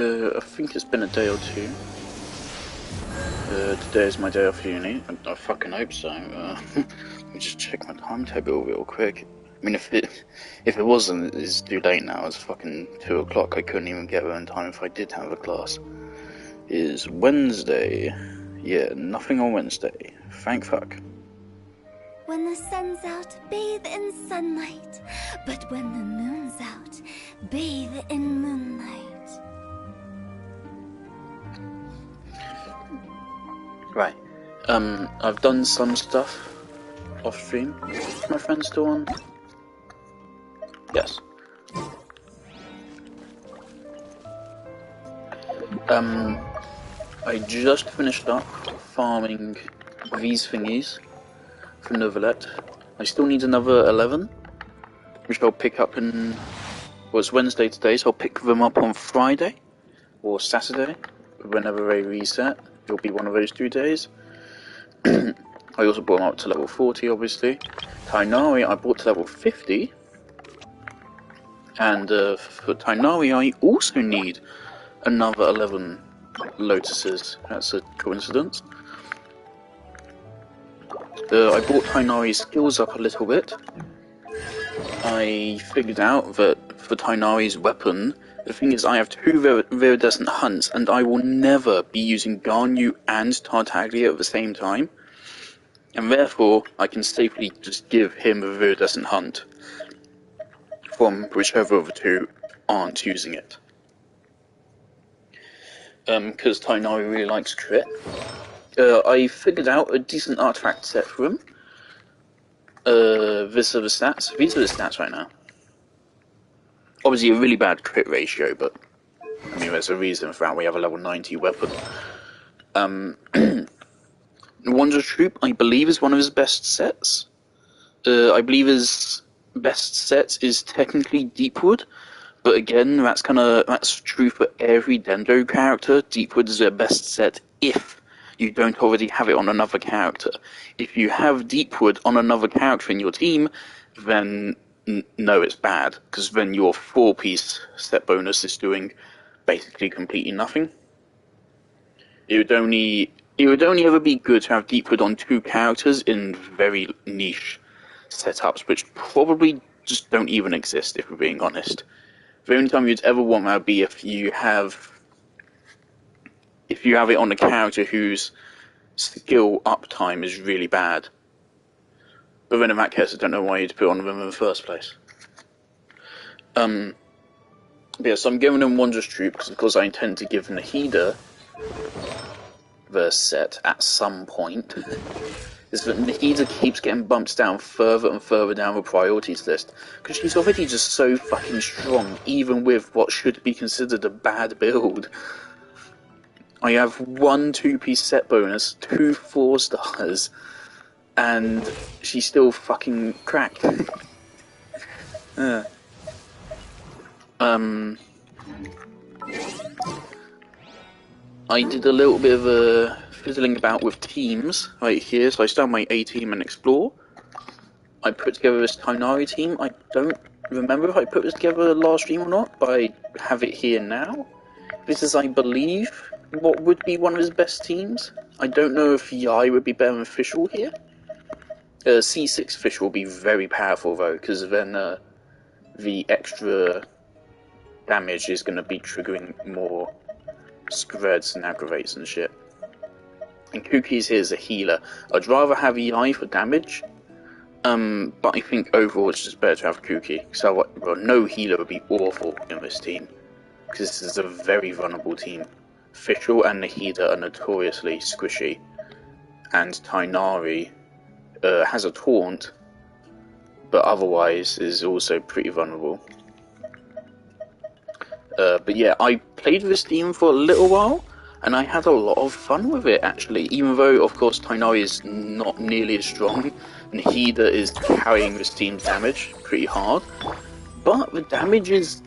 I think it's been a day or two. Today is my day off uni. I fucking hope so. Let me just check my timetable real quick. I mean, if it wasn't, it's too late now. It's fucking 2 o'clock. I couldn't even get there in time if I did have a class. It is Wednesday. Yeah, nothing on Wednesday. Thank fuck. When the sun's out, bathe in sunlight. But when the moon's out, bathe in moonlight. Right. I've done some stuff off stream. Is my friend still on? Yes. I just finished up farming these thingies for Novelette. I still need another 11, which I'll pick up in... Well, it's Wednesday today, so I'll pick them up on Friday or Saturday, whenever they reset. It'll be one of those 2 days. I also brought them up to level 40, obviously. Tainari I brought to level 50. And for Tainari I also need another 11 lotuses. That's a coincidence. I brought Tainari's skills up a little bit. I figured out that for Tainari's weapon, the thing is I have 2 viridescent hunts, and I will never be using Garnu and Tartaglia at the same time. And therefore, I can safely just give him a viridescent hunt from whichever of the 2 aren't using it. Because Tainari really likes crit. I figured out a decent artifact set for him. These are the stats. These are the stats right now. Obviously a really bad crit ratio, but I mean there's a reason for that. We have a level 90 weapon. Wondrous Troop, I believe, is one of his best sets. I believe his best set is technically Deepwood, but again, that's true for every Dendo character. Deepwood is their best set if you don't already have it on another character. If you have Deepwood on another character in your team, then no, it's bad, because then your 4-piece set bonus is doing basically completely nothing. It would only ever be good to have Deepwood on 2 characters in very niche setups, which probably just don't even exist, if we're being honest. The only time you'd ever want that would be if you have it on a character whose skill uptime is really bad. But then in that case, I don't know why you'd put on them in the first place. But yeah, so I'm giving him Wondrous Troop because I intend to give Nahida the set at some point. Is that Nahida keeps getting bumped down further and further down the priorities list because she's already just so fucking strong, even with what should be considered a bad build. I have 1 2-piece set bonus, 2 4-stars, and she's still fucking cracked. I did a little bit of a fiddling about with teams right here, so I started my A team and Explore. I put together this Tainari team. I don't remember if I put this together last stream or not, but I have it here now. This is, I believe, what would be one of his best teams. I don't know if Yai would be better than Fischl here. C6 Fischl will be very powerful though, because then the extra damage is going to be triggering more spreads and aggravates and shit. And Kuki's here as a healer. I'd rather have Yai for damage, but I think overall it's just better to have Kuki. So no healer would be awful in this team, because this is a very vulnerable team. Fischl and Nahida are notoriously squishy, and Tainari has a taunt, but otherwise is also pretty vulnerable. But yeah, I played this team for a little while, and I had a lot of fun with it, actually. Even though, of course, Tainari is not nearly as strong, Nahida is carrying this team's damage pretty hard. But the damage is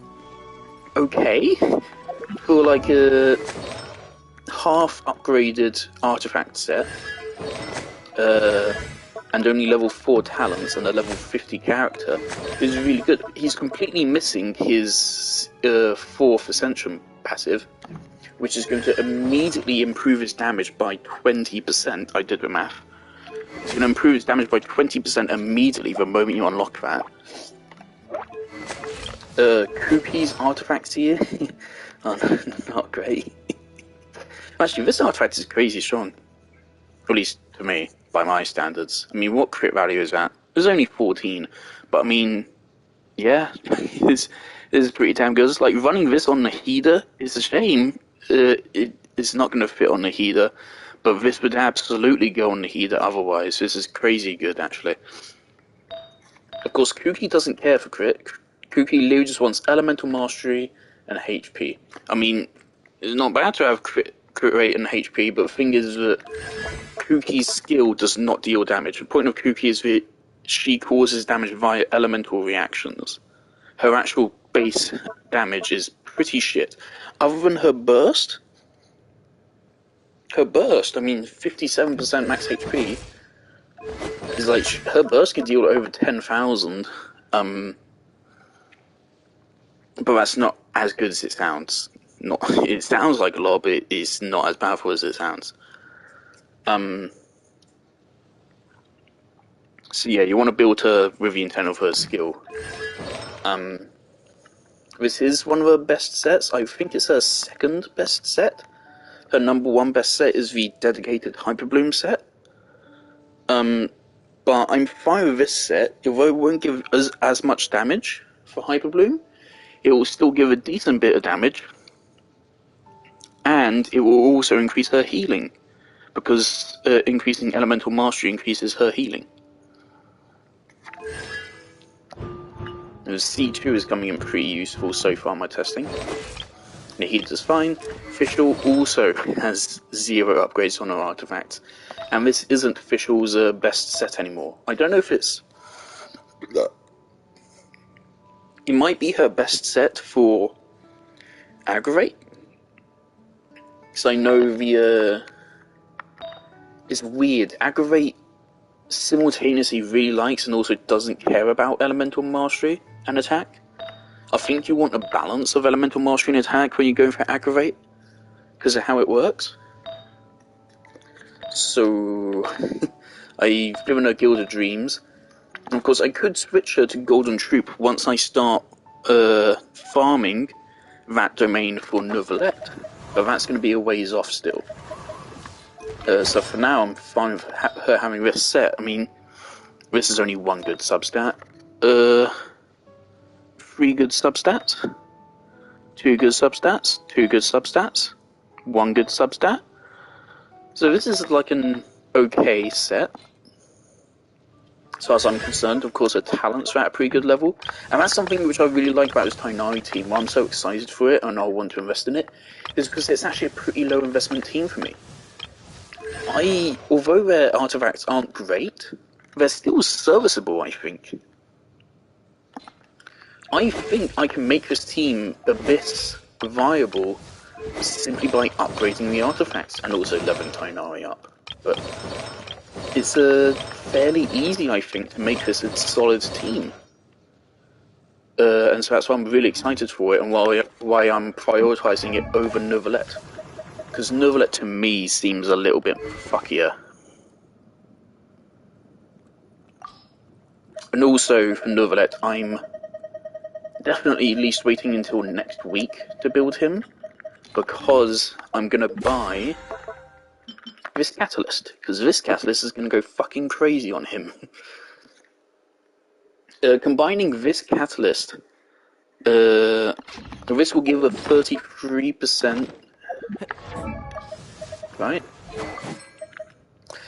okay for like a half-upgraded artifact set. And only level 4 talents and a level 50 character is really good. He's completely missing his 4th Ascension passive, which is going to immediately improve his damage by 20%. I did the math. It's going to improve his damage by 20% immediately the moment you unlock that. Kuki's artifacts here are not great. Actually, this artifact is crazy strong. At least to me, by my standards. I mean, what crit value is that? It was only 14, but I mean, yeah, it's pretty damn good. It's like running this on the heater is a shame. It's not going to fit on the heater, but this would absolutely go on the heater otherwise. This is crazy good, actually. Of course, Kuki doesn't care for crit. Kuki literally just wants elemental mastery and HP. I mean, it's not bad to have crit rate and HP, but the thing is that Kuki's skill does not deal damage. The point of Kuki is that she causes damage via elemental reactions. Her actual base damage is pretty shit. Other than her burst, I mean, 57% max HP, is like, her burst can deal over 10,000, but that's not as good as it sounds. It sounds like a lot, but it's not as powerful as it sounds. So yeah, you want to build her with the intent of her skill. This is one of her best sets. I think it's her second best set. Her number one best set is the dedicated Hyperbloom set. But I'm fine with this set, although it won't give us as much damage for Hyperbloom. It will still give a decent bit of damage. And it will also increase her healing, because increasing elemental mastery increases her healing. And C2 is coming in pretty useful so far in my testing. The heater's fine. Fischl also has 0 upgrades on her artifacts, and this isn't Fischl's best set anymore. I don't know if it might be her best set for Aggravate. Because I know it's weird. Aggravate simultaneously really likes and also doesn't care about elemental mastery and attack. I think you want a balance of elemental mastery and attack when you go for Aggravate, because of how it works. So, I've given her Guild of Dreams. And of course, I could switch her to Golden Troop once I start farming that domain for Neuvillette, but that's going to be a ways off still. So for now, I'm fine with her having this set. I mean, this is only 1 good substat. 3 good substats. 2 good substats. 2 good substats. 1 good substat. So this is like an okay set, as far as I'm concerned. Of course, her talents are at a pretty good level, and that's something which I really like about this Tighnari team. Why I'm so excited for it and I want to invest in it is because it's actually a pretty low investment team for me. Although their artifacts aren't great, they're still serviceable, I think. I think I can make this team a bit viable simply by upgrading the artifacts and also leveling Tighnari up. But it's fairly easy, I think, to make this a solid team. And so that's why I'm really excited for it, and why I'm prioritising it over Neuvillette. Because Neuvillette to me seems a little bit fuckier. And also for Neuvillette, I'm definitely at least waiting until next week to build him, because I'm going to buy this catalyst, because this catalyst is going to go fucking crazy on him. Combining this catalyst, this will give a 33%, right?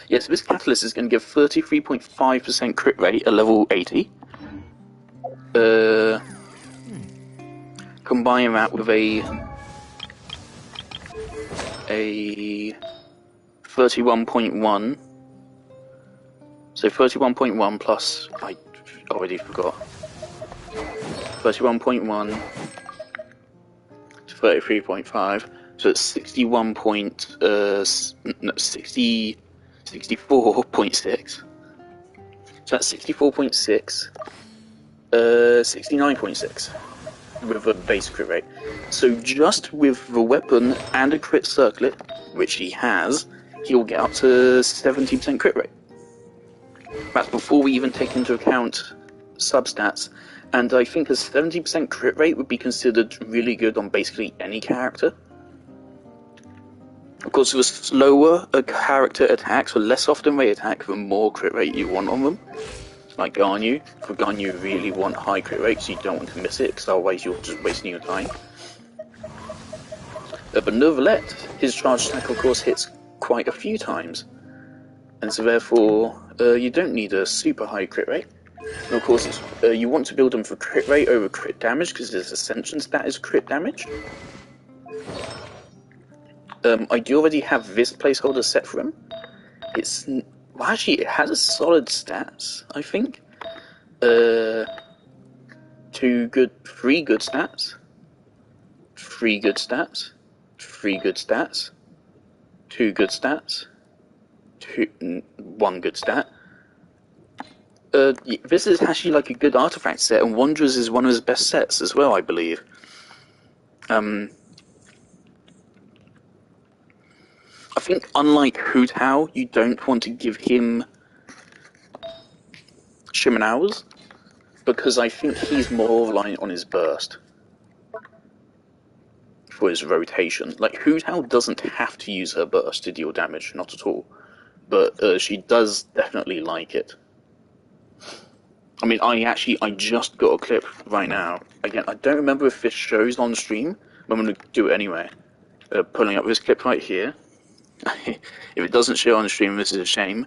Yes, this catalyst is going to give 33.5% crit rate at level 80. Combine that with a 31.1. So 31.1 plus, I already forgot. 31.1 to 33.5. So it's 64.6. So that's 64.6. 69.6. with a base crit rate. So just with the weapon and a crit circlet, which he has, he'll get up to 70% crit rate. That's before we even take into account substats, and I think a 70% crit rate would be considered really good on basically any character. Of course, the slower a character attacks, or less often they attack, the more crit rate you want on them. Like Garnu. For Garnu, you really want high crit rates, you don't want to miss it, because otherwise you're just wasting your time. But Neuvillette, his charge attack, of course, hits quite a few times. And so therefore, you don't need a super high crit rate. And of course, you want to build them for crit rate over crit damage, because his Ascension stat is crit damage. I do already have this placeholder set for him. It's... well, actually, it has a solid stats, I think. 3 good stats. 3 good stats. 3 good stats. 2 good stats. 1 good stat. This is actually like a good artifact set, and Wanderers is one of his best sets as well, I believe. I think unlike Hu Tao, you don't want to give him Shimon Hours, because I think he's more reliant on his burst for his rotation. Like, Hu Tao doesn't have to use her burst to deal damage, not at all. But she does definitely like it. I mean, I just got a clip right now. Again, I don't remember if this shows on stream, but I'm going to do it anyway. Pulling up this clip right here. If it doesn't show on stream, this is a shame.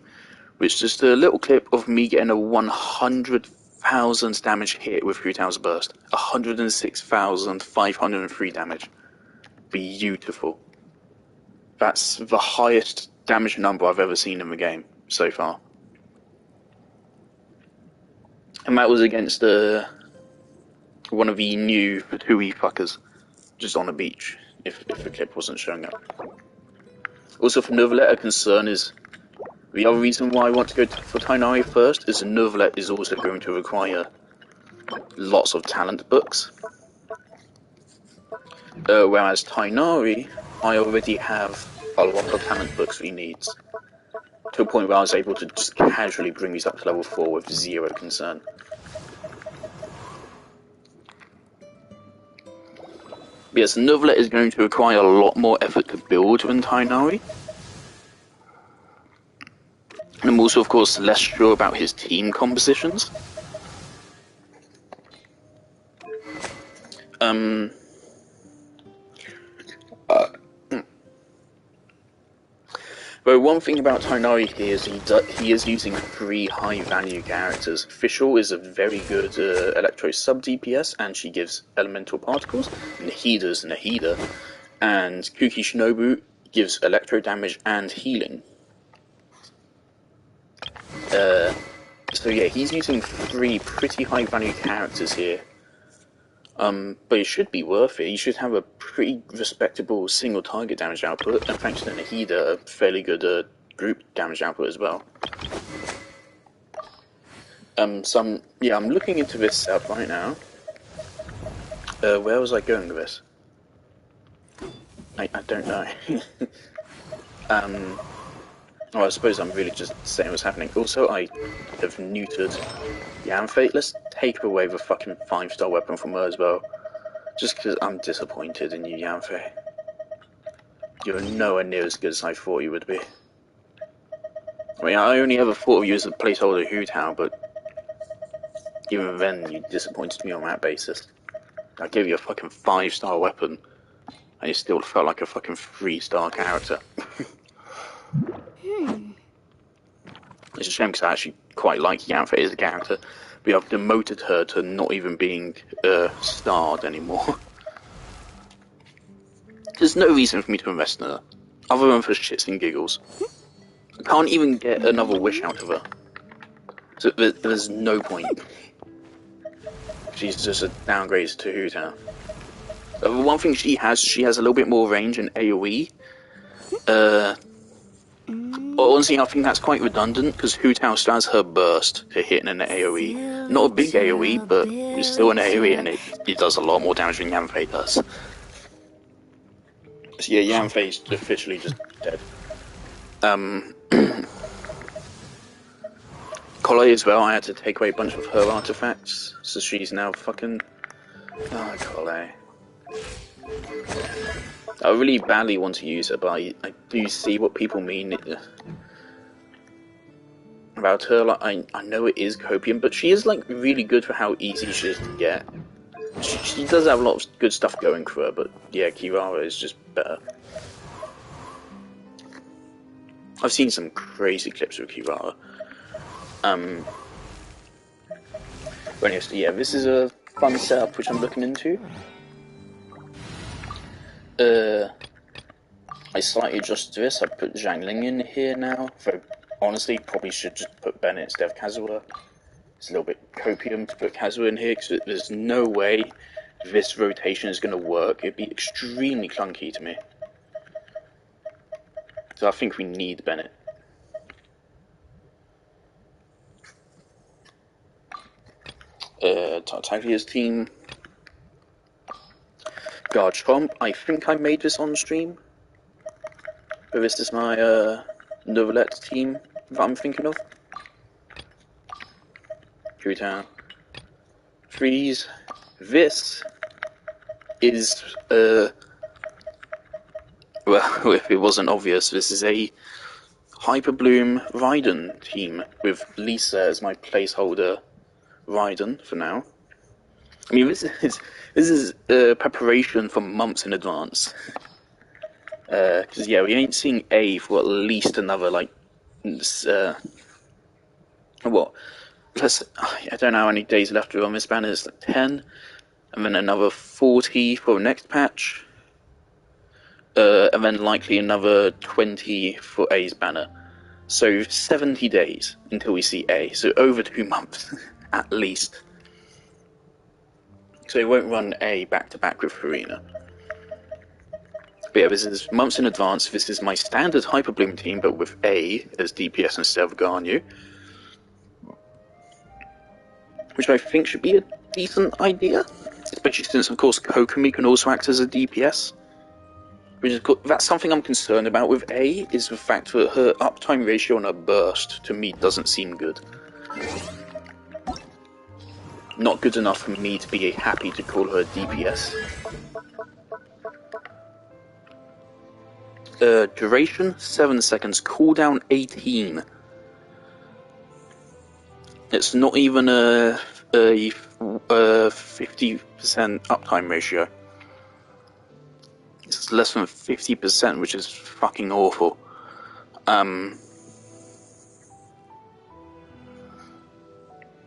It's just a little clip of me getting a 100,000 damage hit with Hu Tao's burst. 106,503 damage. Beautiful. That's the highest damage number I've ever seen in the game so far. And that was against one of the new Hui fuckers, just on the beach, if the clip wasn't showing up. Also, for Neuvillette, a concern is, the other reason why I want to go for Tighnari first is that Neuvillette is also going to require lots of talent books. Whereas Tighnari, I already have a lot of talent books he needs. To a point where I was able to just casually bring these up to level 4 with zero concern. Yes, Neuvillette is going to require a lot more effort to build than Tighnari. And I'm also, of course, less sure about his team compositions. But one thing about Tighnari here is he is using 3 high-value characters. Fischl is a very good Electro sub-DPS, and she gives elemental particles. Nahida's Nahida. And Kuki Shinobu gives electro damage and healing. So yeah, he's using 3 pretty high-value characters here. But it should be worth it. You should have a pretty respectable single target damage output, and thanks to Nahida, a fairly good group damage output as well. I'm looking into this setup right now. Where was I going with this? I don't know. Oh, I suppose I'm really just saying what's happening. Also, I have neutered Yanfei. Let's take away the fucking 5-star weapon from her as well. Just because I'm disappointed in you, Yanfei. You're nowhere near as good as I thought you would be. I mean, I only ever thought of you as a placeholder Hu Tao, but even then, you disappointed me on that basis. I gave you a fucking 5-star weapon, and you still felt like a fucking 3-star character. It's a shame because I actually quite like Yanfei as a character, but I've demoted her to not even being starred anymore. There's no reason for me to invest in her, other than for shits and giggles. I can't even get another wish out of her, so there's no point. She's just a downgrade to Hu Tao. The one thing she has a little bit more range in AoE. Honestly, I think that's quite redundant, because Hu Tao still has her burst to hit in an AoE. Not a big AoE, but it's still an AoE, and it does a lot more damage than Yanfei does. So yeah, Yanfei's officially just dead. Collei as well, I had to take away a bunch of her artifacts, so she's now fucking... Oh, Collei. I really badly want to use her, but I do see what people mean about her. Like, I know it is copium, but she is like really good for how easy she is to get. She does have a lot of good stuff going for her, but yeah, Kirara is just better. I've seen some crazy clips of Kirara. But anyway, so yeah, this is a fun setup which I'm looking into. I slightly adjusted this. I put Zhang Ling in here now. Though honestly, probably should just put Bennett instead of Kazuha. It's a little bit copium to put Kazuha in here because there's no way this rotation is going to work. It'd be extremely clunky to me. So I think we need Bennett. Tartaglia's team. Garchomp. I think I made this on stream. But this is my Novelette team that I'm thinking of. Town. Freeze. This is well, if it wasn't obvious, this is a Hyperbloom Raiden team with Lisa as my placeholder Raiden for now. I mean, this is preparation for months in advance. Because yeah, we ain't seeing A for at least another like what? I don't know how many days left on this banner. It's like 10, and then another 40 for the next patch, and then likely another 20 for A's banner. So 70 days until we see A. So over 2 months at least. So it won't run A back to back with Farina. But yeah, this is months in advance. This is my standard Hyperbloom team, but with A as DPS instead of Garnu. Which I think should be a decent idea. Especially since, of course, Kokomi can also act as a DPS. Which is good. That's something I'm concerned about with A, is the fact that her uptime ratio on her burst, to me, doesn't seem good. Not good enough for me to be happy to call her a DPS. Duration, 7 seconds. Cooldown, 18. It's not even a 50% uptime ratio. It's less than 50%, which is fucking awful.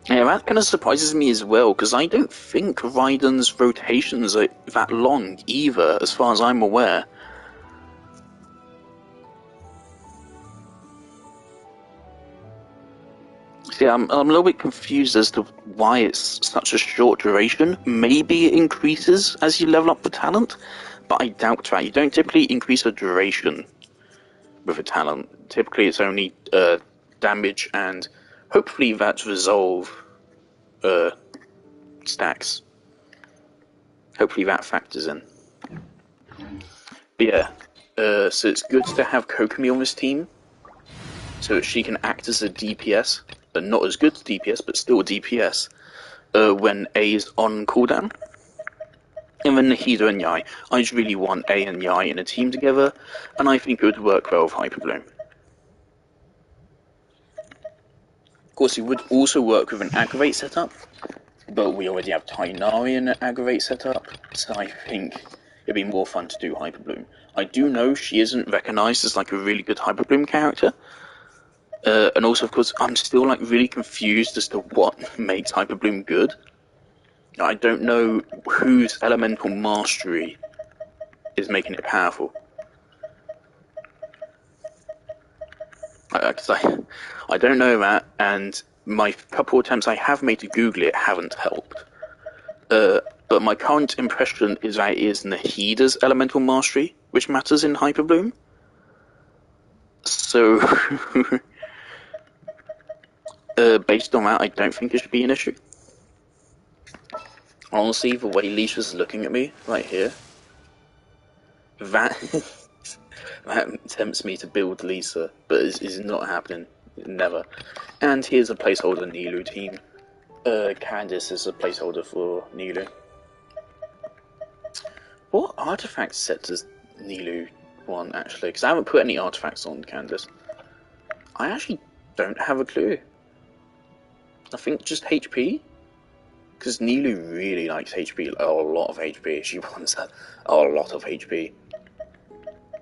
Yeah, that kind of surprises me as well, because I don't think Raiden's rotations are that long either, as far as I'm aware. See, I'm a little bit confused as to why it's such a short duration. Maybe it increases as you level up the talent, but I doubt that. You don't typically increase the duration with a talent. Typically it's only damage and hopefully that resolve stacks. Hopefully that factors in. But yeah, so it's good to have Kokomi on this team, so that she can act as a DPS, but not as good as DPS, but still a DPS, when A is on cooldown. And then Nahida and Yai. I just really want A and Yai in a team together, and I think it would work well with Hyperbloom. Of course, it would also work with an Aggravate setup, but we already have Tainari in an Aggravate setup, so I think it'd be more fun to do Hyperbloom. I do know she isn't recognised as like a really good Hyperbloom character, and also, of course, I'm still like really confused as to what makes Hyperbloom good. I don't know whose elemental mastery is making it powerful. Because I don't know that, and my couple of attempts I have made to Google it haven't helped. But my current impression is that it is Nahida's elemental mastery which matters in Hyperbloom. So, based on that, I don't think it should be an issue. Honestly, the way Lisa's looking at me right here, that that tempts me to build Lisa, but it's not happening. Never. And here's a placeholder Nilu team. Candice is a placeholder for Nilu. What artifact set does Nilu want, actually? Because I haven't put any artifacts on Candice. I actually don't have a clue. I think just HP? Because Nilu really likes HP, a lot of HP. She wants a lot of HP.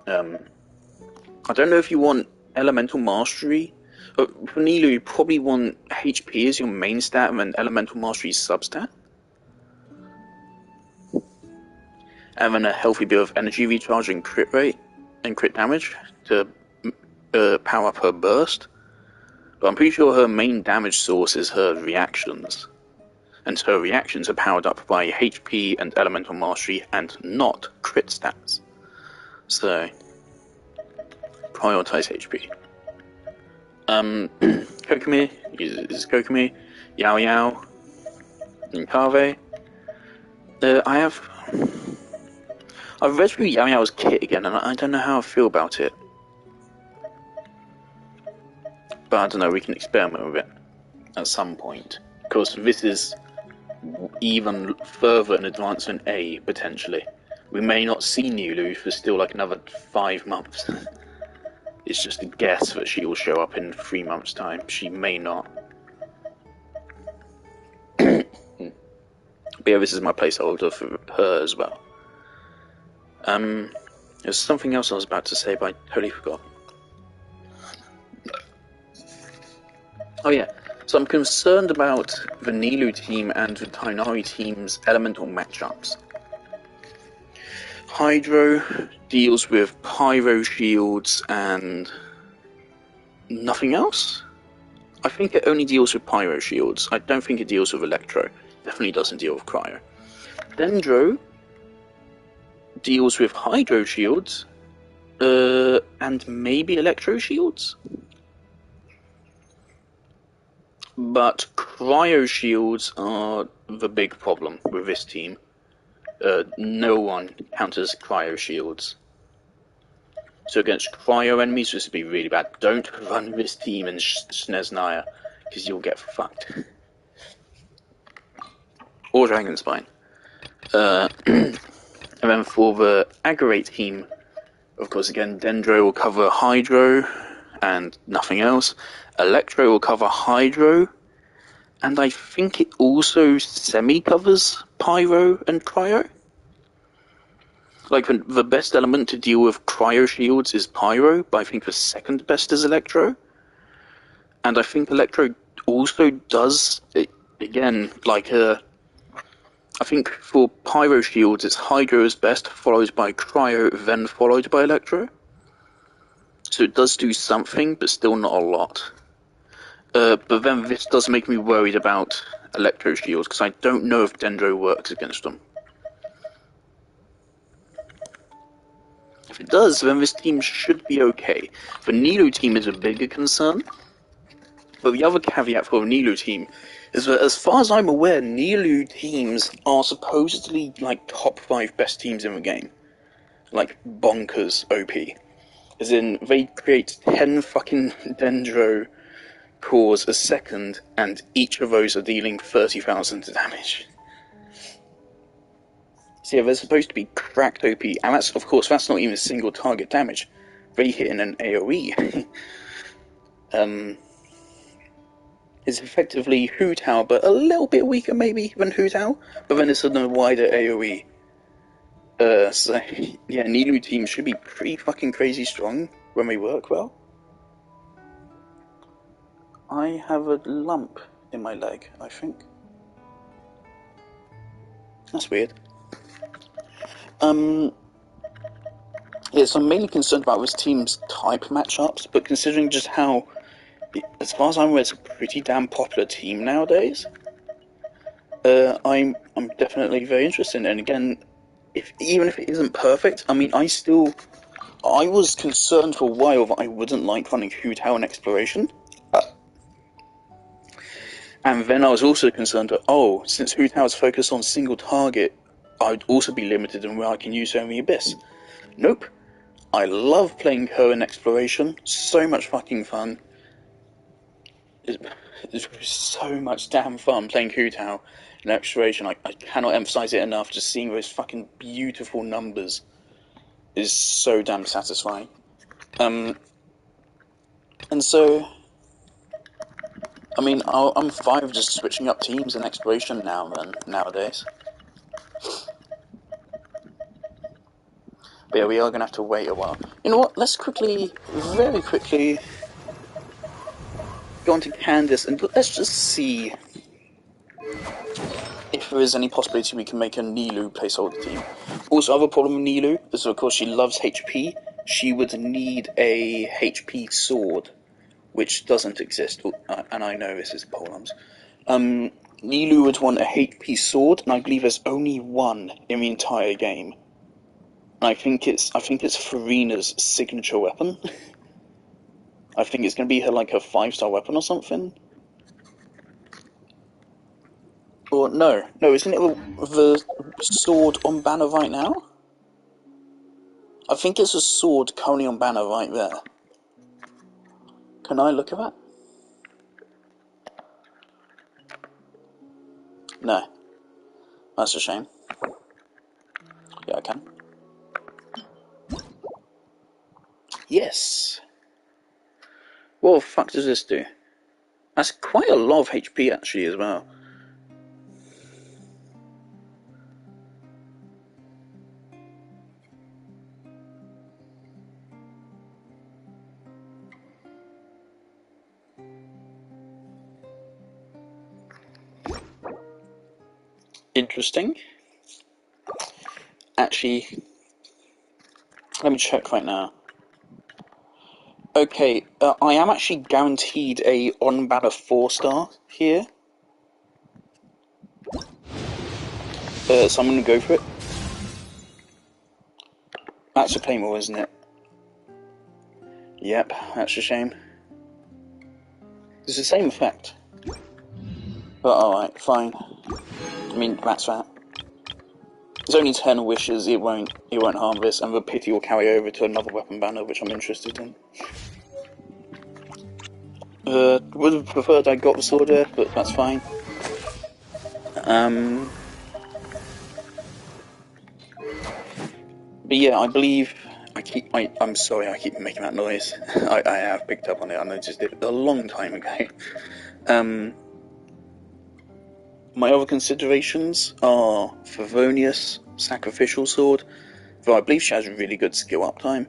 I don't know if you want Elemental Mastery. For Nilu, you probably want HP as your main stat and then Elemental Mastery substat. And then a healthy bit of energy recharge and crit rate and crit damage to power up her burst. But I'm pretty sure her main damage source is her reactions. And her reactions are powered up by HP and Elemental Mastery and not crit stats. So, prioritize HP. Kokomi is Kokomi, Yao Yao, and Kave. I've read through Yao Yao's kit again, and I don't know how I feel about it. But I don't know, we can experiment with it at some point. Because this is even further in advance than A, potentially. We may not see Nilu for still like another 5 months. It's just a guess that she will show up in 3 months' time. She may not. But yeah, this is my placeholder for her as well. There's something else I was about to say, but I totally forgot. Oh yeah, so I'm concerned about the Nilu team and the Tighnari team's elemental matchups. Hydro deals with Pyro Shields and nothing else? I think it only deals with Pyro Shields. I don't think it deals with Electro. Definitely doesn't deal with Cryo. Dendro deals with Hydro Shields, and maybe Electro Shields? But Cryo Shields are the big problem with this team. No one counters Cryo Shields. So against Cryo enemies, this would be really bad. Don't run this team in Snezhnaya, because you'll get fucked. Or Dragon Spine. And then for the Aggregate team, of course, again, Dendro will cover Hydro and nothing else. Electro will cover Hydro, and I think it also semi-covers Pyro and Cryo. Like, the best element to deal with Cryo Shields is Pyro, but I think the second best is Electro. And I think Electro also does, again, like, I think for Pyro Shields, it's Hydro is best, followed by Cryo, then followed by Electro. So it does do something, but still not a lot. But then this does make me worried about Electro Shields, because I don't know if Dendro works against them. If it does, then this team should be okay. The Nilu team is a bigger concern. But the other caveat for the Nilu team is that, as far as I'm aware, Nilu teams are supposedly, like, top 5 best teams in the game. Like, bonkers OP. As in, they create 10 fucking Dendro cores a second, and each of those are dealing 30,000 damage. So yeah, they're supposed to be cracked OP, and that's, of course, that's not even single target damage. They hit in an AoE. It's effectively Hu Tao, but a little bit weaker maybe than Hu Tao, but then it's in a wider AoE. So, yeah, Nilu teams should be pretty fucking crazy strong when they work well. I have a lump in my leg, I think. That's weird. Yeah, so I'm mainly concerned about this team's type matchups, but considering just how, as far as I'm aware, it's a pretty damn popular team nowadays, I'm definitely very interested in it. And again, even if it isn't perfect, I mean, I still I was concerned for a while that I wouldn't like running Hu Tao in Exploration. And then I was also concerned that, since Hu Tao is focused on single target, I'd also be limited in where I can use her in the Abyss. Nope. I love playing her in Exploration. So much fucking fun. It's so much damn fun playing Hu Tao in Exploration. I cannot emphasize it enough. Just seeing those fucking beautiful numbers is so damn satisfying. And so, I mean, I'm fine with just switching up teams in Exploration nowadays. But yeah, we are going to have to wait a while. You know what, let's very quickly, go on to Candice and let's just see if there is any possibility we can make a Nilu placeholder team. Also, other problem with Nilu is, of course, she loves HP. She would need a HP sword, which doesn't exist, and I know this is polearms. Nilu would want a HP sword, and I believe there's only one in the entire game. And I think it's Farina's signature weapon. I think it's going to be her 5-star weapon or something. Or no, isn't it the sword on banner right now? I think it's a sword currently on banner right there. Can I look at that? No. That's a shame. Yeah, I can. Yes! What the fuck does this do? That's quite a lot of HP actually as well. Interesting. Actually, let me check right now. Okay, I am actually guaranteed a on-banner 4-star here. So I'm going to go for it. That's a claymore, isn't it? Yep, that's a shame. It's the same effect. But alright, fine. I mean, that's that. There's only 10 wishes, it won't harm this, and the pity will carry over to another weapon banner, which I'm interested in. Would have preferred I got the sword there, but that's fine. But yeah, I believe I'm sorry I keep making that noise. I have picked up on it, I noticed it a long time ago. My other considerations are Favonius, Sacrificial Sword, though I believe she has really good skill uptime.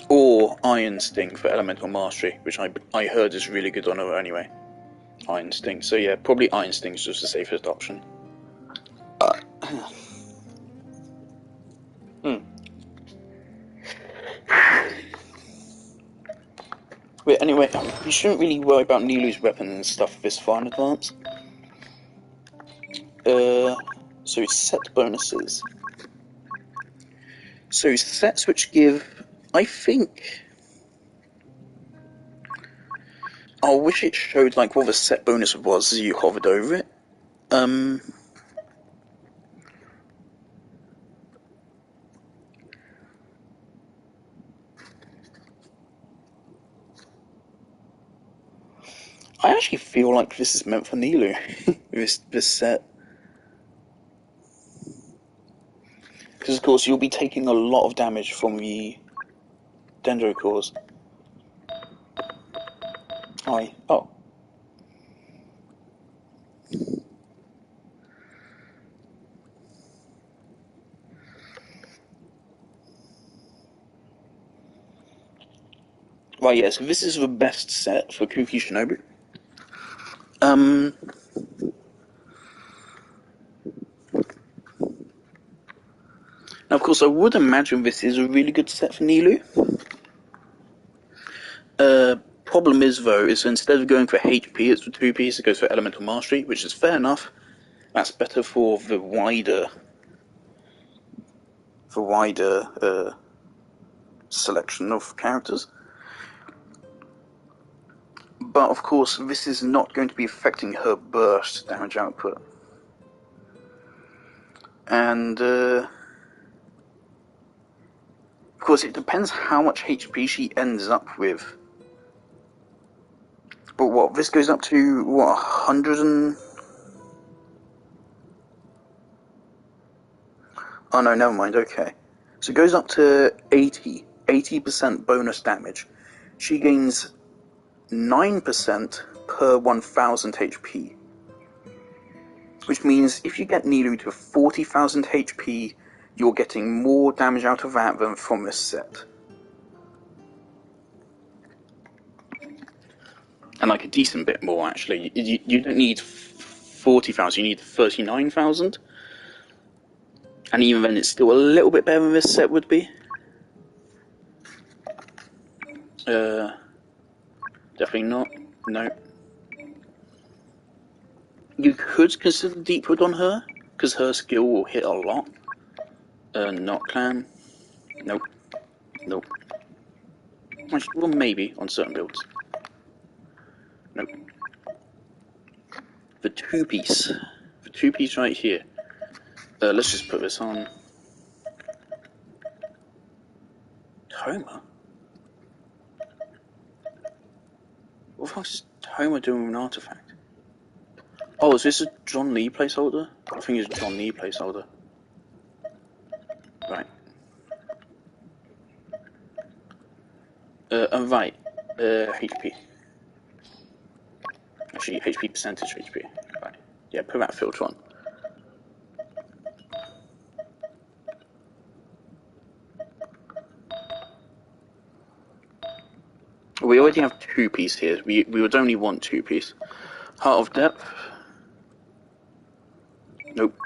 Or Iron Sting for Elemental Mastery, which I heard is really good on her anyway. Iron Sting, so yeah, probably Iron Sting's just the safest option. But anyway, you shouldn't really worry about Nilu's weapon and stuff this far in advance. So set bonuses. So sets which give, I think... I wish it showed what the set bonus was as you hovered over it. I actually feel like this is meant for Nilu, this set. Because of course you'll be taking a lot of damage from the Dendro cores. Oh. Right, yeah, so this is the best set for Kuki Shinobu. Now, of course, I would imagine this is a really good set for Nilu. Problem is, though, is instead of going for HP, it's for 2-piece, it goes for Elemental Mastery, which is fair enough. That's better for the wider for wider selection of characters. But of course, this is not going to be affecting her burst damage output. And of course, it depends how much HP she ends up with. But what, this goes up to, what, 100 and... Oh no, never mind, okay. So it goes up to 80% bonus damage. She gains 9% per 1000 HP. Which means if you get Nilou to 40,000 HP, you're getting more damage out of that than from this set. And like a decent bit more, actually. You don't need 40,000, you need 39,000. And even then, it's still a little bit better than this set would be. Definitely not. No. You could consider Deepwood on her, because her skill will hit a lot. Not clan. Nope. Nope. Actually, well, maybe on certain builds. Nope. The two-piece. The two-piece right here. Let's just put this on. Toma? What the fuck is Toma doing with an artifact? Oh, is this a John Lee placeholder? I think it's a John Lee placeholder. Right. Right. HP. Actually, HP percentage HP. Right. Yeah, put that filter on. We already have two-piece here. We would only want two-piece. Heart of Depth. Nope.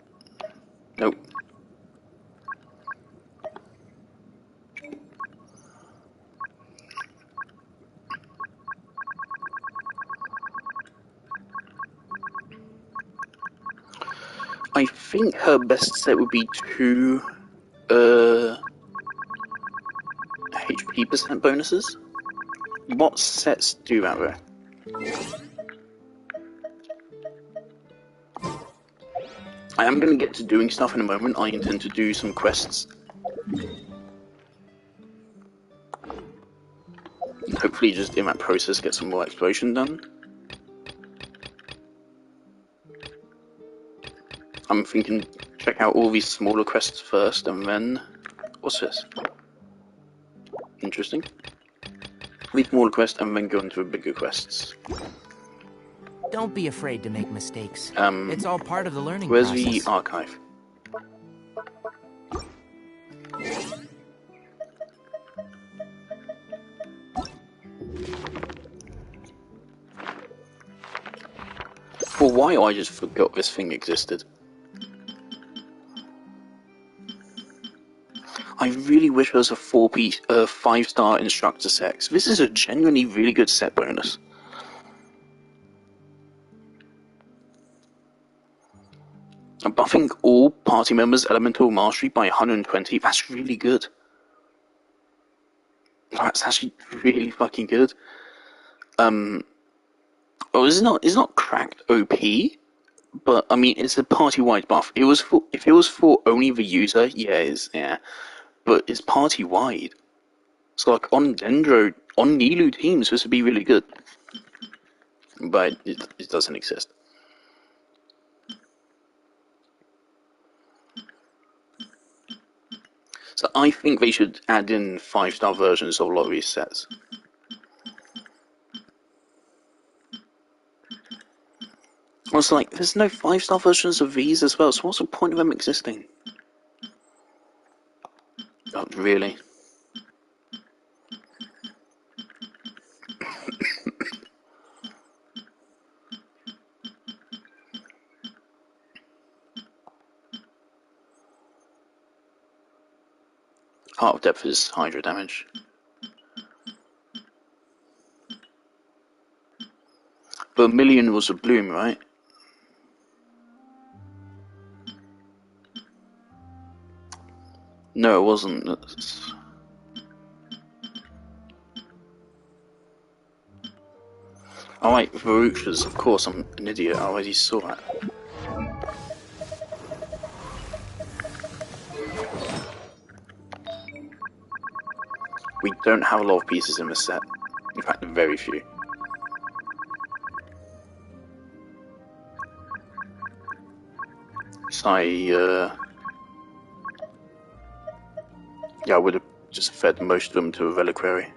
Nope. I think her best set would be 2 HP percent bonuses. What sets do that though? I am going to get to doing stuff in a moment. I intend to do some quests. And hopefully just in that process get some more exploration done. I'm thinking check out all these smaller quests first and then... What's this? Interesting. These smaller quests and then go into the bigger quests. Don't be afraid to make mistakes. It's all part of the learning process. process. Where's the archive? For why I just forgot this thing existed. I really wish there was a 4-piece, 5-star instructor set. This is a genuinely really good set bonus. Buffing all party members' elemental mastery by 120, that's really good. That's actually really fucking good. Well, it's not cracked OP, but I mean it's a party-wide buff. If it was for only the user, yeah. But it's party-wide. So like on Dendro, on Nilou teams, this would be really good. But it doesn't exist. So I think they should add in 5-star versions of a lot of these sets. Also, like, there's no 5-star versions of these as well, so what's the point of them existing? Oh, really? Heart of Depth is Hydra damage. But Million was a bloom, right? No, it wasn't. It's... Oh wait, Varuchas, of course, I'm an idiot, I already saw that. We don't have a lot of pieces in this set. In fact, very few. So yeah, I would have just fed most of them to a reliquary.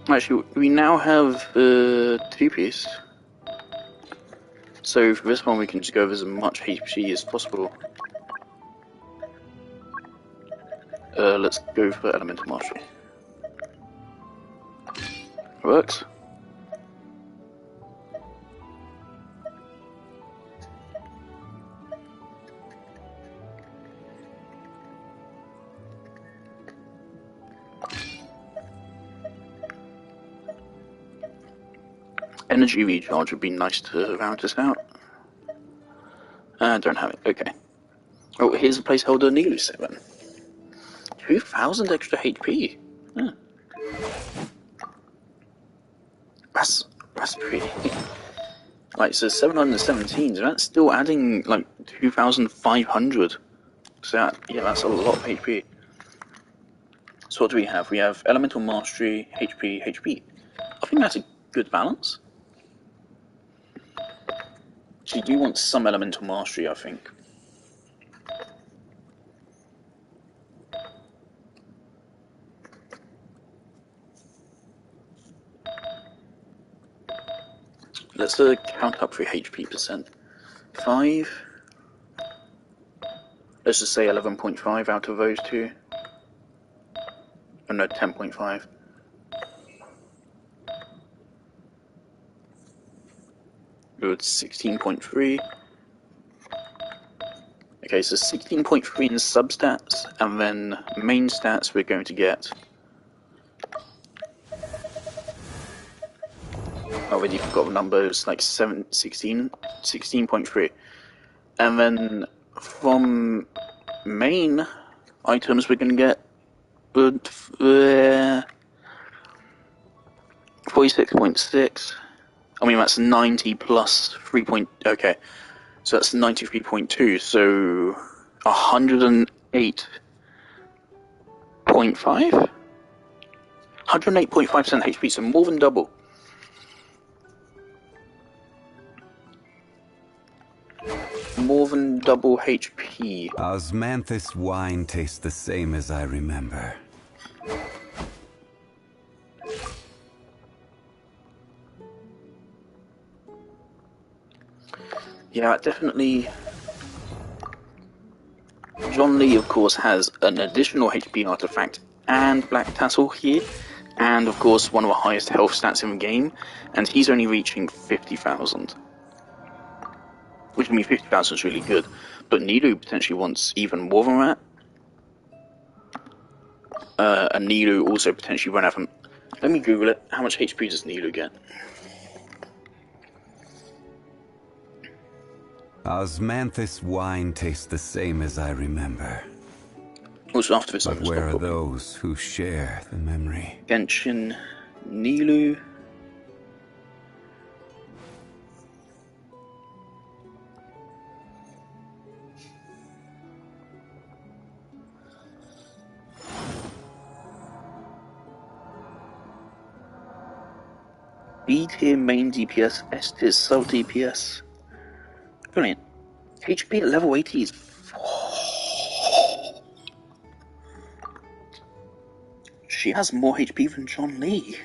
Actually, we now have 2-piece. So for this one we can just go over as much HP as possible. Let's go for Elemental Mastery. Works. Energy recharge would be nice to round us out. Don't have it, okay. Oh, here's a placeholder Nilu 7. 2,000 extra HP. Huh. That's pretty. Like, so 717, so that's still adding like 2,500. So that, yeah, that's a lot of HP. So what do we have? We have Elemental Mastery, HP, HP. I think that's a good balance. So you do want some Elemental Mastery, I think. Let's count up for HP percent. 5. Let's just say 11.5 out of those two. Oh no, 10.5. Good, 16.3. Okay, so 16.3 in substats, and then main stats we're going to get. I already forgot the numbers, like 16.3. And then from main items we're going to get 46.6. I mean, that's 90 plus 3. Okay, so that's 93.2. So 108.5. 108.5% HP. So more than double. More than double HP. Osmanthus wine tastes the same as I remember. Yeah, definitely. John Lee, of course, has an additional HP artifact and Black Tassel here, and of course one of the highest health stats in the game, and he's only reaching 50,000. Which, I mean, 50,000 is really good, but Nilu potentially wants even more than that. And Nilu also potentially run out of... Let me Google it. How much HP does Nilu get? Osmanthus wine tastes the same as I remember. Also, after this, but where are those who share the memory? Genshin, Nilu. B tier main DPS, S tier sub DPS. Brilliant. HP at level 80 is... She has more HP than John Lee.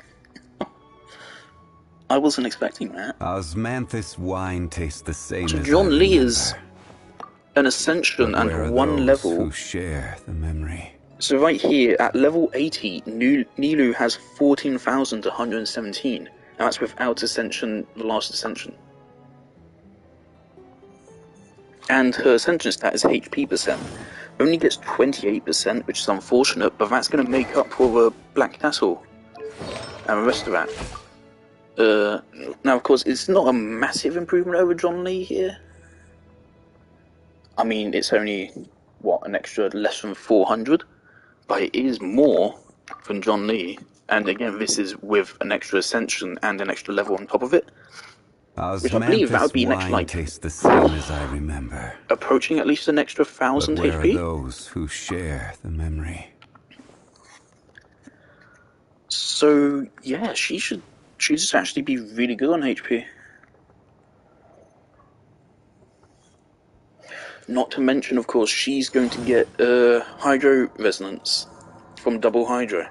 I wasn't expecting that. Osmanthus wine tastes the same so as John I Lee remember. Is an ascension but and 1 level. Who share the memory? So right here, at level 80, Nilu has 14,117. Now that's without ascension, the last ascension. And her ascension stat is HP percent. Only gets 28%, which is unfortunate, but that's going to make up for the Black Tassel and the rest of that. Now, of course, it's not a massive improvement over John Lee here. I mean, it's only, what, an extra less than 400? But it is more than John Lee. And again, this is with an extra ascension and an extra level on top of it. Which I believe that would be an extra, like, tastes the same as I remember. Approaching at least an extra 1,000 but where HP. Are those who share the memory? So yeah, she should actually be really good on HP. Not to mention, of course, she's going to get Hydro Resonance from Double Hydro,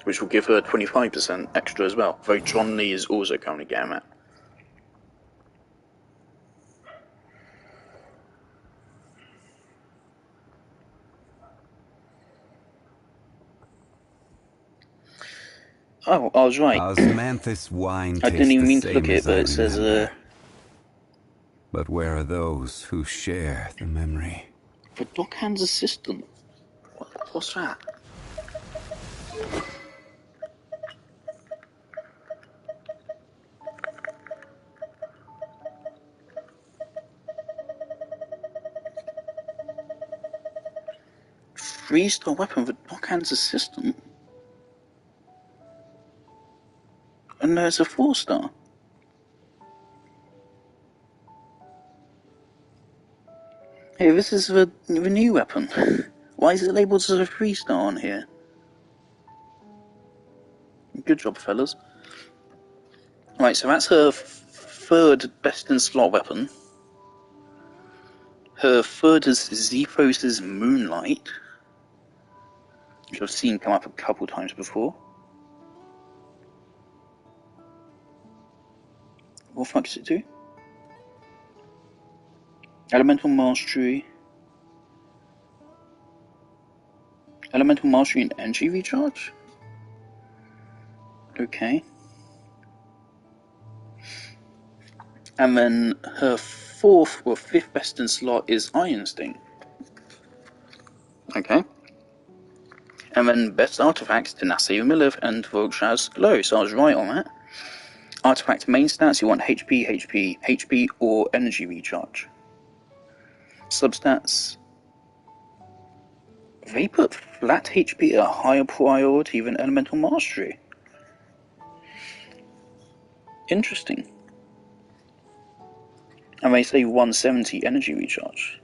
which will give her 25% extra as well. Though John Lee is also currently getting that. Oh, I was right. Osmanthus wine I didn't tastes even the mean to look same at it, as but I it says remember. But where are those who share the memory? the Dockhand's assistant. What's that? Three-star weapon for Dockhand's assistant? And there's a 4-star. Hey, this is the new weapon. Why is it labelled as a 3-star on here? Good job, fellas. Right, so that's her third best in slot weapon. Her third is Zephos' Moonlight, which I've seen come up a couple times before. What the fuck does it do? Elemental Mastery. Elemental Mastery and Energy Recharge? Okay. And then her fourth or fifth best in slot is Iron Sting. Okay. And then best artifacts, Tenacity of Milith and Volkshaz's Glow, so I was right on that. Artifact main stats, you want HP, HP, HP, or Energy Recharge. Substats, they put flat HP at a higher priority than Elemental Mastery. Interesting. And they say 170 Energy Recharge.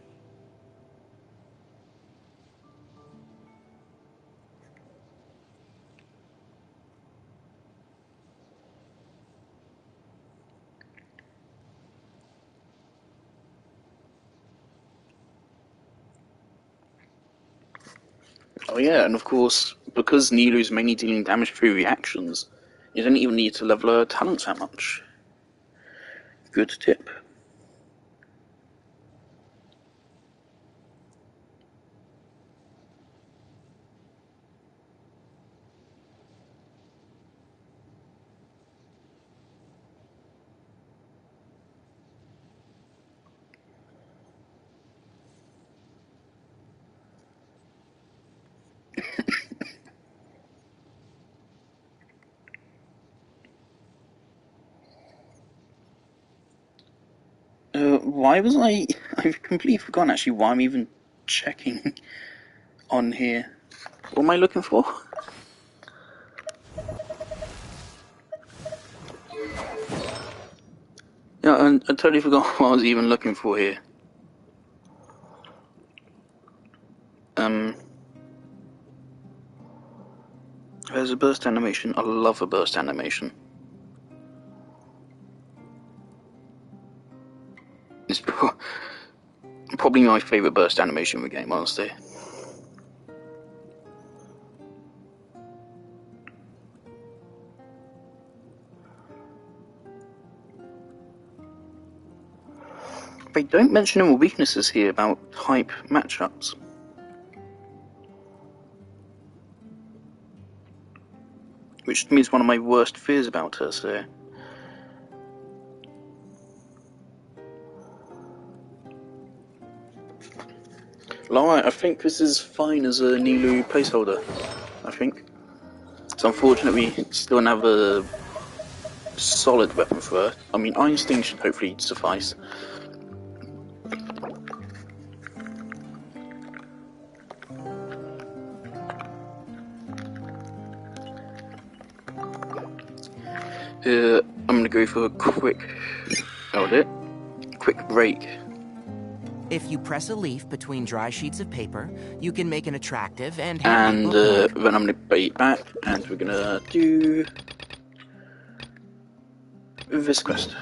Oh yeah, and of course, because Nilu's mainly dealing damage through reactions, you don't even need to level her talents that much. Good tip. Why was I've completely forgotten actually why I'm even checking on here. What am I looking for? Yeah, I totally forgot what I was even looking for here. There's a burst animation. I love a burst animation. It's probably my favourite burst animation in the game, honestly. They don't mention any weaknesses here about type matchups. Which to me is one of my worst fears about her, so... Alright, I think this is fine as a Nilu placeholder. I think. It's unfortunate we still don't have a solid weapon for her. I mean, Iron Sting should hopefully suffice. I'm gonna go for a quick break. If you press a leaf between dry sheets of paper, you can make an attractive and handy bookmark. Then I'm gonna bait back, and we're gonna do this quest.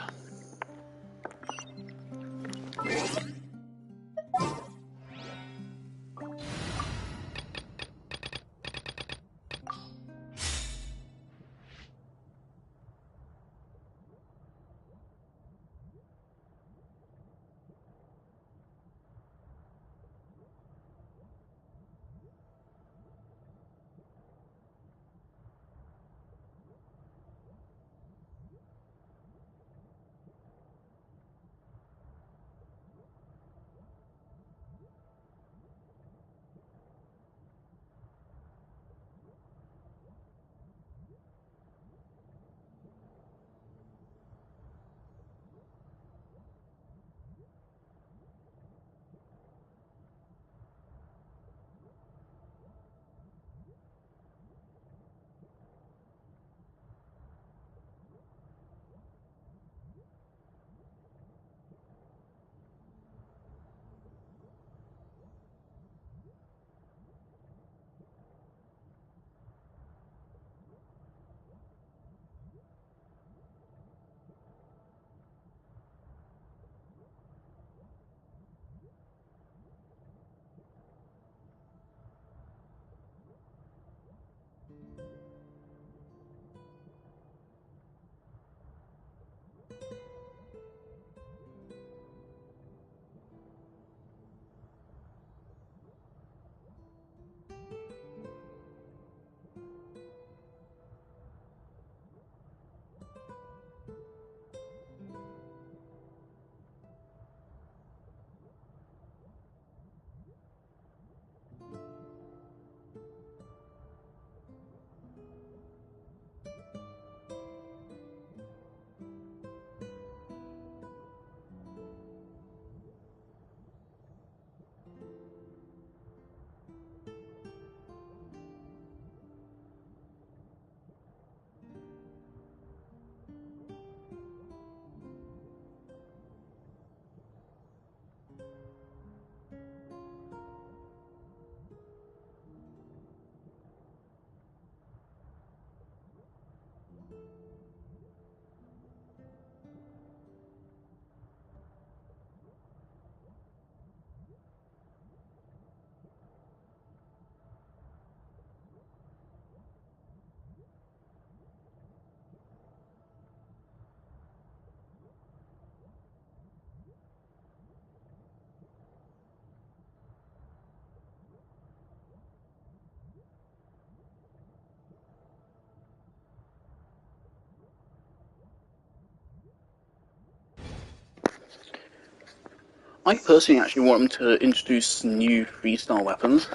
I personally actually want them to introduce new 3-star weapons.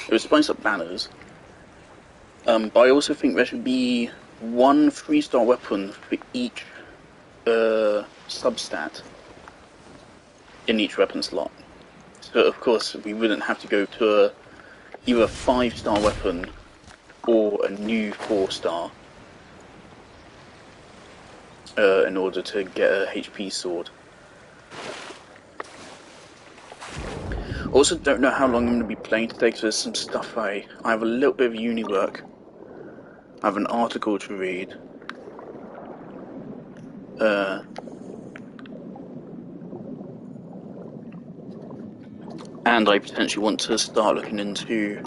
It would spice up banners. But I also think there should be one 3-star weapon for each substat in each weapon slot. So of course we wouldn't have to go to either a 5-star weapon or a new 4-star in order to get a HP sword. Also don't know how long I'm going to be playing today because there's some stuff I have a little bit of uni work. I have an article to read. And I potentially want to start looking into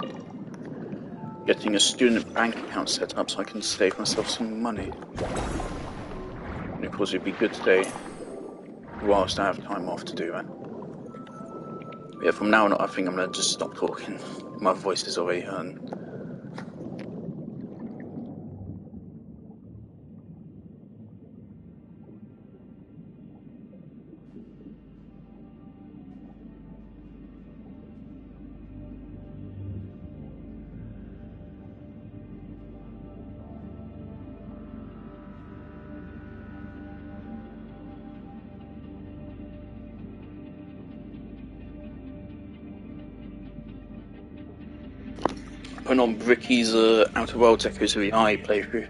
getting a student bank account set up so I can save myself some money. And of course it'd be good today whilst I have time off to do that. Yeah, from now on I think I'm going to just stop talking. My voice is already hurting. putting on Bricky's Outer Worlds Echoes of the Eye playthrough.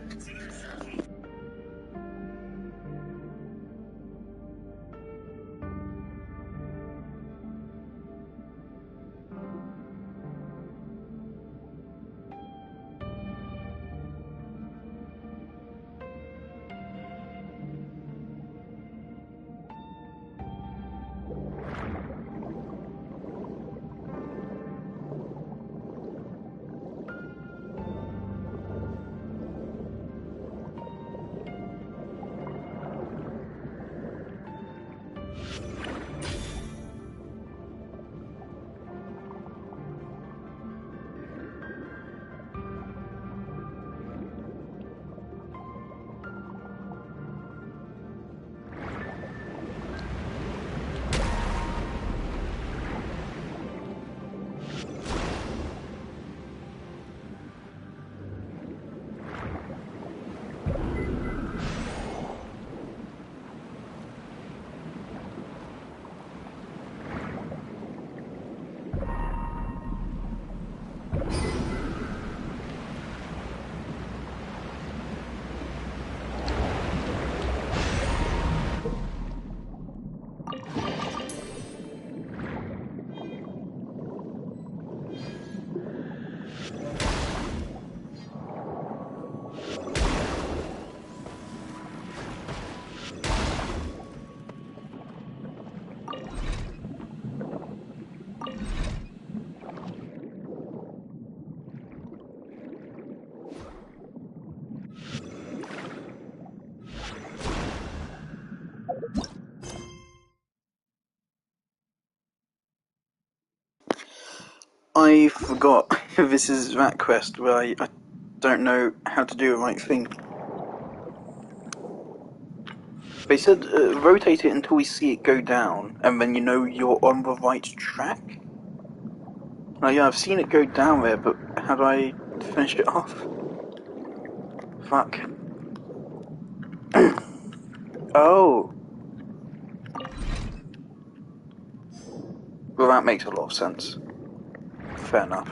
I forgot this is that quest where I don't know how to do the right thing. They said rotate it until we see it go down, and then you know you're on the right track. Now, yeah, I've seen it go down there, but how do I finish it off? Fuck. Oh. Well, that makes a lot of sense. Fair enough.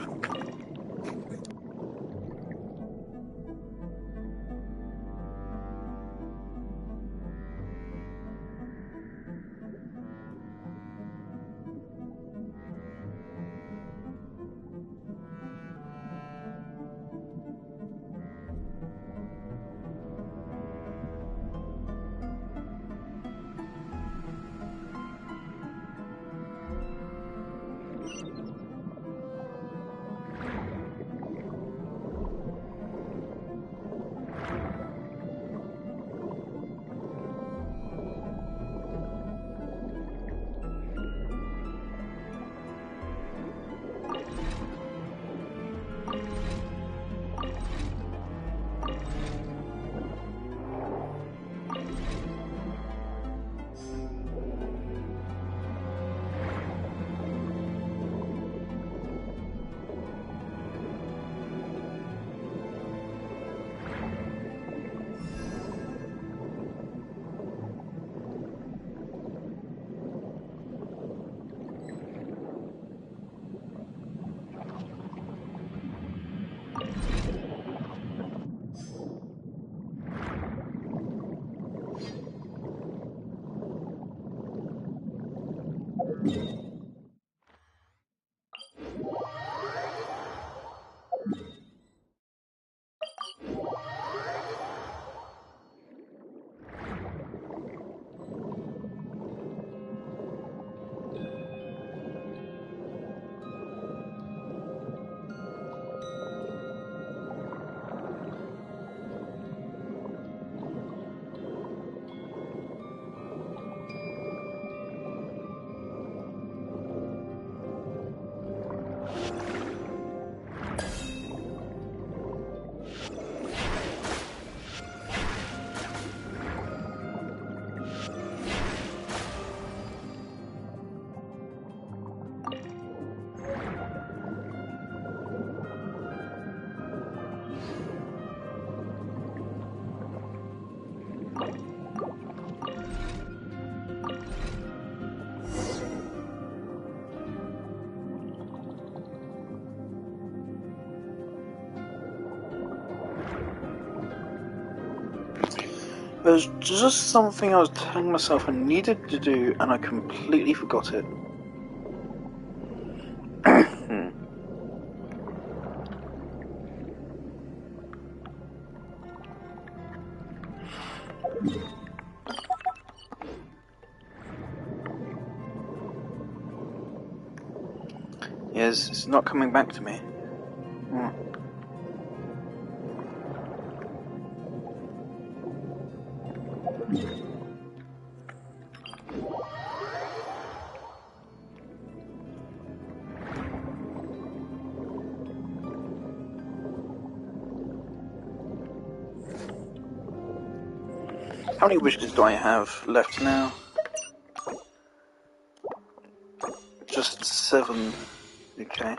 There's just something I was telling myself I needed to do, and I completely forgot it. Yes, it's not coming back to me. How many wishes do I have left now? Just 7. Okay. And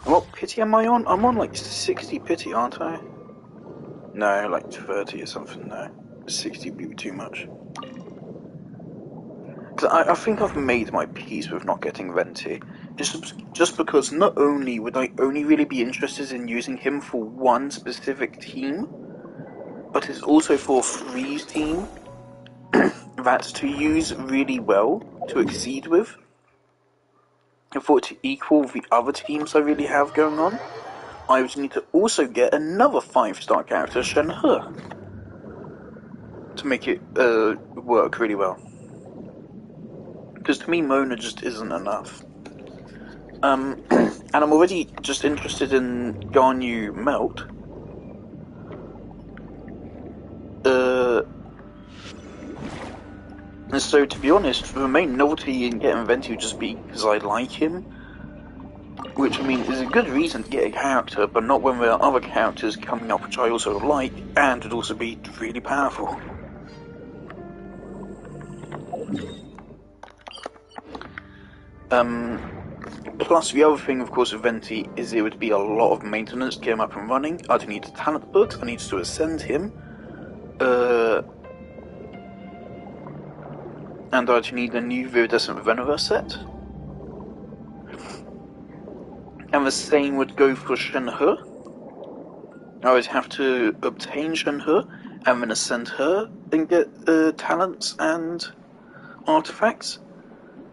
what pity am I on? I'm on like 60 pity, aren't I? No, like 30 or something, no. 60 would be too much. Cause I think I've made my peace with not getting Venti. Just because not only would I only really be interested in using him for one specific team, but it's also for a freeze team that's to use really well, to exceed with, and for it to equal the other teams I really have going on. I would need to also get another 5-star character, Shen-He, to make it work really well. Because to me, Mona just isn't enough. And I'm already just interested in Ganyu Melt. And so, to be honest, the main novelty in getting Venti would just be because I like him. Which, I mean, is a good reason to get a character, but not when there are other characters coming up which I also like, and would also be really powerful. Plus, the other thing, of course, with Venti is it would be a lot of maintenance to get him up and running. I'd need a talent book, I need to ascend him, and I'd need a new Viridescent Venever set. And the same would go for Shen-He. I would have to obtain Shen-He, and then ascend her, and get talents and artifacts.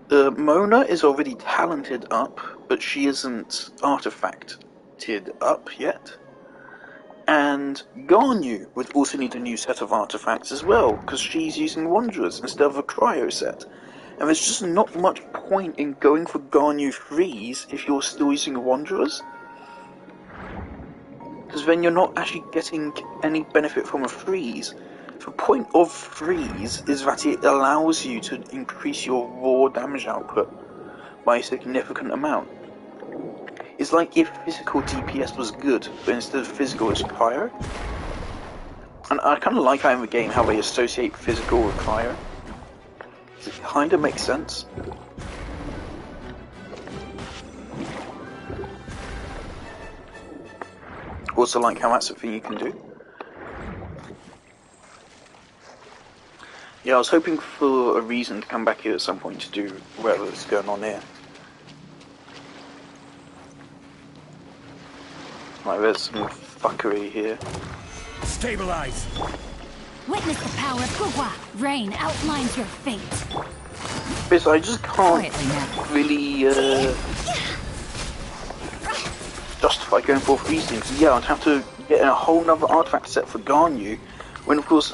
Mona is already talented up, but she isn't artifacted up yet. And Ganyu would also need a new set of artifacts as well, because she's using Wanderers instead of a Cryo set. And there's just not much point in going for Ganyu Freeze if you're still using Wanderers. Because then you're not actually getting any benefit from a Freeze. The point of Freeze is that it allows you to increase your raw damage output by a significant amount. It's like if physical DPS was good, but instead of physical it's cryo. And I kind of like how in the game how they associate physical with cryo. It kind of makes sense. Also like how that's a thing you can do. Yeah, I was hoping for a reason to come back here at some point to do whatever's going on here. Like, there's some fuckery here. Stabilize! Witness the power of Gugwa. Rain outlines your fate. Because I just can't really justify going for these things. Yeah, I'd have to get a whole nother artifact set for Ganyu, when of course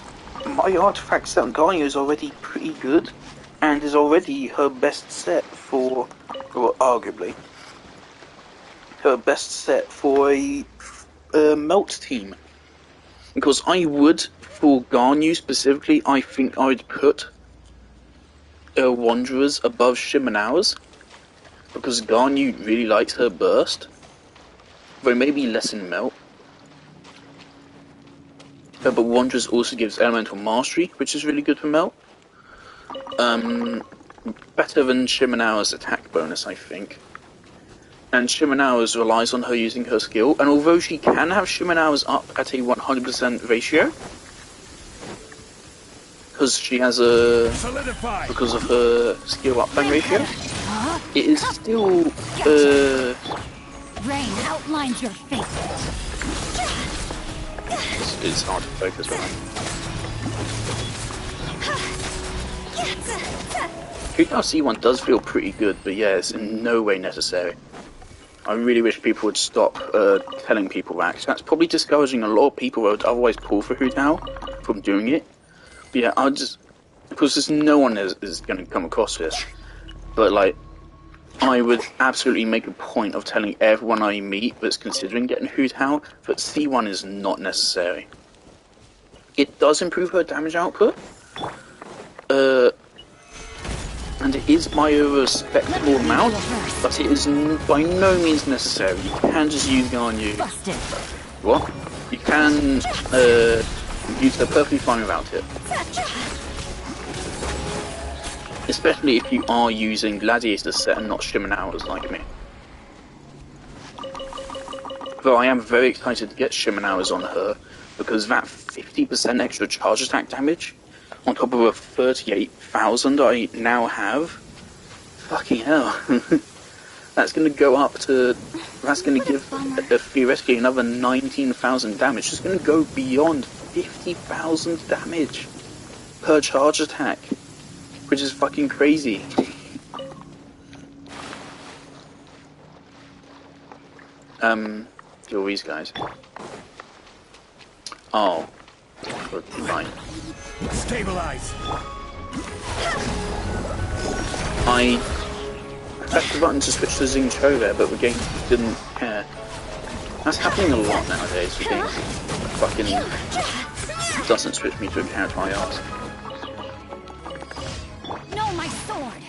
my artifact set on Ganyu is already pretty good, and is already her best set for, well, arguably, her best set for a Melt team. Because I would, for Ganyu specifically, I think I'd put Wanderers above Shimenawas, because Ganyu really likes her burst, though maybe less in Melt. But Wanderers also gives Elemental Mastery, which is really good for Melt. Better than Shimenawa's attack bonus, I think. And Shimenawa's relies on her using her skill, and although she can have Shimenawa's up at a 100% ratio, because she has a... because of her skill up bang ratio, it is still... Rain outlines your fate. It's hard to focus on. Futile C1 does feel pretty good, but yeah, it's in no way necessary. I really wish people would stop telling people that, 'cause that's probably discouraging a lot of people who would otherwise pull for Futile from doing it. But yeah, I'll just... Because there's no one is going to come across this. But like, I would absolutely make a point of telling everyone I meet that's considering getting Futile that C1 is not necessary. It does improve her damage output, and it is by a respectable amount, but it is by no means necessary. You can just use it on you. What? You can use her perfectly fine without it. Especially if you are using Gladiator set and not Shimmer Hours like me. Though I am very excited to get Shimmer Hours on her, because that 50% extra charge attack damage, on top of a 38,000 I now have, fucking hell. That's going to go up to, that's going to give theoretically another 19,000 damage. It's going to go beyond 50,000 damage per charge attack, which is fucking crazy. Kill these guys. Oh, right. Stabilize. I pressed the button to switch to Xingqiu there, but the game didn't care. That's happening a lot nowadays. The game fucking doesn't switch me to a character I ask. No, my sword.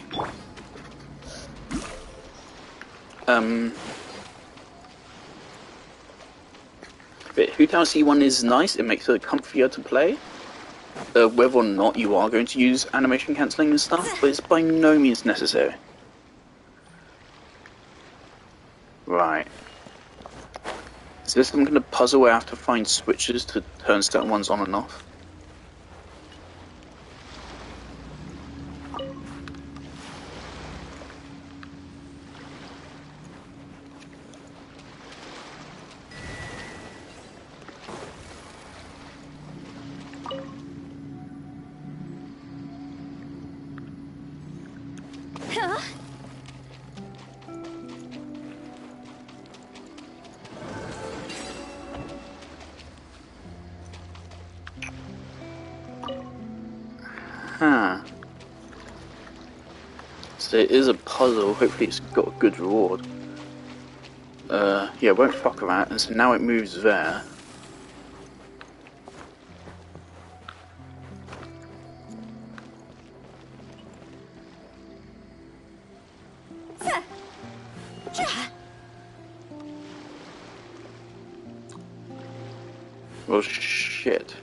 But Futile C1 is nice. It makes it comfier to play. Whether or not you are going to use animation cancelling and stuff, but it's by no means necessary. Right. So this I'm going to puzzle where I have to find switches to turn certain ones on and off. So it is a puzzle, hopefully it's got a good reward. Yeah, won't fuck with that, and so now it moves there. Well, shit.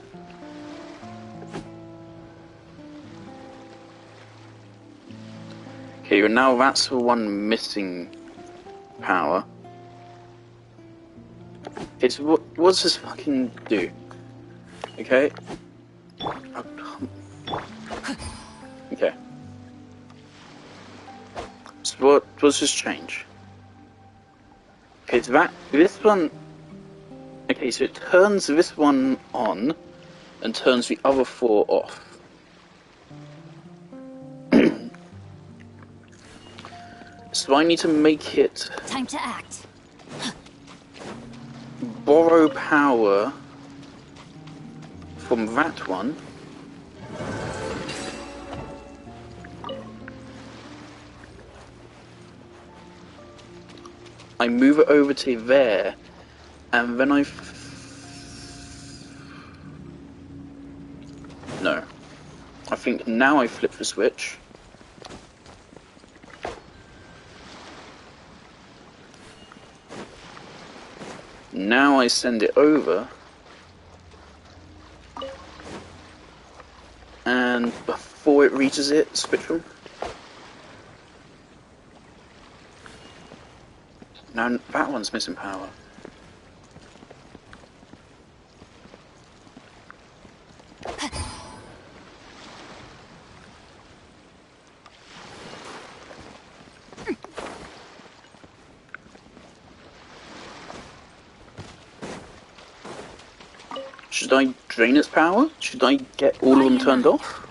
Okay, now that's the one missing power. It's what does this fucking do? Okay. Okay. So what does this change? Okay, so this one. Okay, so it turns this one on and turns the other four off. So I need to make it Time to act. borrow power from that one. I move it over to there, and then no. I think now I flip the switch. Now I send it over, and before it reaches it, Spectrum. Now that one's missing power. Should I drain its power? Should I get all of them turned off?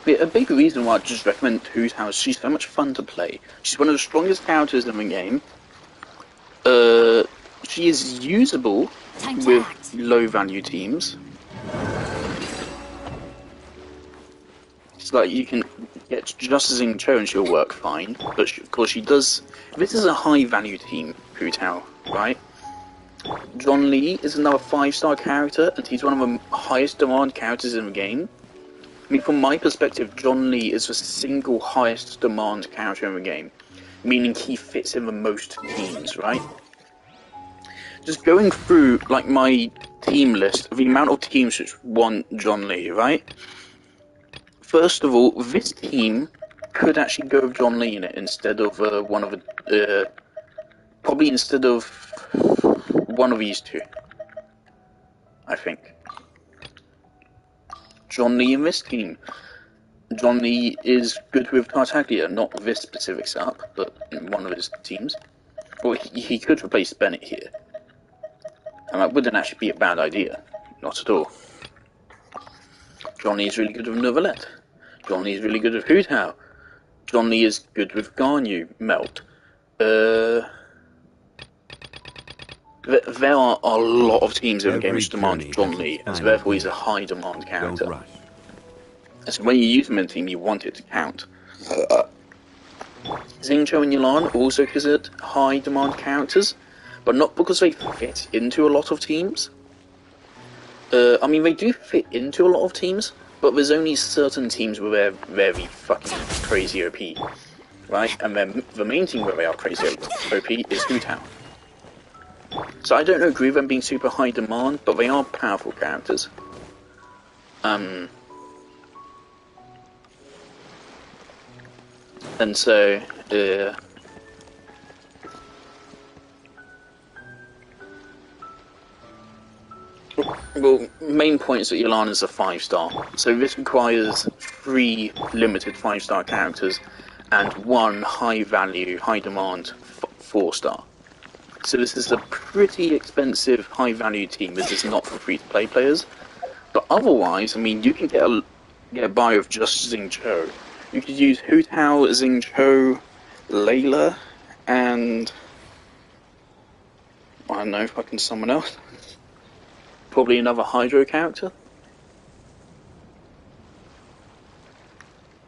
Yeah, a big reason why I just recommend Hu Tao is she's so much fun to play. She's one of the strongest characters in the game. She is usable with low value teams. It's like you can get just Xing Cho and she'll work fine, but of course she does. This is a high value team, Hu Tao, right? John Lee is another 5-star character, and he's one of the highest demand characters in the game. I mean, from my perspective, John Lee is the single highest demand character in the game, meaning he fits in the most teams, right? Just going through, like, my team list, the amount of teams which want John Lee, right? First of all, this team could actually go with John Lee in it instead of one of the... probably instead of one of these two, I think. John Lee in this team. John Lee is good with Tartaglia, not this specific setup, but in one of his teams. Well, he could replace Bennett here. And that wouldn't actually be a bad idea. Not at all. John Lee is really good with Neuvillette. John Lee is really good with Hu Tao. John Lee is good with Garnu, Melt. There are a lot of teams in the game which demand John Lee, and so therefore he's a high demand character. So when you use him in a team, you want it to count. Xing Cho and Yilan are also considered high demand characters, but not because they fit into a lot of teams. I mean, they do fit into a lot of teams, but there's only certain teams where they're very fucking crazy OP, right? And then the main team where they are crazy OP is Hu Tao. So I don't agree with them being super high demand, but they are powerful characters. And so, well, main point is that Yilan is a 5-star, so this requires 3 limited 5-star characters and 1 high value, high demand 4-star. So this is a pretty expensive high value team. This is not for free to play players, but otherwise, I mean, you can get a buy of just Xing Cho. You could use Hu Tao, Xing Cho, Layla, and I don't know, fucking someone else. Probably another Hydro character.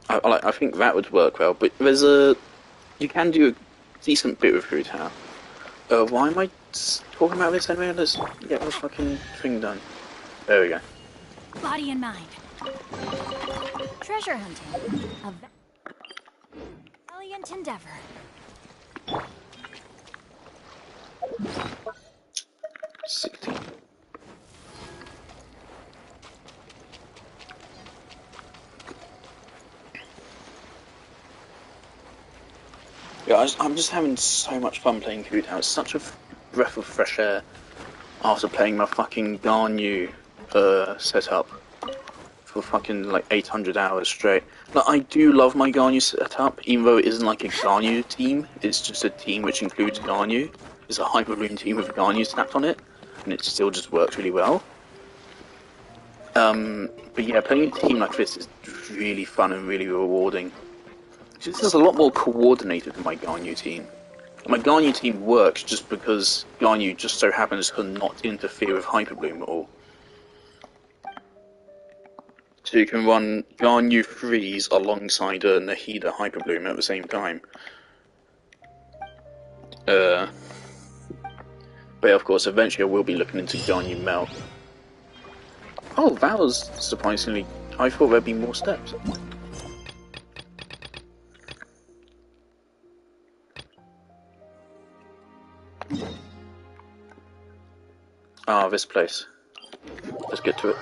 I think that would work well, but you can do a decent bit with Hu Tao. Why am I talking about this anyway? Let's get the fucking thing done. There we go. Body and mind. Treasure hunting. A valiant endeavor. $16. Yeah, I'm just having so much fun playing Hu Tao. It's such a breath of fresh air after playing my fucking Garnu setup for fucking like 800 hours straight. Like, I do love my Garnu setup, even though it isn't like a Garnu team. It's just a team which includes Garnu. It's a Hyperloon team with Garnu snapped on it, and it still just works really well. But yeah, playing a team like this is really fun and really rewarding. This is a lot more coordinated than my Garnu team. My Garnu team works just because Garnu just so happens to not interfere with Hyperbloom at all. So you can run Garnu Freeze alongside a Nahida Hyperbloom at the same time. But of course, eventually I will be looking into Garnu Melt. Oh, that was surprisingly... I thought there'd be more steps. Ah, this place. Let's get to it.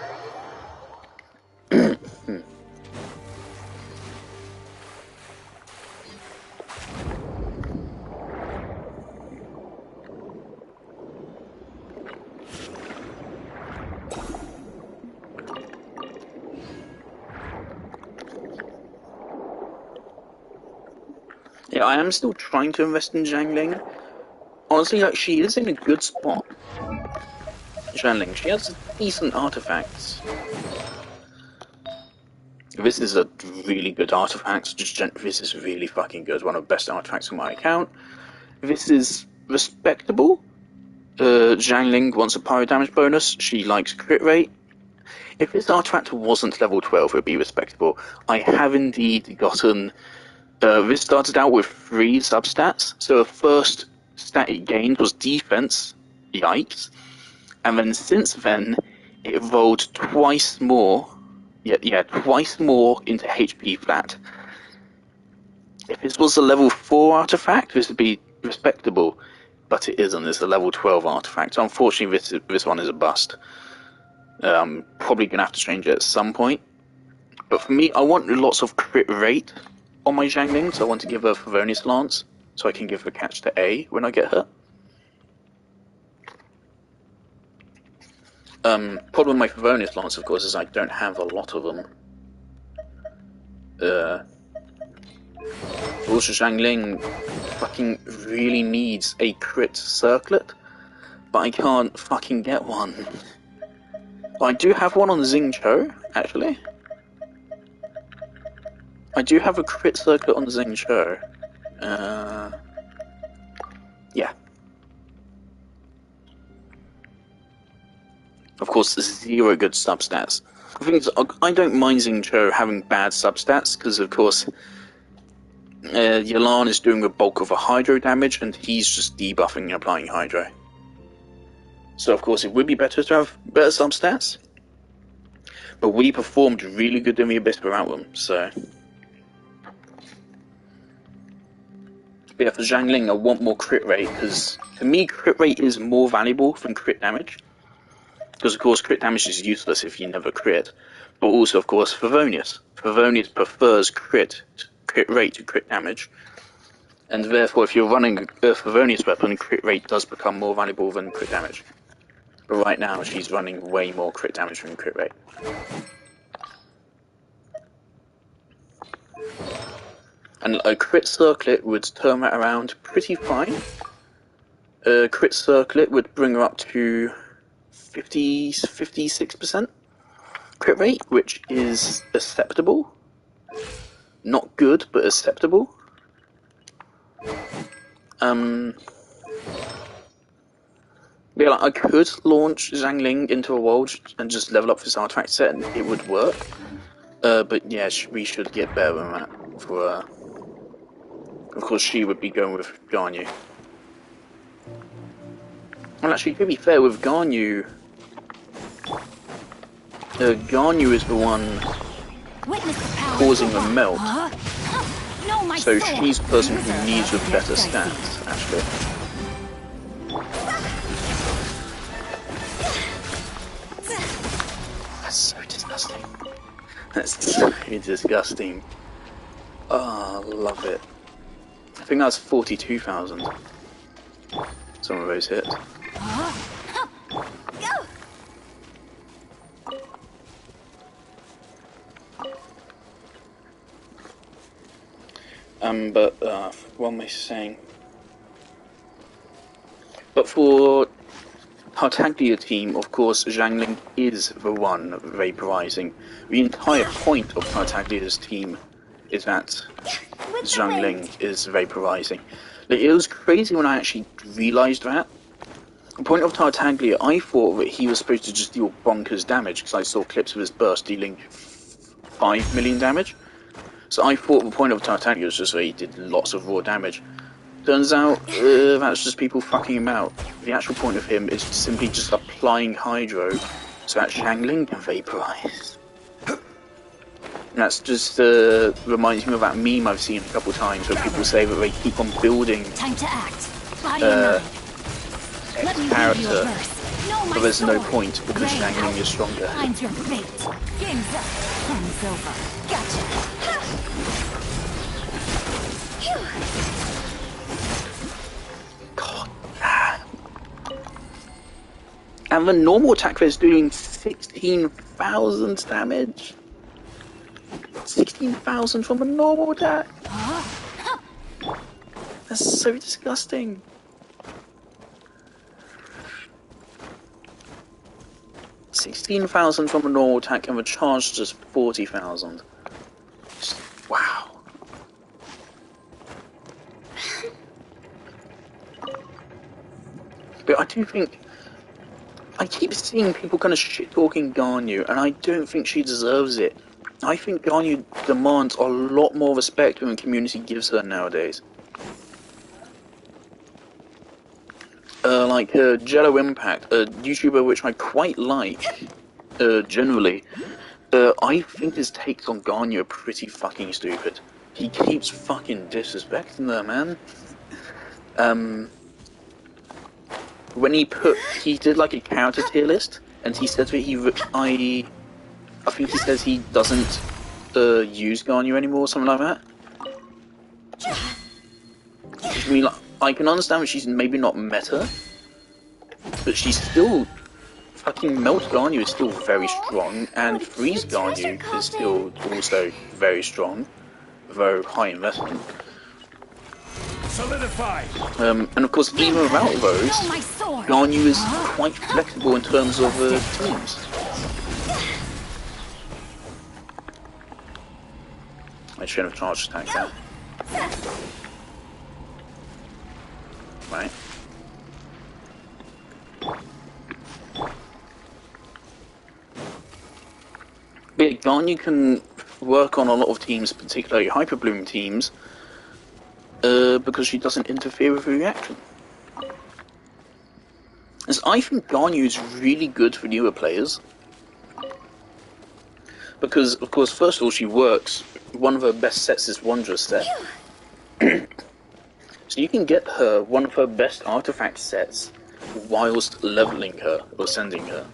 Yeah, I am still trying to invest in Zhangling. Honestly, like, she is in a good spot. Zhangling, she has decent artifacts. This is a really good artifact. This is really fucking good. One of the best artifacts on my account. This is respectable. Zhangling wants a pyro damage bonus. She likes crit rate. If this artifact wasn't level 12, it would be respectable. I have indeed gotten... this started out with 3 substats. So the first stat it gained was defense. Yikes. And then since then, it evolved twice more. Yeah, twice more into HP flat. If this was a level 4 artifact, this would be respectable. But it isn't. It's a level 12 artifact. So unfortunately, this one is a bust. Probably going to have to change it at some point. But for me, I want lots of crit rate on my Zhangling, so I want to give her Favonius Lance, so I can give her catch to A when I get her. Problem with my Favonius Lance, of course, is I don't have a lot of them. Also, Zhangling fucking really needs a crit circlet, but I can't fucking get one. I do have one on Xingqiu, actually. I do have a crit circlet on Xingqiu. Yeah. Of course, 0 good substats. The thing is, I don't mind Xingqiu having bad substats, because of course, Yelan is doing the bulk of the hydro damage, and he's just debuffing and applying hydro. So of course, it would be better to have better substats. But we performed really good in the Abyss without them, so... But yeah, for Zhangling, I want more crit rate, because to me, crit rate is more valuable than crit damage. Because, of course, crit damage is useless if you never crit. But also, of course, Favonius. Favonius prefers crit rate to crit damage. And therefore, if you're running a Favonius weapon, crit rate does become more valuable than crit damage. But right now, she's running way more crit damage than crit rate. And a crit circlet would turn that around pretty fine. A crit circlet would bring her up to 56% crit rate, which is acceptable. Not good, but acceptable. Yeah, like, I could launch Zhangling into a world and just level up this artifact set and it would work. But yeah, we should get better than that for of course, she would be going with Ganyu. Well, actually, to be fair, with Ganyu... Ganyu is the one causing the melt. So she's the person who needs with better stats, actually. That's so disgusting. That's so disgusting. Oh, I love it. I think that's 42,000. Some of those hit. What am I saying? But for Tartaglia team, of course, Zhangling is the one vaporizing. The entire point of Tartaglia's team is that Zhangling is vaporizing. Like, it was crazy when I actually realized that. The point of Tartaglia, I thought that he was supposed to just deal bonkers damage, because I saw clips of his burst dealing 5 million damage. So I thought the point of Tartaglia was just that he did lots of raw damage. Turns out, that's just people fucking him out. The actual point of him is simply just applying hydro, so that Zhangling can vaporize. And that's just reminds me of that meme I've seen a couple times where people say that they keep on building Time to act. Body and mind. X-character, but there's no point because Zhangling is stronger. Find your fate. Game's up. Time's over. Gotcha. God damn. And the normal attack is doing 16,000 damage. 16,000 from a normal attack. That's so disgusting. $16,000 from a normal attack and the charge just 40,000. Wow. But I do think I keep seeing people kind of shit-talking Ganyu, and I don't think she deserves it. I think Ganyu demands a lot more respect than the community gives her nowadays. Like Genshin Impact, a YouTuber which I quite like, generally, I think his takes on Ganyu are pretty fucking stupid. He keeps fucking disrespecting her, man. When he did like a character tier list, and he said that I think he says he doesn't use Ganyu anymore, or something like that. I mean, like, I can understand that she's maybe not meta, but she's still fucking Melt Ganyu is still very strong, and Freeze Ganyu is still also very strong, though high investment. Solidify. And of course, even without those, Ganyu is quite flexible in terms of teams. I shouldn't have charged attack there. Right. But yeah, Ganyu can work on a lot of teams, particularly Hyper Bloom teams, because she doesn't interfere with the reaction. As I think Ganyu is really good for newer players. Because, of course, first of all, she works. One of her best sets is Wanderer's set. So you can get her one of her best artifact sets whilst leveling her or sending her.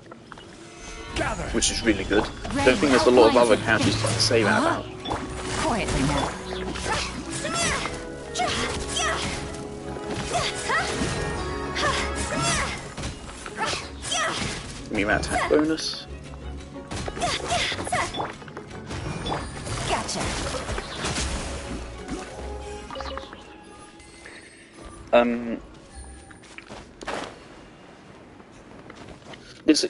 Which is really good. Don't think there's a lot of other characters to say that about. Quietly now. Give me that attack bonus. Gotcha. It's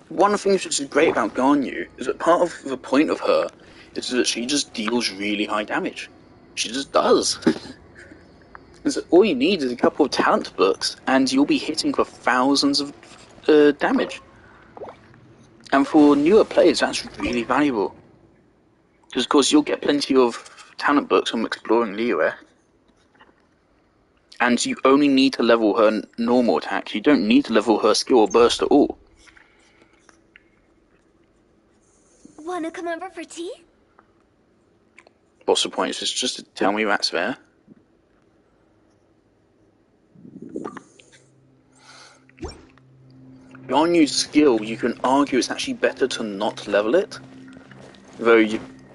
one of the things which is great about Ganyu is that part of the point of her is that she just deals really high damage. She just does. And so all you need is a couple of talent books, and you'll be hitting for thousands of damage. And for newer players, that's really valuable. Because, of course, you'll get plenty of talent books from exploring Liyue. And you only need to level her normal attacks. You don't need to level her skill or burst at all. Wanna come over for tea? What's the point? It's just to tell me that's there. Ganyu's skill, you can argue it's actually better to not level it. Though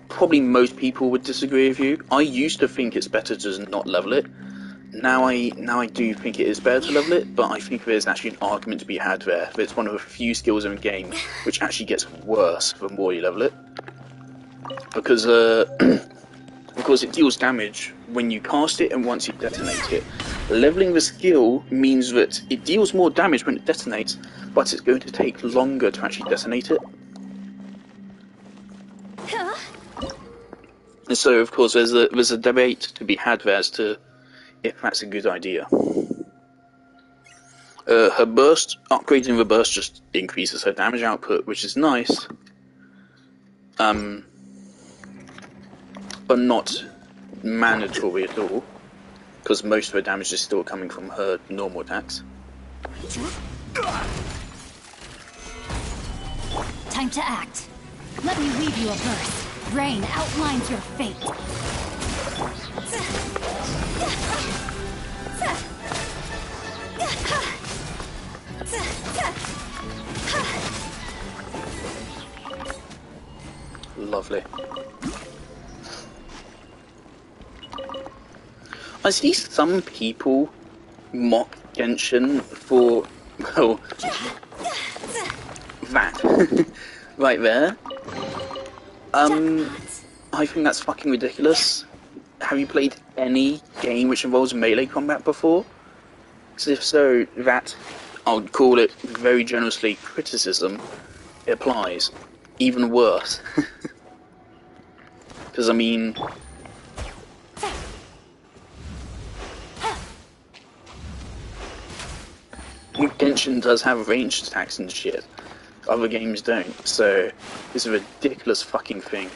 probably most people would disagree with you. I used to think it's better to just not level it. Now I do think it is better to level it, but I think there's actually an argument to be had there. It's one of the few skills in the game which actually gets worse the more you level it. Because, of course, it deals damage when you cast it and once you detonate it. Leveling the skill means that it deals more damage when it detonates, but it's going to take longer to actually detonate it. And so, of course, there's a debate to be had there as to if that's a good idea. Her burst, upgrading the burst just increases her damage output, which is nice. But not mandatory at all, because most of her damage is still coming from her normal attacks. Time to act. Let me read you a verse. Rain outlines your fate. Lovely. I see some people mock Genshin for, well, that. Right there. I think that's fucking ridiculous. have you played any game which involves melee combat before? Because if so, that, I'll call it very generously, criticism, it applies. Even worse. Because, I mean... Genshin does have ranged attacks and shit. Other games don't, so it's a ridiculous fucking thing.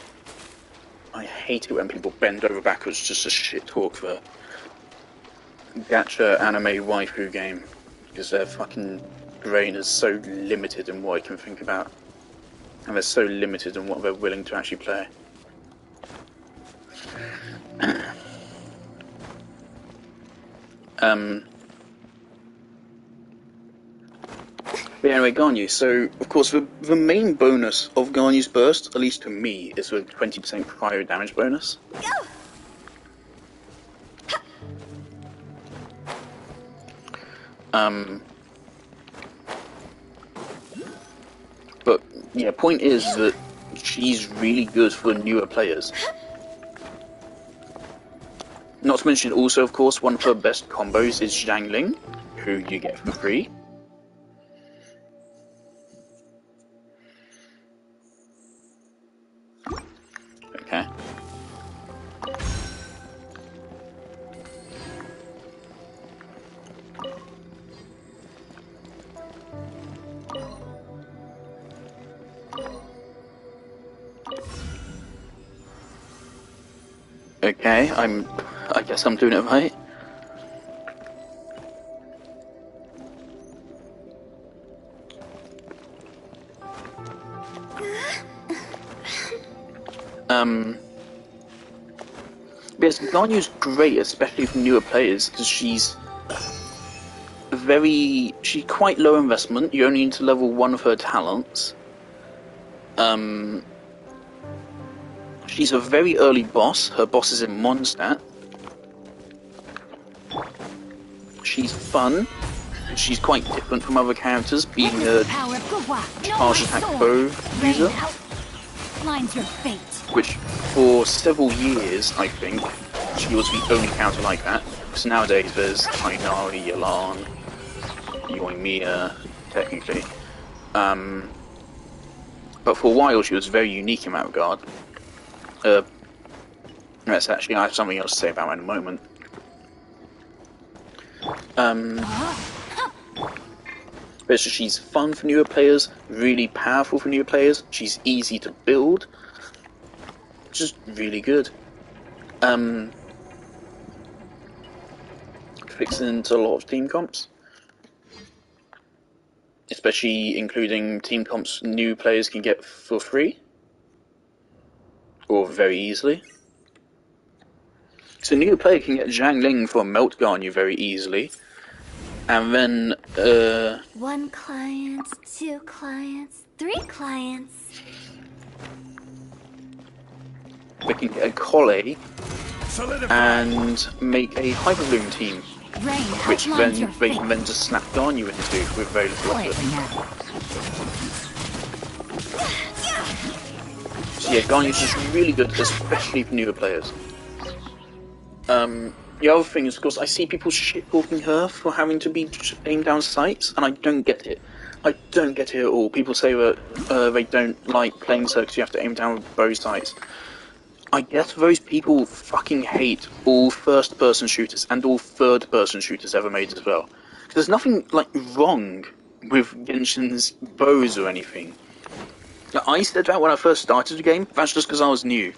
I hate it when people bend over backwards just to shit talk for gacha anime waifu game, because their fucking brain is so limited in what it can think about, and they're so limited in what they're willing to actually play. But anyway, Ganyu. So, of course, the main bonus of Ganyu's burst, at least to me, is the 20% cryo damage bonus. But, yeah, point is that she's really good for newer players. Not to mention, also, of course, one of her best combos is Zhangling, who you get for free. Okay. Okay, I guess I'm doing it right. Yes, Ganyu's great, especially for newer players, because she's quite low investment. You only need to level one of her talents. She's a very early boss. Her boss is in Mondstadt. She's fun. She's quite different from other characters, being a charge attack bow user. Which, for several years, I think, she was the only character like that. Because nowadays there's Kainari, Yalan, Yoimiya, technically. But for a while she was very unique in that regard. That's actually, I have something else to say about her in a moment. But she's fun for newer players, really powerful for newer players, she's easy to build, just really good. Fits into a lot of team comps. Especially including team comps new players can get for free. Or very easily. So a new player can get Zhangling for Melt Ganyu very easily. And then, one client, two clients, three clients. They can get a Collei and make a Hyper Bloom team. Which then they can then just snap Ganyu into with very little effort. So yeah, Ganyu's just really good, especially for newer players. The other thing is, of course, I see people shit-talking her for having to be aim down sights, and I don't get it. I don't get it at all. People say that they don't like playing so because you have to aim down with bow sights. I guess those people fucking hate all first-person shooters and all third-person shooters ever made as well. There's nothing, like, wrong with Genshin's bows or anything. I said that when I first started the game, that's just because I was new.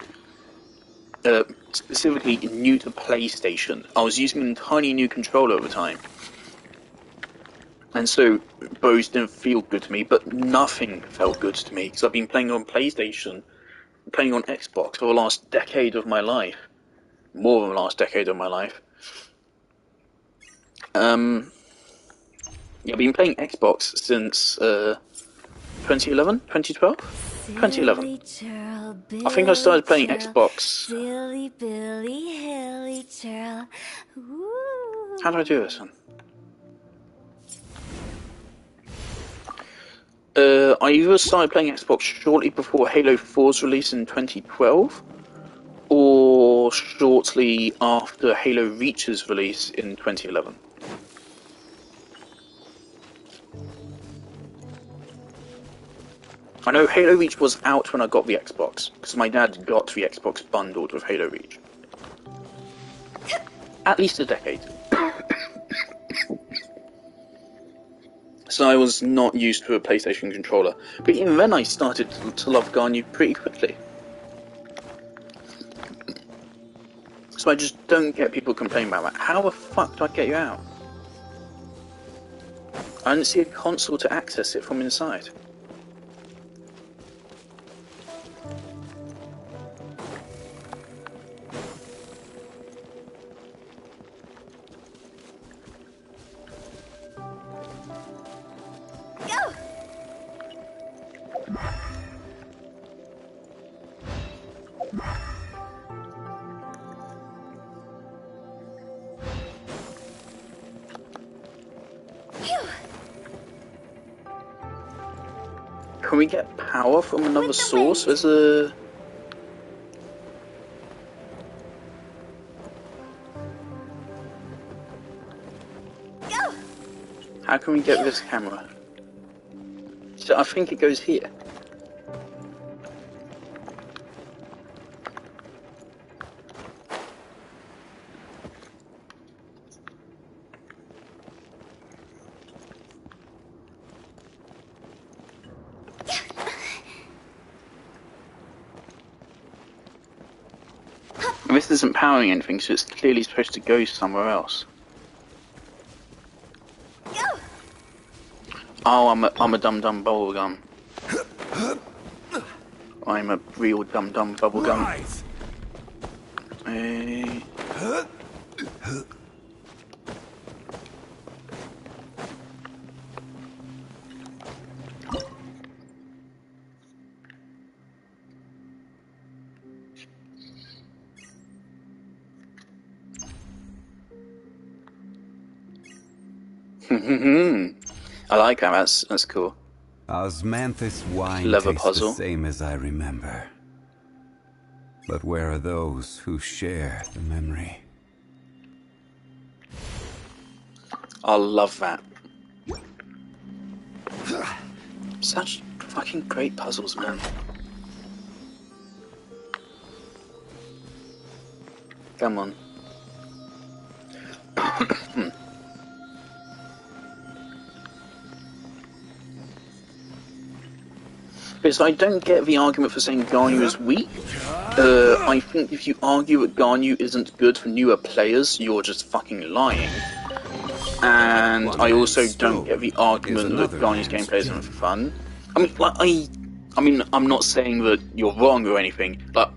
Specifically new to PlayStation. I was using an entirely new controller at the time. And so, bows didn't feel good to me, but nothing felt good to me, because I've been playing on PlayStation, playing on Xbox for the last decade of my life. More than the last decade of my life. Yeah, I've been playing Xbox since 2011? 2012? 2011. I think I started playing Xbox. How do I do this one? I either started playing Xbox shortly before Halo 4's release in 2012, or shortly after Halo Reach's release in 2011. I know Halo Reach was out when I got the Xbox, because my dad got the Xbox bundled with Halo Reach. At least a decade. So I was not used to a PlayStation controller, but even then I started to love Garnu pretty quickly. So I just don't get people complaining about that. How the fuck do I get you out? I didn't see a console to access it from inside. Go! Can we get power from another With the source? wind. There's a... Go! How can we get this camera? So I think it goes here. This isn't powering anything, so it's clearly supposed to go somewhere else. Go! Oh, I'm a dum-dum bubblegum. I'm a real dum-dum bubblegum. Rise! Hey. I like that. That's cool. Osmanthus wine Clever tastes puzzle. the same as I remember. But where are those who share the memory? I love that. Such fucking great puzzles, man. Come on. Because I don't get the argument for saying Garnu is weak. I think if you argue that Garnu isn't good for newer players, you're just fucking lying. And One I also man's don't get the argument that another Garnu's man's gameplay isn't fun. I mean, like, I mean, I'm not saying that you're wrong or anything, but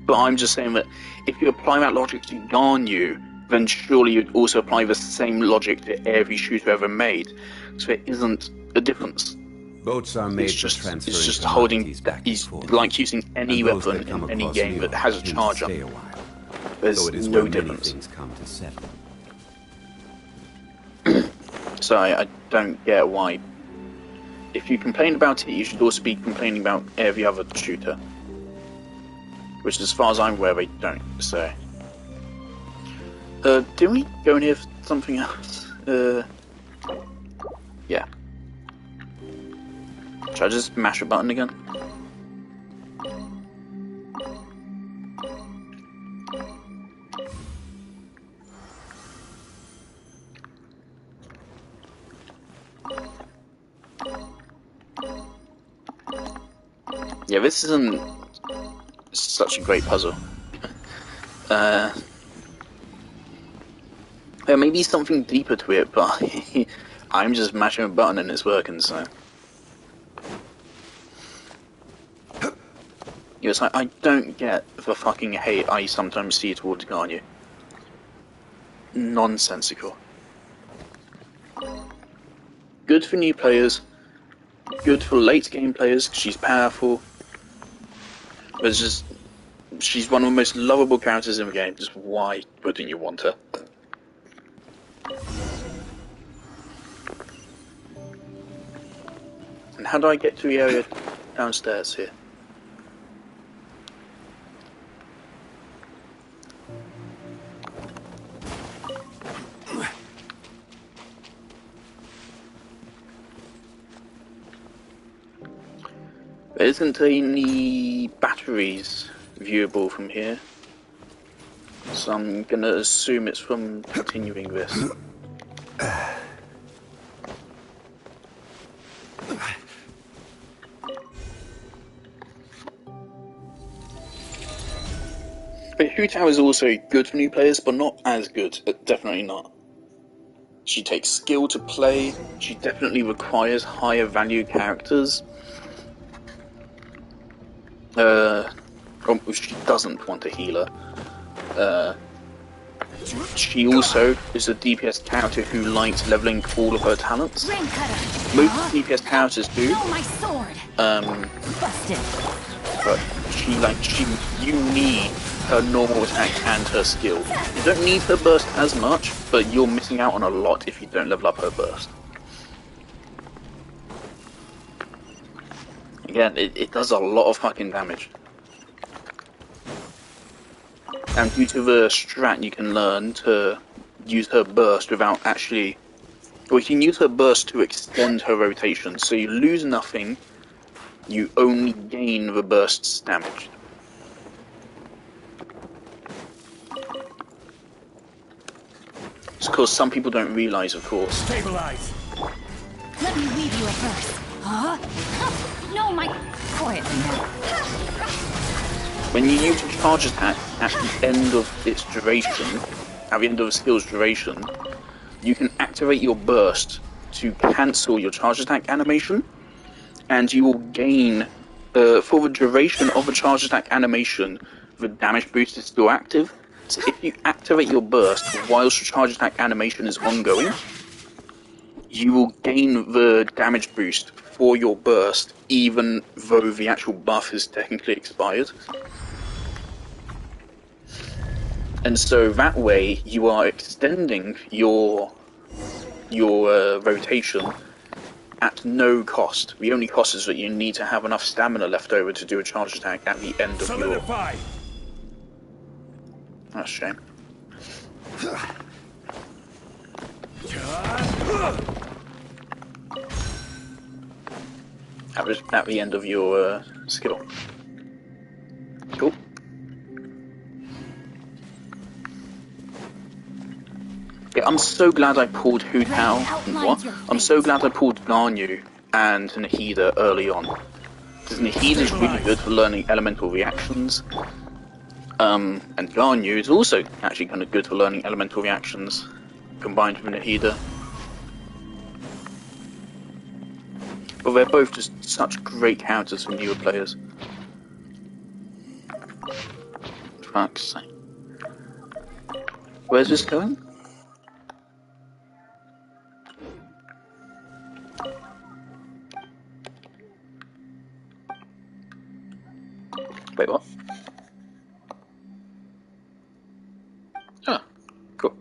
I'm just saying that if you apply that logic to Garnu, then surely you'd also apply the same logic to every shooter ever made. So there isn't a difference. Boats are made It's for just transferring holding. commodities back and He's forth. like using any And those that weapon come in any across game Leon that has a tend to charge up. stay a while. There's Though it is no where many difference. things come to settle. So I don't get why. If you complain about it, you should also be complaining about every other shooter. Which, as far as I'm aware, they don't. So, did we go in here for something else? Yeah. Should I just mash a button again? Yeah, this isn't such a great puzzle. There may be something deeper to it, but I'm just mashing a button and it's working, so... Yes, I don't get the fucking hate I sometimes see towards Garnu. Nonsensical. Good for new players, good for late game players, 'cause she's powerful. But it's just... she's one of the most lovable characters in the game, just why wouldn't you want her? And how do I get to the area downstairs here? There isn't any batteries viewable from here, so I'm gonna assume it's from continuing this. But Hu Tao is also good for new players, but not as good. Definitely not. She takes skill to play. She definitely requires higher value characters. She doesn't want a healer. She also is a DPS character who likes leveling all of her talents. Most DPS characters do. But you need her normal attack and her skill. You don't need her burst as much, but you're missing out on a lot if you don't level up her burst. Again, it does a lot of fucking damage. And due to the strat, you can learn to use her burst without actually... Well, you can use her burst to extend her rotation, so you lose nothing, you only gain the burst's damage. It's because some people don't realise, of course. Stabilize. Let me weave you a verse. Huh? No, my... Quietly now. When you use a charge attack at the end of its duration, at the end of a skill's duration, you can activate your burst to cancel your charge attack animation, and you will gain, for the duration of a charge attack animation, the damage boost is still active. So if you activate your burst whilst the charge attack animation is ongoing, you will gain the damage boost for your burst, even though the actual buff is technically expired. And so that way, you are extending your rotation at no cost. The only cost is that you need to have enough stamina left over to do a charge attack at the end of Solidify. That's a shame. At the end of your skill. Cool. Yeah, I'm so glad I pulled Hu Tao. What? I'm so glad I pulled Ganyu and Nahida early on. Because Nahida's really good for learning elemental reactions. And Ganyu is also actually kind of good for learning elemental reactions, combined with Nahida. But they're both just such great characters for newer players. Fuck's sake. Where's this going? Wait, what? Ah, cool.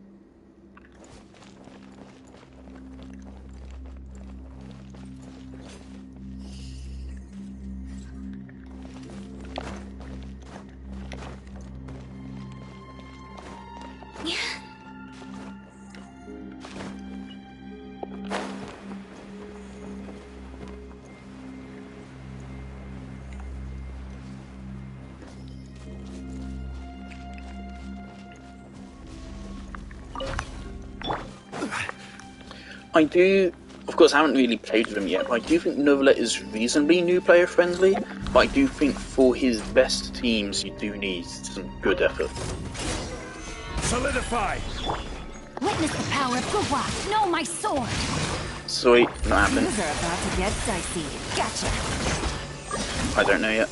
I do, of course, I haven't really played with him yet, but I do think Novella is reasonably new player friendly. But I do think for his best teams, you do need some good effort. Solidify. Witness the power of Guwa. Know my sword. Sweet, not happening. Things are about to get dicey. Gotcha. I don't know yet.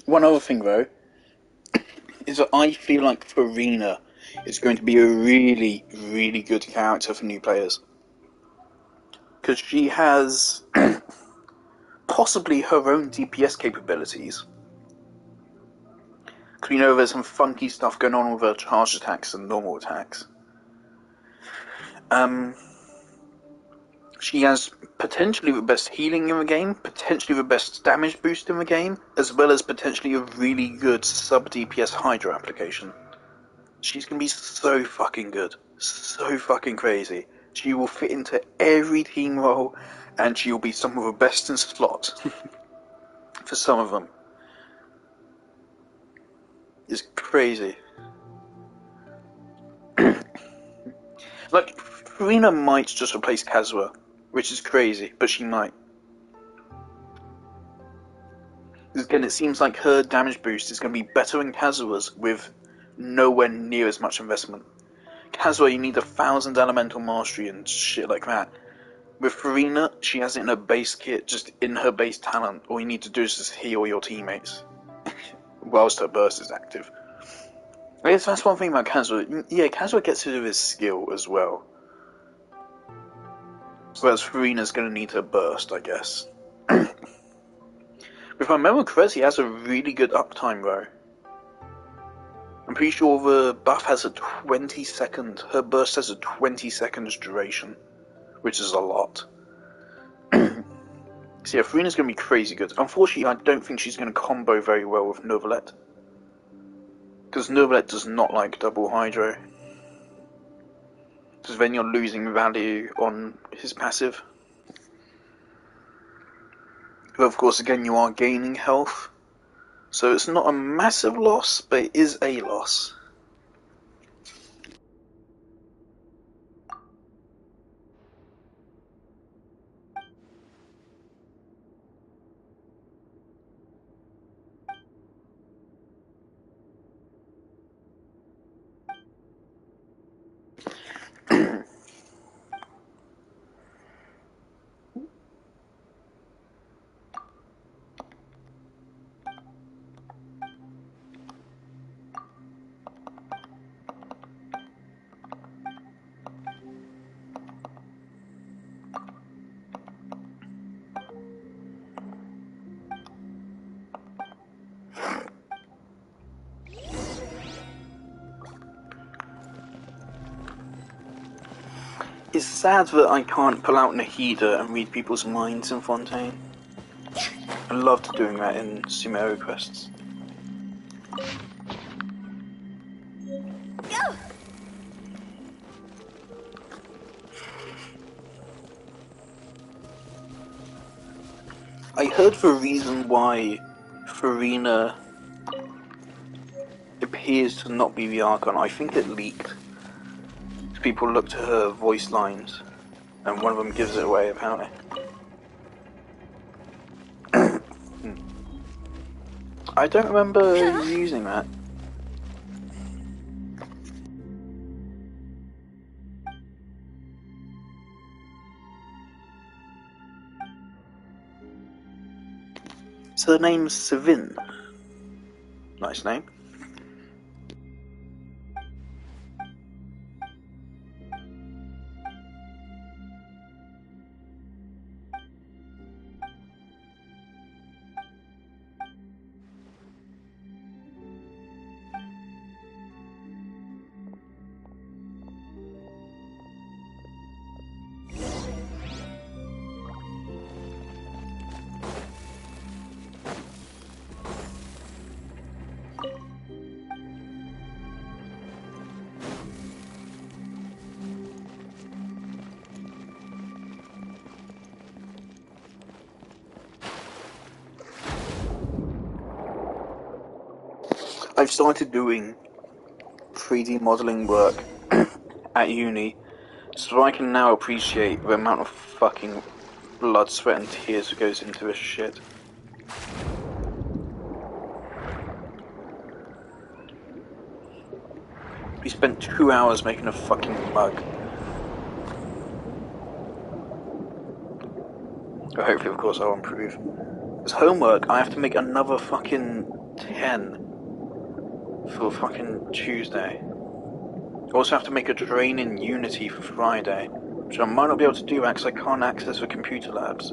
One other thing though, is that I feel like Farina is going to be a really, really good character for new players. Because she has possibly her own DPS capabilities. Because we know there's some funky stuff going on with her charged attacks and normal attacks. She has potentially the best healing in the game, potentially the best damage boost in the game, as well as potentially a really good sub-DPS Hydra application. She's going to be so fucking good. So fucking crazy. She will fit into every team role, and she will be some of the best in slot. For some of them. It's crazy. Like, Farina might just replace Kazuha, which is crazy, but she might. Again, it seems like her damage boost is going to be better than Kazuha's with nowhere near as much investment. Kazuha, you need 1,000 elemental mastery and shit like that. With Farina, she has it in her base kit, just in her base talent. All you need to do is just heal your teammates, whilst her burst is active. I guess that's one thing about Kazuha. Yeah, Kazuha gets rid of his skill as well. Whereas Farina's going to need her burst, I guess. If I remember correctly, he has a really good uptime though. I'm pretty sure the buff has a 20-second, her burst has a 20 seconds duration, which is a lot. So yeah, Farina's going to be crazy good. Unfortunately, I don't think she's going to combo very well with Neuvillette. Because Neuvillette does not like double Hydro. Because then you're losing value on his passive. But of course, again, you are gaining health. So it's not a massive loss, but it is a loss. It's sad that I can't pull out Nahida and read people's minds in Fontaine. I loved doing that in Sumeru quests. I heard the reason why Farina appears to not be the Archon. I think it leaked. People looked at her voice lines, and one of them gives it away, apparently. I don't remember using that. So the name's Savin. Nice name. I've started doing 3D modelling work at uni, so I can now appreciate the amount of fucking blood, sweat and tears that goes into this shit. We spent 2 hours making a fucking mug. But hopefully, of course, I'll improve. As homework, I have to make another fucking 10 for fucking Tuesday. I also have to make a train in Unity for Friday, which I might not be able to do because I can't access the computer labs.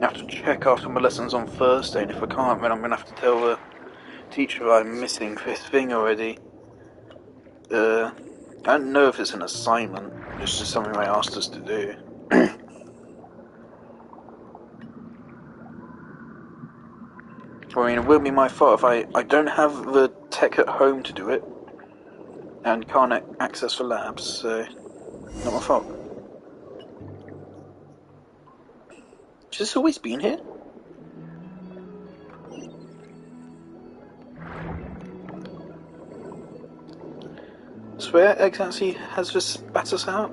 I have to check after my lessons on Thursday, and if I can't, then I'm going to have to tell the teacher I'm missing this thing already. I don't know if it's an assignment, it's just something they asked us to do. I mean, it will be my fault if I don't have the tech at home to do it, and can't access the labs, so not my fault. Has this always been here? So where exactly has this spat us out?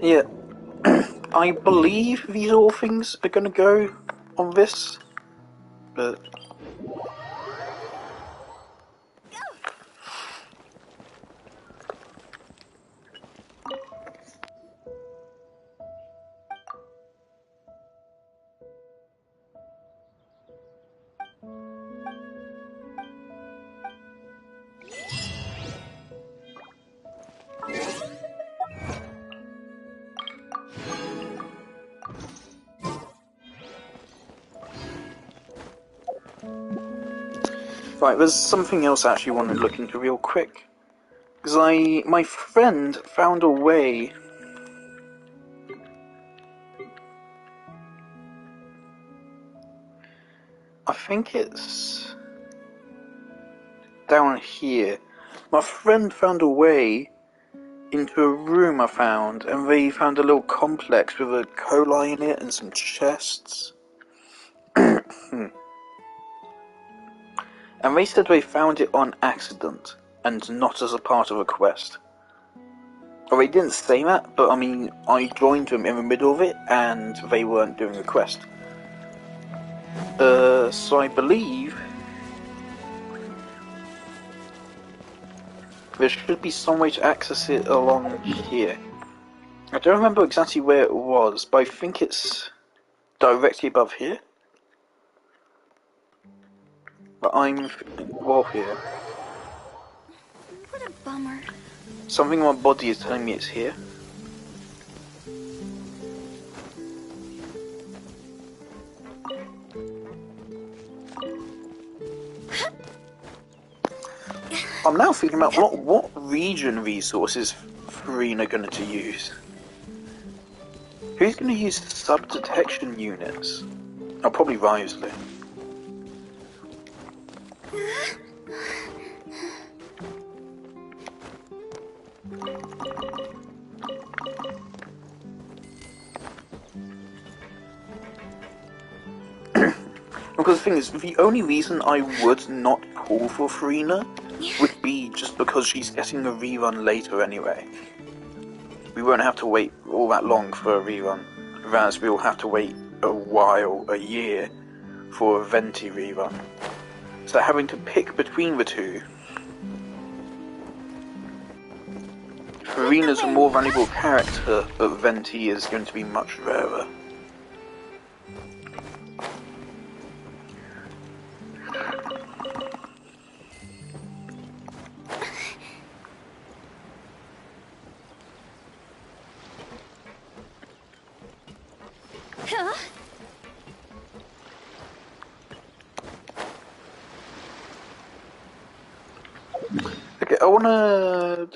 Yeah. I believe these all things are gonna go on this, but... Right, there's something else I actually want to look into real quick. Because my friend found a way... I think it's... down here. My friend found a way into a room I found, and they found a little complex with a cola in it and some chests. And they said they found it on accident, and not as a part of a quest. Well, they didn't say that, but I mean, I joined them in the middle of it, and they weren't doing a quest. So I believe there should be some way to access it along here. I don't remember exactly where it was, but I think it's directly above here. But I'm well here. What a bummer. Something in my body is telling me it's here. I'm now thinking about what region resources Farina going to use. Who's going to use sub-detection units? Oh, probably Risley. Because the thing is, the only reason I would not call for Farina would be just because she's getting a rerun later anyway. We won't have to wait all that long for a rerun, whereas we'll have to wait a while, a year, for a Venti rerun. So having to pick between the two, Farina's a more valuable character, but Venti is going to be much rarer. Okay, I wanna...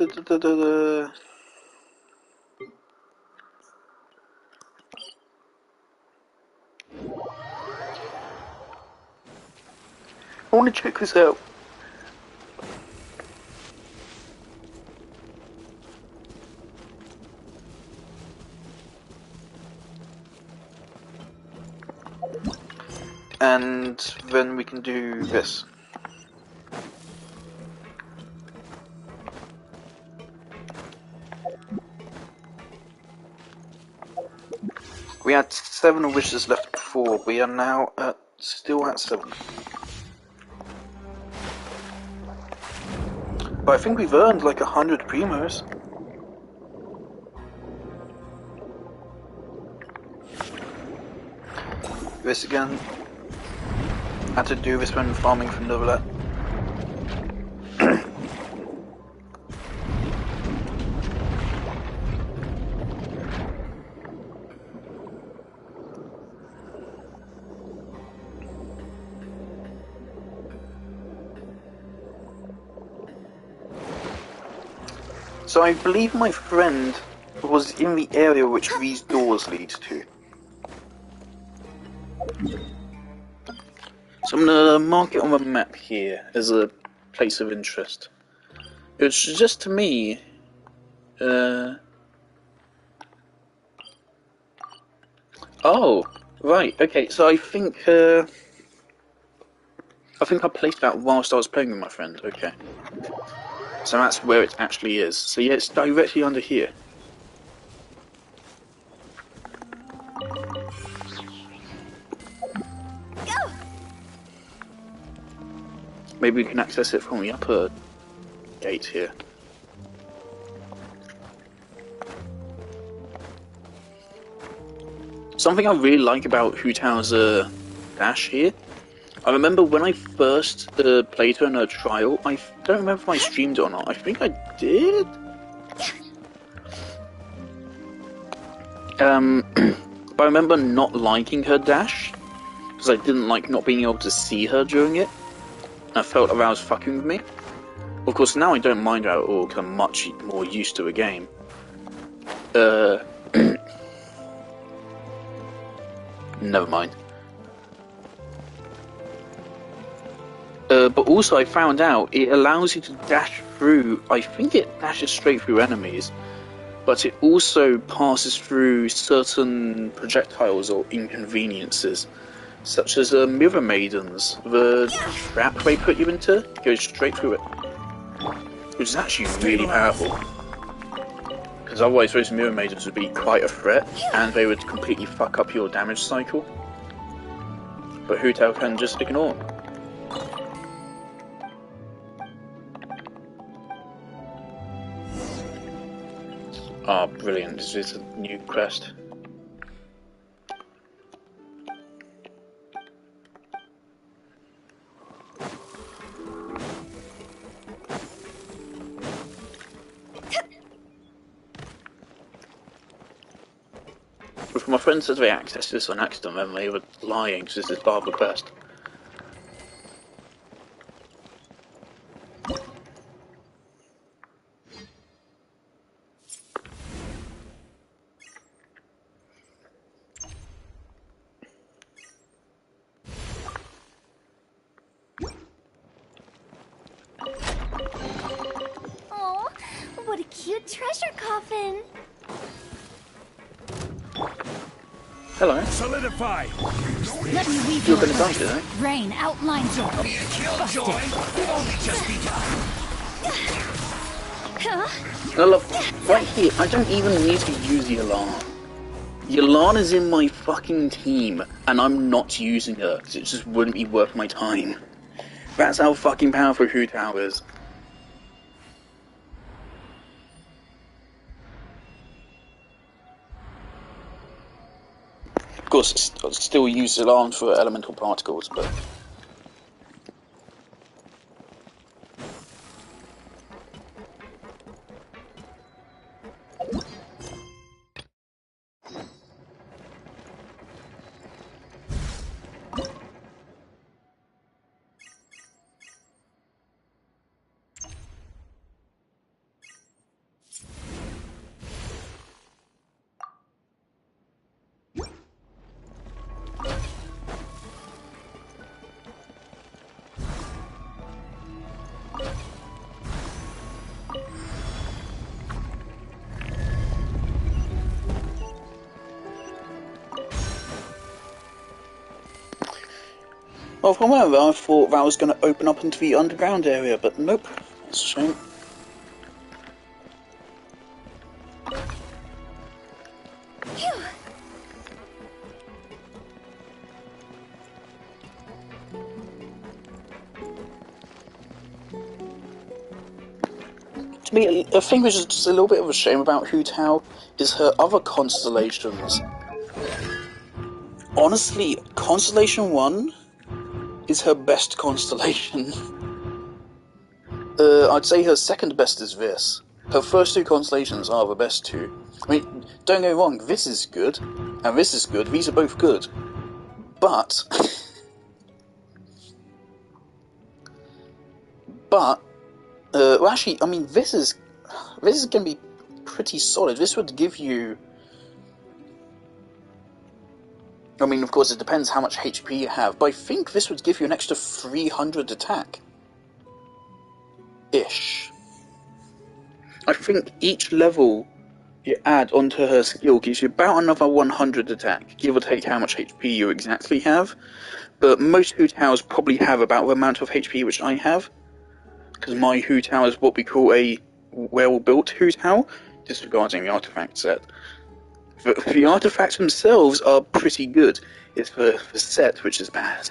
I wanna check this out. And then we can do this. We had 7 wishes left 4. We are now still at 7. But I think we've earned like 100 primos. This again. Had to do this when farming for Novelet. So I believe my friend was in the area which these doors lead to. So I'm gonna mark it on the map here as a place of interest. It's just to me, oh, right, okay, so I think I placed that whilst I was playing with my friend, okay. So that's where it actually is. So yeah, it's directly under here. Go! Maybe we can access it from the upper gate here. Something I really like about Hu Tao's dash here, I remember when I first played her in a trial, I don't remember if I streamed it or not, I think I did? But I remember not liking her dash, because I didn't like not being able to see her during it. I felt that was fucking with me. Of course, now I don't mind her at all, because I'm much more used to the game. Never mind. But also I found out it allows you to dash through, I think it dashes straight through enemies, but it also passes through certain projectiles or inconveniences, such as Mirror Maidens. The trap they put you into goes straight through it, which is actually really powerful. Because otherwise those Mirror Maidens would be quite a threat, and they would completely fuck up your damage cycle. But Hu Tao can just ignore them. Ah, brilliant. This is a new quest. If my friend says they accessed this on accident, then they were lying, because this is part of the quest. Oh, what a cute treasure coffin. Hello. Solidify! Let me weave You're you a gonna die verse. today. Rain outlines your Be a killjoy! You've only just begun! Now look, right here, I don't even need to use Yalan. Yalan is in my fucking team, and I'm not using her, because it just wouldn't be worth my time. That's how fucking powerful Hu Tao is. Of course, I still use Yalan for elemental particles, but... Well, from where I thought that was going to open up into the underground area, but nope. That's a shame. to me, a thing which is just a little bit of a shame about Hu Tao is her other constellations. Honestly, Constellation 1 is her best constellation. I'd say her second best is this. Her first two constellations are the best two. I mean, don't get me wrong, this is good, and this is good, these are both good. But... well actually, I mean, this is going to be pretty solid. This would give you... I mean, of course, it depends how much HP you have, but I think this would give you an extra 300 attack. Ish. I think each level you add onto her skill gives you about another 100 attack, give or take how much HP you exactly have. But most Hu Taos probably have about the amount of HP which I have, because my Hu Tao is what we call a well-built Hu Tao, disregarding the artifact set. The artifacts themselves are pretty good. It's the set which is bad.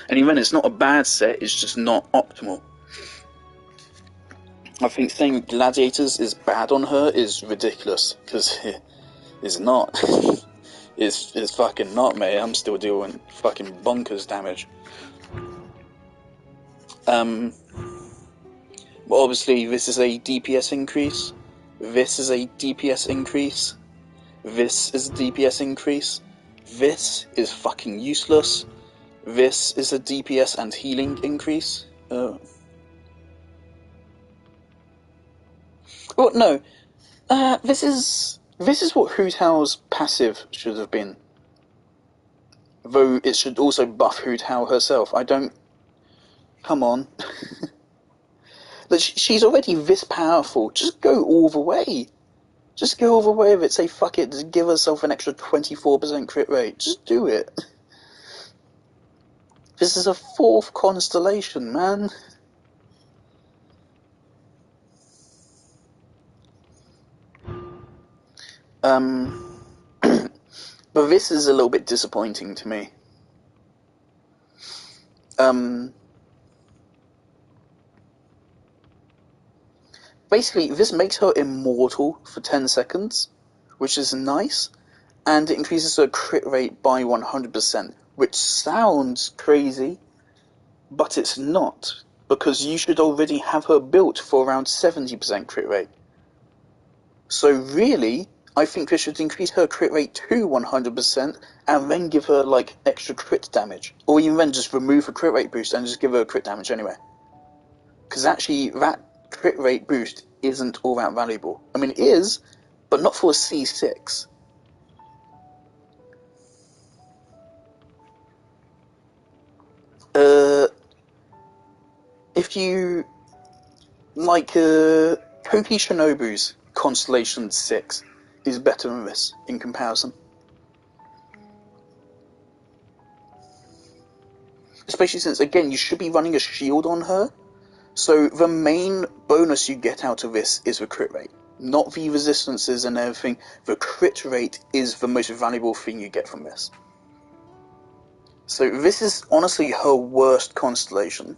And even it's not a bad set, it's just not optimal. I think saying Gladiators is bad on her is ridiculous, because it's not. It's fucking not, mate. I'm still doing fucking bonkers damage. But obviously this is a DPS increase. This is a DPS increase. This is a DPS increase. This is fucking useless. This is a DPS and healing increase. Well, no. This is what Hu Tao's passive should have been. Though it should also buff Hu Tao herself. I don't... Come on. She's already this powerful. Just go all the way. Just go all the way with it. Say fuck it. Just give herself an extra 24% crit rate. Just do it. This is a 4th constellation, man. But this is a little bit disappointing to me. Basically, this makes her immortal for 10 seconds, which is nice, and it increases her crit rate by 100%, which sounds crazy, but it's not, because you should already have her built for around 70% crit rate. So really, I think this should increase her crit rate to 100%, and then give her, like, extra crit damage. Or even then just remove a crit rate boost and just give her crit damage anyway. Because actually, that crit rate boost isn't all that valuable. I mean, it is, but not for a C6. If you... Like, Koki Shinobu's Constellation 6 is better than this, in comparison. Especially since, again, you should be running a shield on her, so the main bonus you get out of this is the crit rate. Not the resistances and everything, the crit rate is the most valuable thing you get from this. So this is honestly her worst constellation.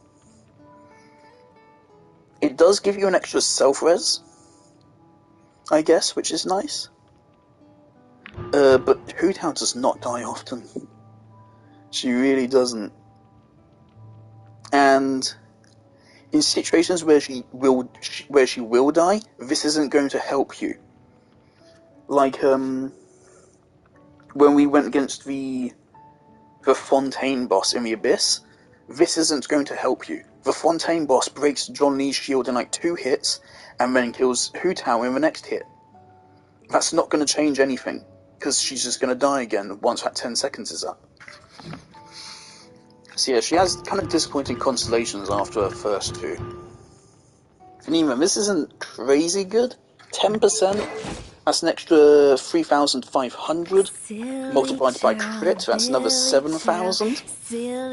It does give you an extra self-res, I guess, which is nice. But Hu Tao does not die often. She really doesn't. And in situations where she will die, this isn't going to help you. Like when we went against the Fontaine boss in the Abyss, this isn't going to help you. The Fontaine boss breaks John Lee's shield in like 2 hits, and then kills Hu Tao in the next hit. That's not going to change anything, because she's just going to die again once that 10 seconds is up. So yeah, she has kind of disappointing constellations after her first 2. And even this isn't crazy good. 10%, that's an extra 3,500, multiplied by crit, that's another 7,000.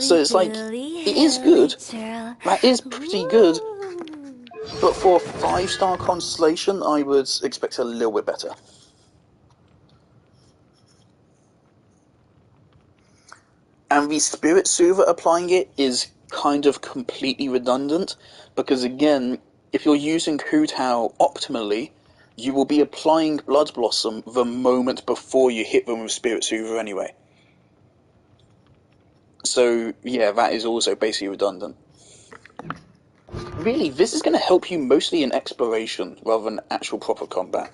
So it's like, it is good, that is pretty good, but for a 5-star constellation, I would expect a little bit better. And the Spirit Soother applying it is kind of completely redundant, because again, if you're using Hu Tao optimally, you will be applying Blood Blossom the moment before you hit them with Spirit Soother anyway. So, yeah, that is also basically redundant. Really, this is going to help you mostly in exploration rather than actual proper combat.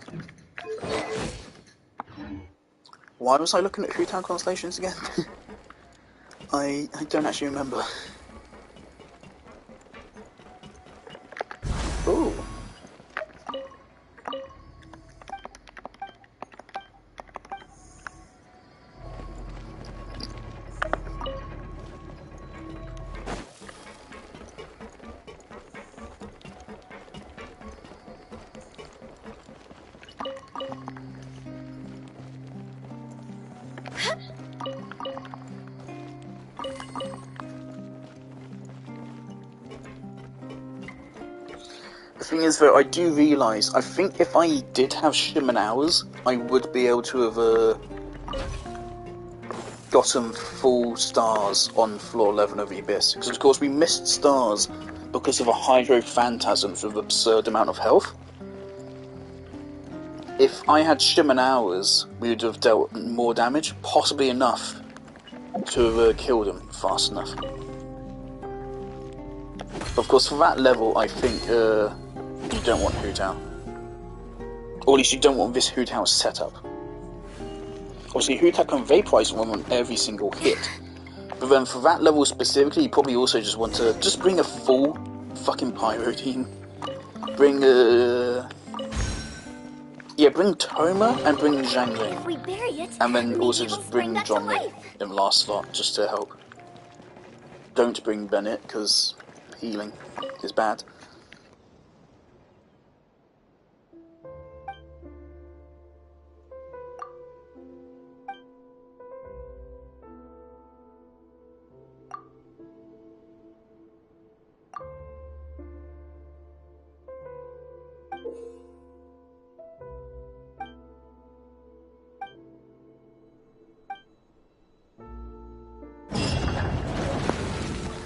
Why was I looking at Hu Tao Constellations again? I don't actually remember. Ooh. The thing is, though, I do realise, I think if I did have Shimon Hours, I would be able to have gotten full stars on floor 11 of the Abyss. Because, of course, we missed stars because of a Hydro Phantasm with an absurd amount of health. If I had Shimon Hours, we would have dealt more damage, possibly enough to have killed him fast enough. Of course, for that level, I think you don't want Hu Tao. Or at least you don't want this Hu Tao setup. Obviously, Hu Tao can vaporize one on every single hit. But then for that level specifically, you probably also just want to just bring a full fucking Pyro team. Bring yeah, bring Toma and bring Zhang Ling. If we bury it, And then maybe also it'll just spring bring back to John Lee life. in the last slot, just to help. Don't bring Bennett, because healing is bad.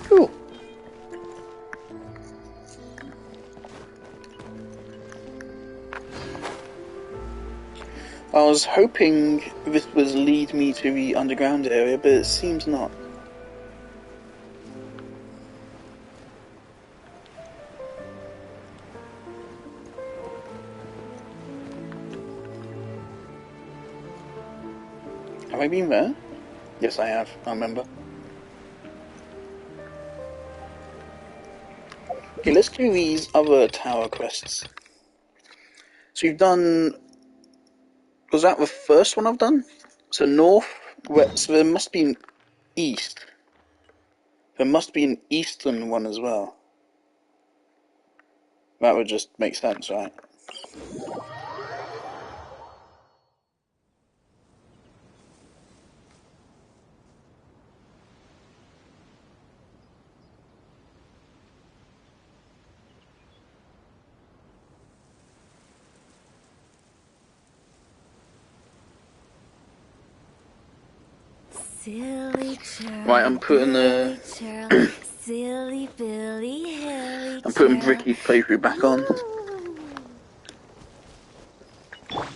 Cool. I was hoping this would lead me to the underground area, but it seems not. Have I been there? Yes, I have. I remember. Okay, let's do these other tower quests. So you've done... Was that the first one I've done? So north, west, so there must be an east. There must be an eastern one as well. That would just make sense, right? Silly churl, Right, I'm putting the... churl, silly Billy Hilly I'm putting churl. Bricky's playthrough back on.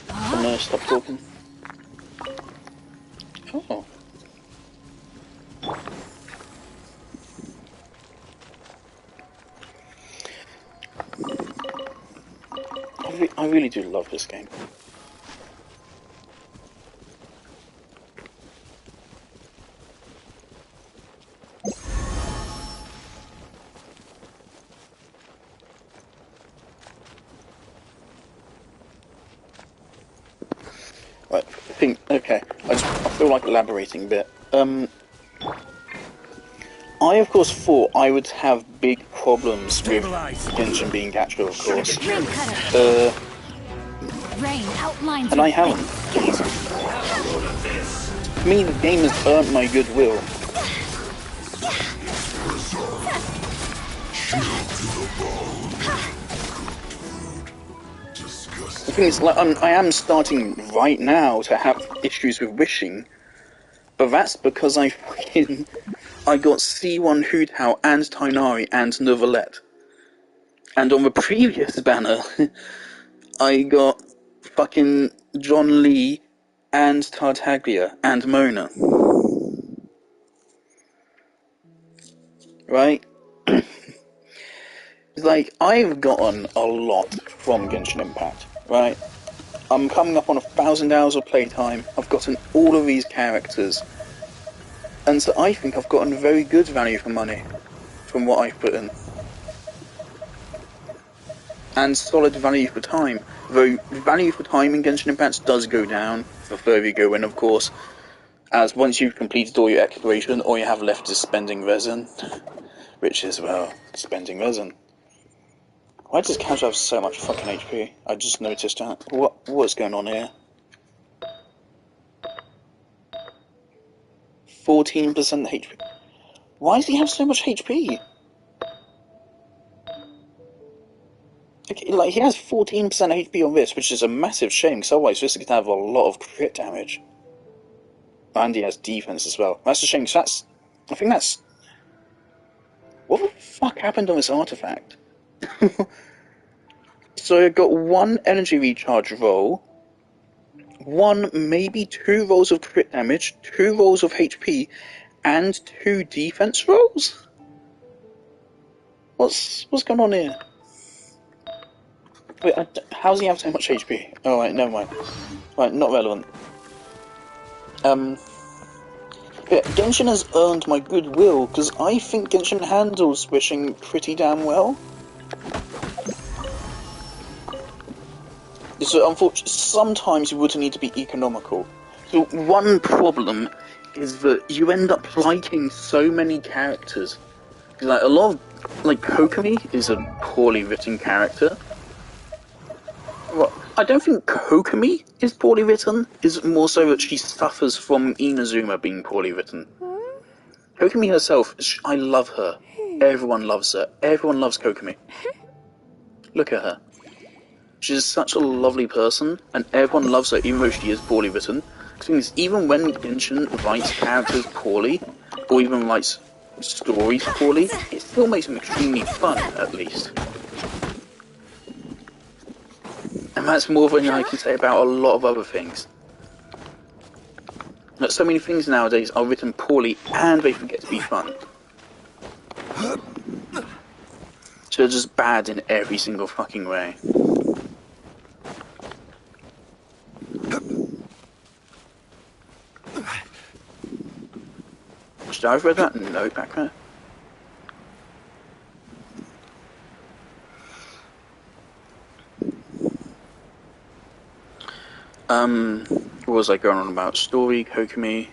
I'm gonna stop talking. Oh. I really do love this game. Right, okay, I feel like elaborating a bit. I, of course, thought I would have big problems with Genshin being captured, of course. Rain cutter. Rain outlines And I haven't. To me, the game has earned my goodwill. The thing is, like, I am starting right now to have issues with wishing, but that's because I got C1 Hu Tao and Tainari and Neuvillette. And on the previous banner, I got fucking John Lee and Tartaglia and Mona. Right? Like, I've gotten a lot from Genshin Impact, right? I'm coming up on 1,000 hours of playtime, I've gotten all of these characters, and so I think I've gotten very good value for money from what I've put in. And solid value for time, though value for time in Genshin Impact does go down the further you go in, of course, as once you've completed all your exploration, all you have left is spending resin, which is, well, spending resin. Why does Casual have so much fucking HP? I just noticed that. What's going on here? 14% HP. Why does he have so much HP? Like, he has 14% HP on this, which is a massive shame, because otherwise this could have a lot of crit damage. And he has defense as well. That's a shame, because I think that's... What the fuck happened on this artifact? So I got one energy recharge roll, one, maybe 2 rolls of crit damage, 2 rolls of HP, and 2 defense rolls? What's going on here? Wait, how does he have so much HP? Oh, right, never mind. Right, not relevant. Yeah, Genshin has earned my goodwill, because I think Genshin handles switching pretty damn well. So, unfortunately, sometimes you would need to be economical. So, one problem is that you end up liking so many characters. Like, a lot of, like, Kokomi is a poorly written character. Well, I don't think Kokomi is poorly written, it's more so that she suffers from Inazuma being poorly written. Kokomi herself, I love her. Everyone loves her. Everyone loves Kokomi. Look at her. She's such a lovely person, and everyone loves her even though she is poorly written. Because even when Genshin writes characters poorly, or even writes stories poorly, it still makes them extremely fun, at least. And that's more than I can say about a lot of other things. Like, so many things nowadays are written poorly, and they forget to be fun. So they're just bad in every single fucking way. Should I have read that note back there? What was I going on about? Story, Kokomi.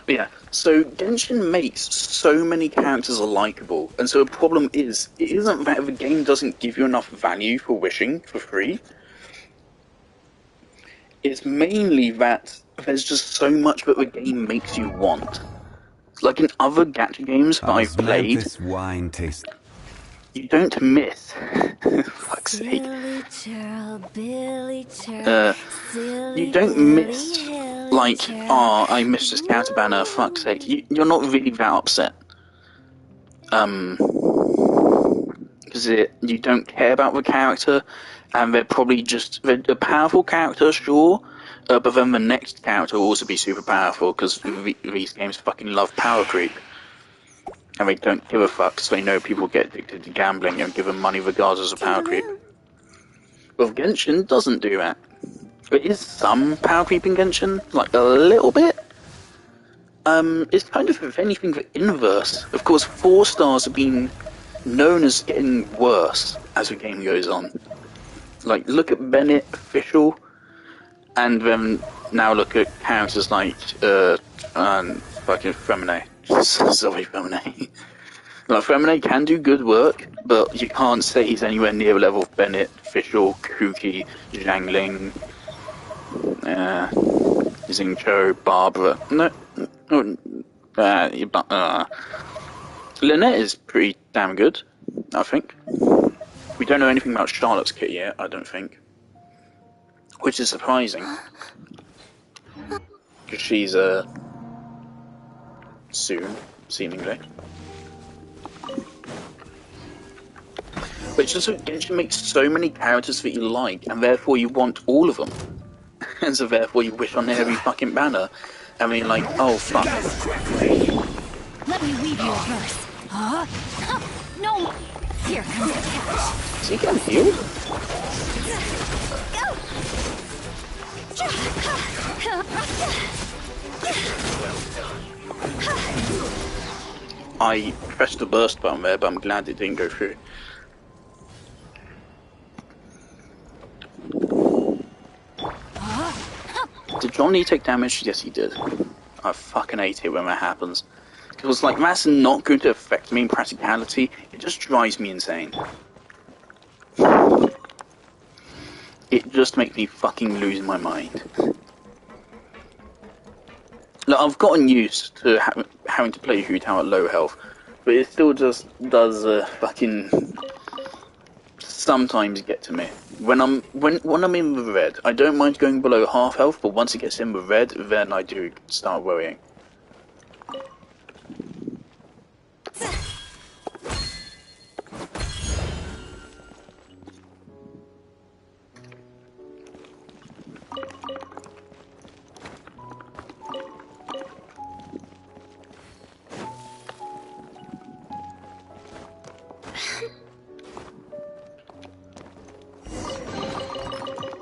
But yeah, so Genshin makes so many characters likable, and so the problem is, it isn't that the game doesn't give you enough value for wishing for free. It's mainly that there's just so much that the game makes you want. Like in other gacha games that I've played, this wine taste? You don't miss. Fuck's sake. You don't miss. Like, oh, I missed this character banner, fuck's sake. You're not really that upset. Because you don't care about the character, and they're probably just they're a powerful character, sure, but then the next character will also be super powerful, because these games fucking love power creep. And they don't give a fuck, because they know people get addicted to gambling and give them money regardless of power creep. Well, Genshin doesn't do that. There is some power creep in Genshin, like a little bit. It's kind of, if anything, the inverse. Of course, 4 stars have been known as getting worse as the game goes on. Like, look at Bennett, Official, and then now look at characters like, fucking Femine. Sorry, Femine. Like, Femine can do good work, but you can't say he's anywhere near the level of Bennett, Official, Kuki, Zhangling. Xingqiu, Barbara. No. Lynette is pretty damn good, I think. We don't know anything about Charlotte's kit yet, I don't think. Which is surprising. Because she's, soon, seemingly. But it's just Genshin makes so many characters that you like, and therefore you want all of them. And so therefore you wish on every fucking banner. I mean, like, oh fuck. Let me weave you a verse. Huh? No! Here comes the catch. Is he getting healed? I pressed the burst button there, but I'm glad it didn't go through. Did Johnny take damage? Yes, he did. I fucking hate it when that happens. Because, like, that's not going to affect me in practicality. It just drives me insane. It just makes me fucking lose my mind. Look, I've gotten used to having to play Hu Tao at low health, but it still just does fucking sometimes get to me. When I'm in the red, I don't mind going below half health, but once it gets in the red, then I do start worrying.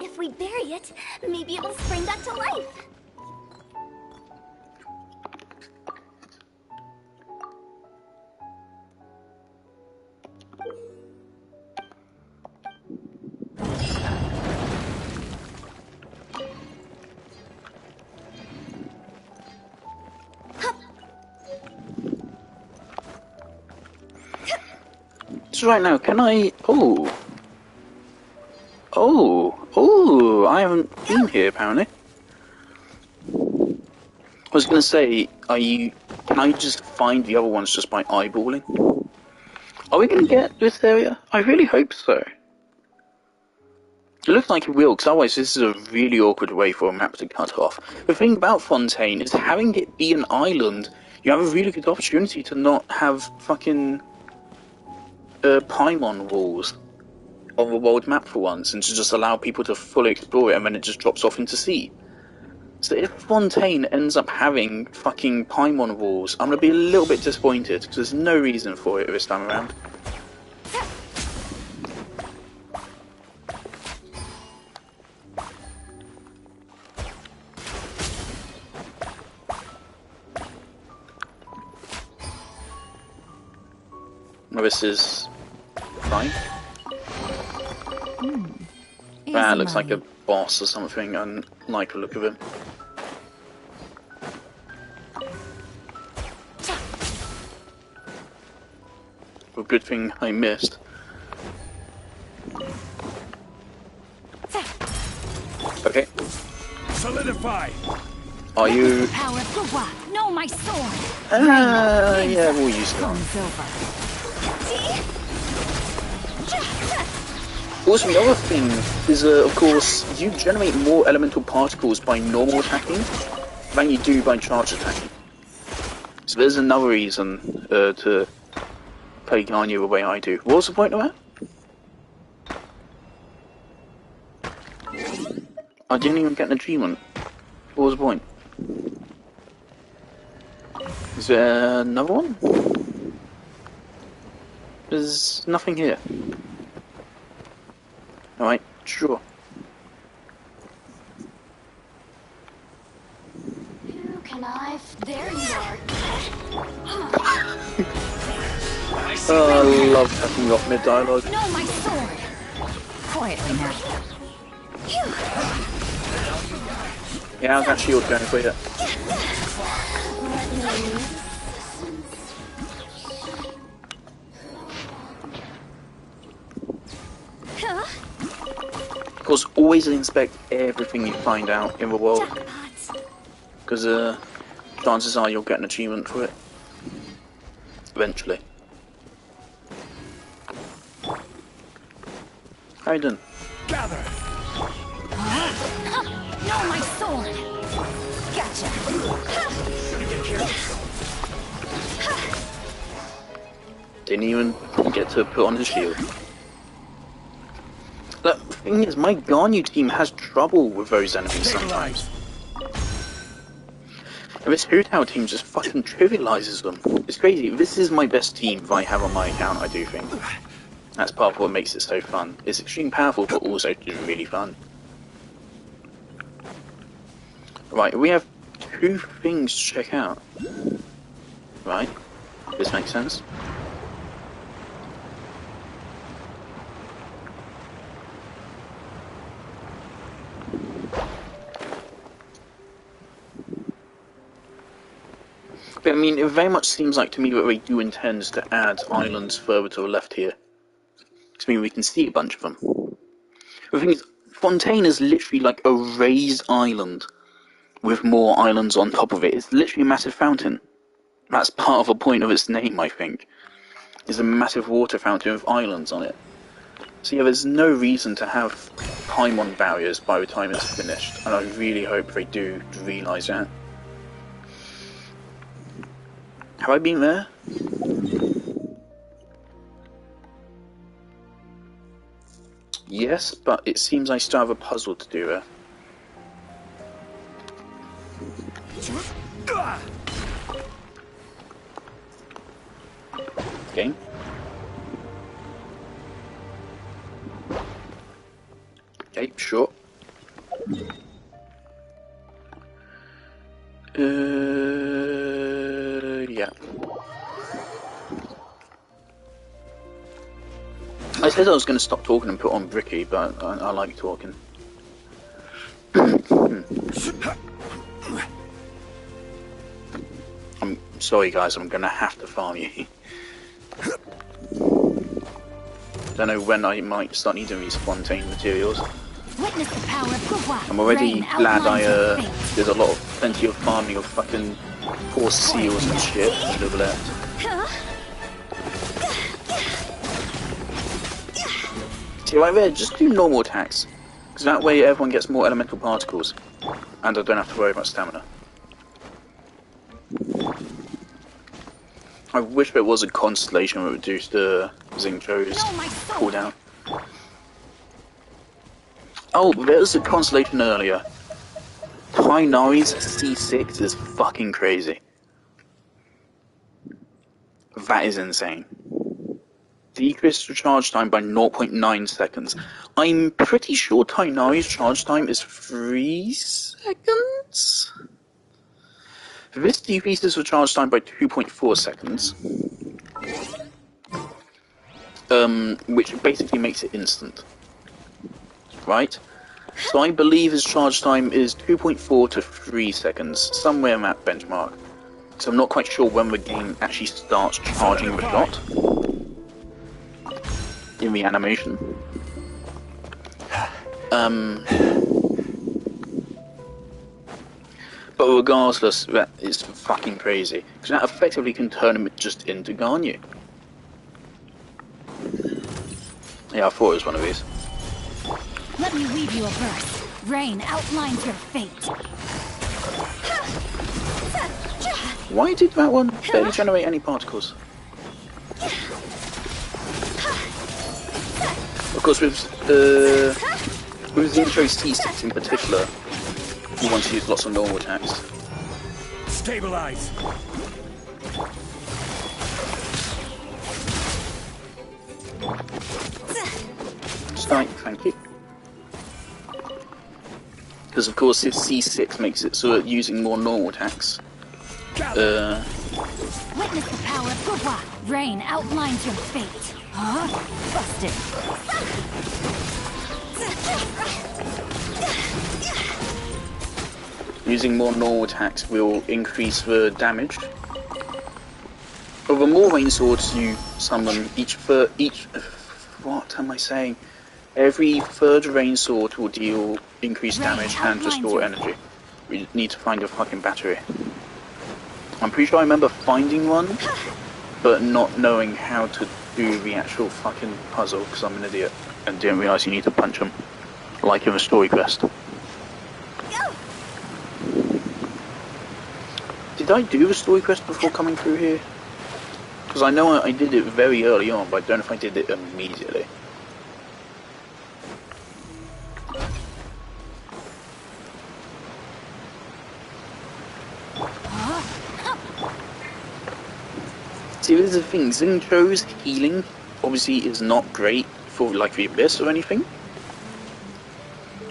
If we bury it, maybe it will spring back to life. So right now, can I... Oh, I haven't been here, apparently. I was going to say, can I just find the other ones just by eyeballing? Are we going to get this area? I really hope so. It looks like it will, because otherwise this is a really awkward way for a map to cut off. The thing about Fontaine is having it be an island, you have a really good opportunity to not have fucking Paimon walls on the world map for once, and to just allow people to fully explore it, and then it just drops off into sea. So if Fontaine ends up having fucking Paimon walls, I'm going to be a little bit disappointed, because there's no reason for it this time around. Well, this is fine. That looks like a boss or something. I like the look of him. Well, good thing I missed. Okay. Solidify. Are you? Power of Gawa. No, my sword. Yeah, we'll use that. Comes over. Also, the other thing is, of course, you generate more elemental particles by normal attacking than you do by charge attacking. So there's another reason to play Garnier the way I do. What was the point of that? I didn't even get an achievement. What was the point? Is there another one? There's nothing here. Alright, sure. Who can I... There you are. Oh, I love cutting off mid-dialogue. No, my sword. Quietly now. Yeah, how's that shield going for you? Of course, always inspect everything you find out in the world. Jackpot. because chances are you'll get an achievement for it eventually. Hayden. Gather. No, my sword. Gotcha. Didn't even get to put on his shield. The thing is, my Ganyu team has trouble with those enemies sometimes. And this Hu Tao team just fucking trivializes them. It's crazy. This is my best team that I have on my account, I do think. That's part of what makes it so fun. It's extremely powerful, but also just really fun. Right, we have 2 things to check out. Right, this makes sense. But I mean, it very much seems like to me that they do intend to add islands further to the left here. Because I mean, we can see a bunch of them. The thing is, Fontaine is literally like a raised island with more islands on top of it. It's literally a massive fountain. That's part of the point of its name, I think. It's a massive water fountain with islands on it. So yeah, there's no reason to have Paimon barriers by the time it's finished, and I really hope they do realise that. Have I been there? Yes, but it seems I still have a puzzle to do there. Okay. Okay, sure. Yeah. I said I was going to stop talking and put on Bricky, but I like talking. I'm sorry guys, I'm going to have to farm you. Don't know when I might start needing these Fontaine materials. Witness the power of Gua. I'm already glad there's a lot of plenty of farming of fucking poor seals and shit that have left. See right there, just do normal attacks. Because that way everyone gets more elemental particles. And I don't have to worry about stamina. I wish there was a constellation that would reduce the Xingqiu's cooldown. Oh, there was a constellation earlier. Tainari's C6 is fucking crazy. That is insane. Decrease the charge time by 0.9 seconds. I'm pretty sure Tainari's charge time is 3 seconds? This decreases the charge time by 2.4 seconds. Which basically makes it instant. Right? So I believe his charge time is 2.4 to 3 seconds, somewhere in that benchmark. So I'm not quite sure when the game actually starts charging the shot. In the animation. But regardless, that is fucking crazy. Because that effectively can turn him just into Ganyu. Yeah, I thought it was one of these. Let me weave you a verse. Rain outlines your fate. Why did that one barely generate any particles? Of course, with the intro C6 in particular, you want to use lots of normal attacks. Stabilize. Strike, thank you. Because of course, if C6 makes it so that using more normal attacks. Witness the power of Gua. Rain outlines your fate. Huh? Busted. Using more normal attacks will increase the damage. But the more rain swords you summon, what am I saying? Every third rain sword will deal increased damage and restore energy. we need to find a fucking battery. I'm pretty sure I remember finding one, but not knowing how to do the actual fucking puzzle, because I'm an idiot, and didn't realise you need to punch them, like in a story quest. Did I do the story quest before coming through here? Because I know I did it very early on, but I don't know if I did it immediately. See, this is the thing, Xingqiu's healing obviously is not great for like the Abyss or anything.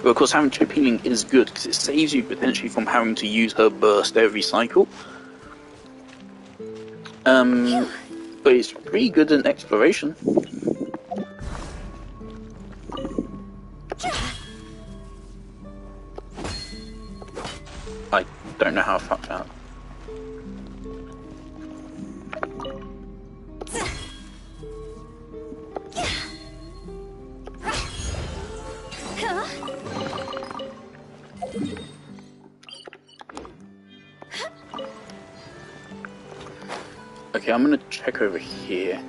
But of course having chip healing is good because it saves you potentially from having to use her burst every cycle. But it's pretty good in exploration. I don't know how I fucked out. Okay, I'm gonna check over here.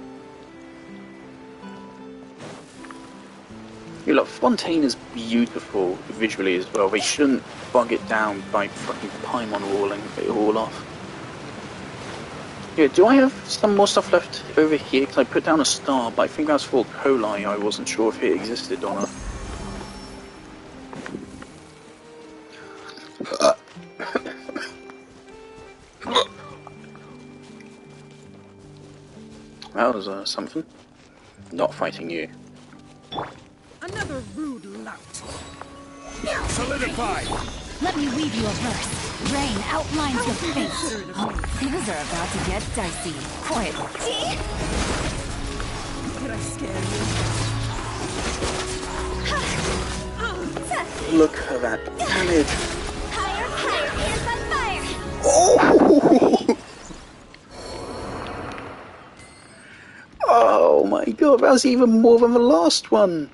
Yeah, look, Fontaine is beautiful visually as well. They shouldn't bug it down by fucking Paimon walling it all off. Yeah, do I have some more stuff left over here? Because I put down a star, but I think that's for Coli. I wasn't sure if it existed or not. That was something. Not fighting you. Another rude lout. Solidify. Let me weave you a verse. Rain outlines your fate. Oh, things are about to get dicey. Quiet. Could I scare you? Look at that damage. Higher is on fire. Oh! Oh my god, that was even more than the last one.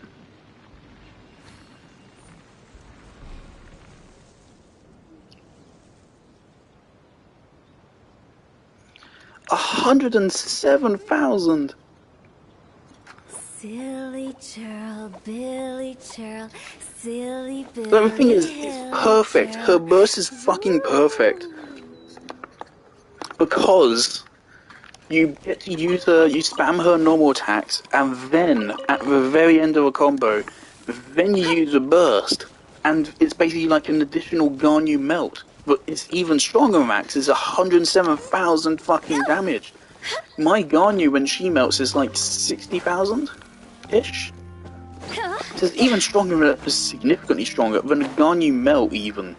$107,000. Silly churl, Billy churl, silly Billy. But the thing is, it's perfect. Her burst is fucking perfect. Because you get to use her, you spam her normal attacks, and then, at the very end of a combo, then you use a burst, and it's basically like an additional Garnu melt. But it's even stronger than that, 'cause it's 107,000 fucking damage. My Garnu, when she melts, is like 60,000-ish. So it's even stronger, significantly stronger than a Garnu melt, even.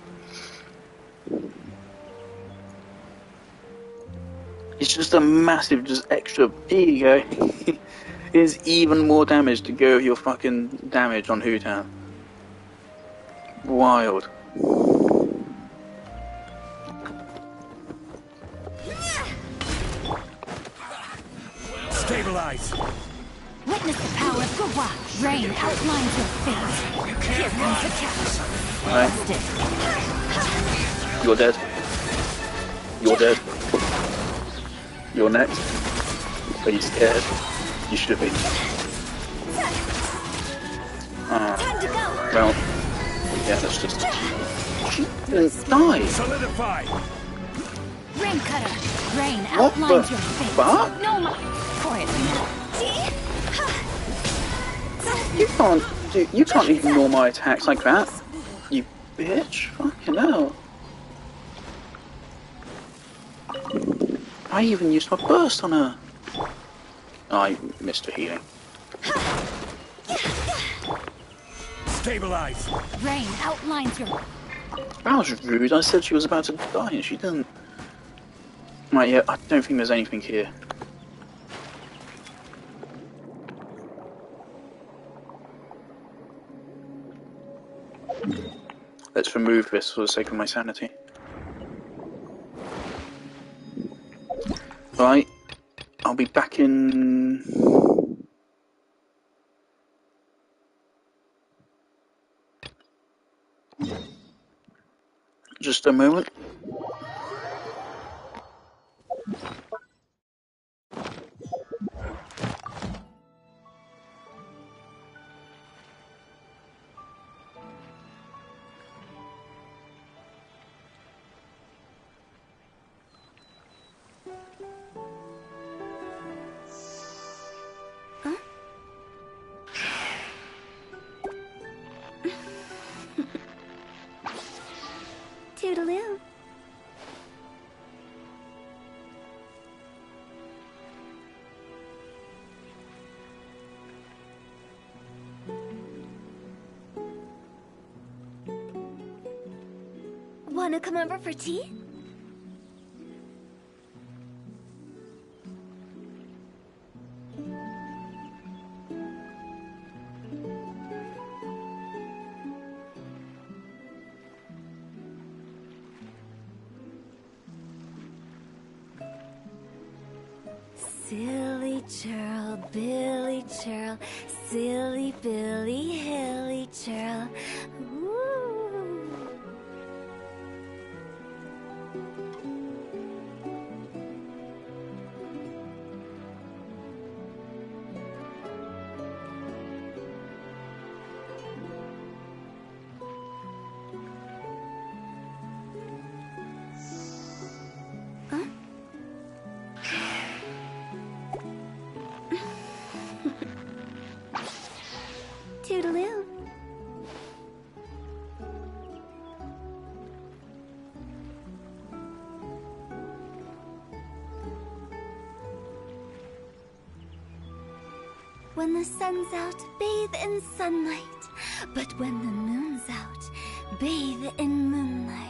It's just a massive, just extra. Here you go. There's even more damage to go with your fucking damage on Hutan. Wild. Stabilize. Witness the power of Gawa. Rain outlines your fate. Here comes the catch. Right. Busted. You're dead. You're dead. You're next. Are you scared? You should be. Well, yeah, that's just... She didn't die. Solidify. Rain cutter. Rain What outlines the your fate. fuck? No more. Quietly now. You can't ignore my attacks like that. You bitch. Fucking hell. I even used my burst on her. I missed her healing. Stabilize. Rain outlines your... That was rude. I said she was about to die and she didn't. Right, yeah, I don't think there's anything here. Let's remove this for the sake of my sanity. Right, I'll be back in... Just a moment. Toodaloo. Wanna come over for tea? Silly churl, Billy churl, silly Billy, hilly churl. Ooh. Toodaloo. When the sun's out, bathe in sunlight. But when the moon's out, bathe in moonlight.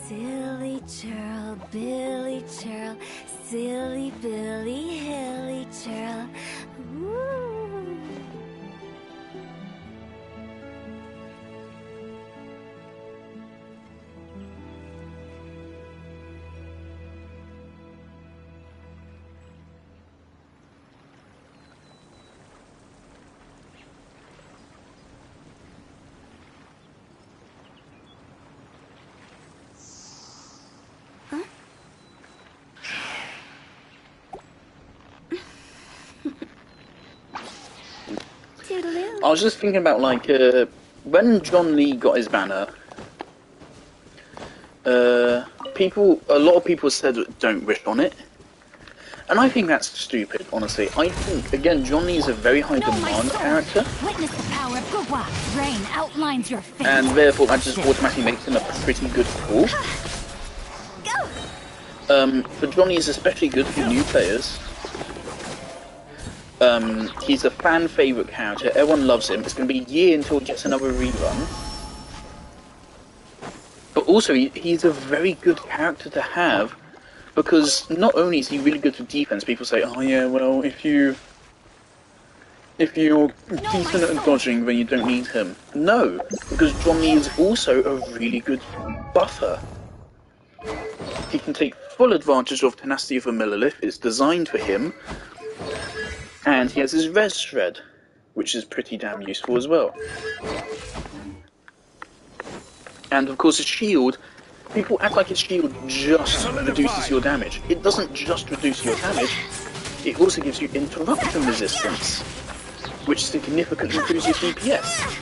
Silly churl, Billy churl, silly Billy, hilly churl. Ooh. Toodaloo. I was just thinking about, like, when John Lee got his banner, a lot of people said don't wish on it. And I think that's stupid, honestly. I think, again, John Lee is a very high demand character. Witness the power of Gugwa. Rain outlines your fate. And therefore that just automatically makes him a pretty good call. But John Lee is especially good for new players. He's a fan favourite character, everyone loves him. It's going to be a year until he gets another rerun. But also, he's a very good character to have, because not only is he really good for defense, people say, oh yeah, well, if you're decent at dodging, then you don't need him. No, because John Lee is also a really good buffer. He can take full advantage of Tenacity of a Millilith, it's designed for him, and he has his Res Shred, which is pretty damn useful as well. And of course his shield, people act like his shield just reduces your damage. It doesn't just reduce your damage, it also gives you interruption resistance, which significantly improves your DPS.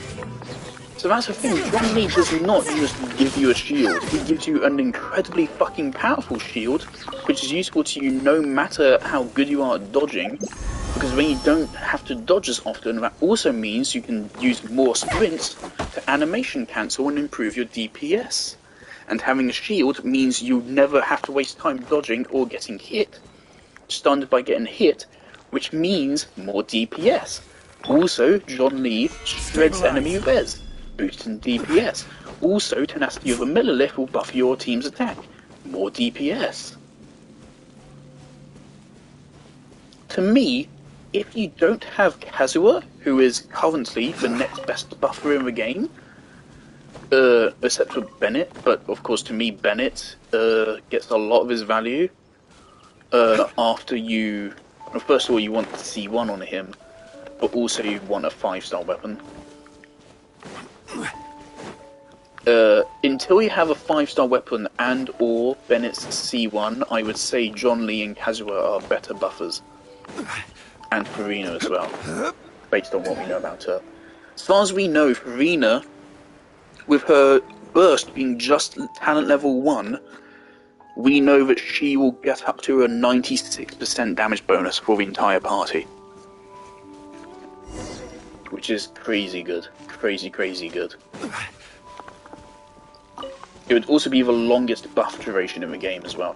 So that's the thing, John Lee does not just give you a shield, he gives you an incredibly fucking powerful shield, which is useful to you no matter how good you are at dodging, because when you don't have to dodge as often, that also means you can use more sprints to animation cancel and improve your DPS. And having a shield means you never have to waste time dodging or getting hit, stunned by getting hit, which means more DPS. Also, John Lee shreds enemy res, boosting DPS. Also, Tenacity of a Millilith will buff your team's attack, more DPS. To me, if you don't have Kazuha, who is currently the next best buffer in the game, except for Bennett, but of course to me Bennett gets a lot of his value after you... Well, first of all, you want C1 on him, but also you want a 5-star weapon. Until you have a 5-star weapon and or Bennett's C1, I would say John Lee and Kazuha are better buffers. And Farina as well, based on what we know about her. As far as we know, Farina, with her burst being just talent level 1, we know that she will get up to a 96% damage bonus for the entire party. Which is crazy good. Crazy good. It would also be the longest buff duration in the game as well.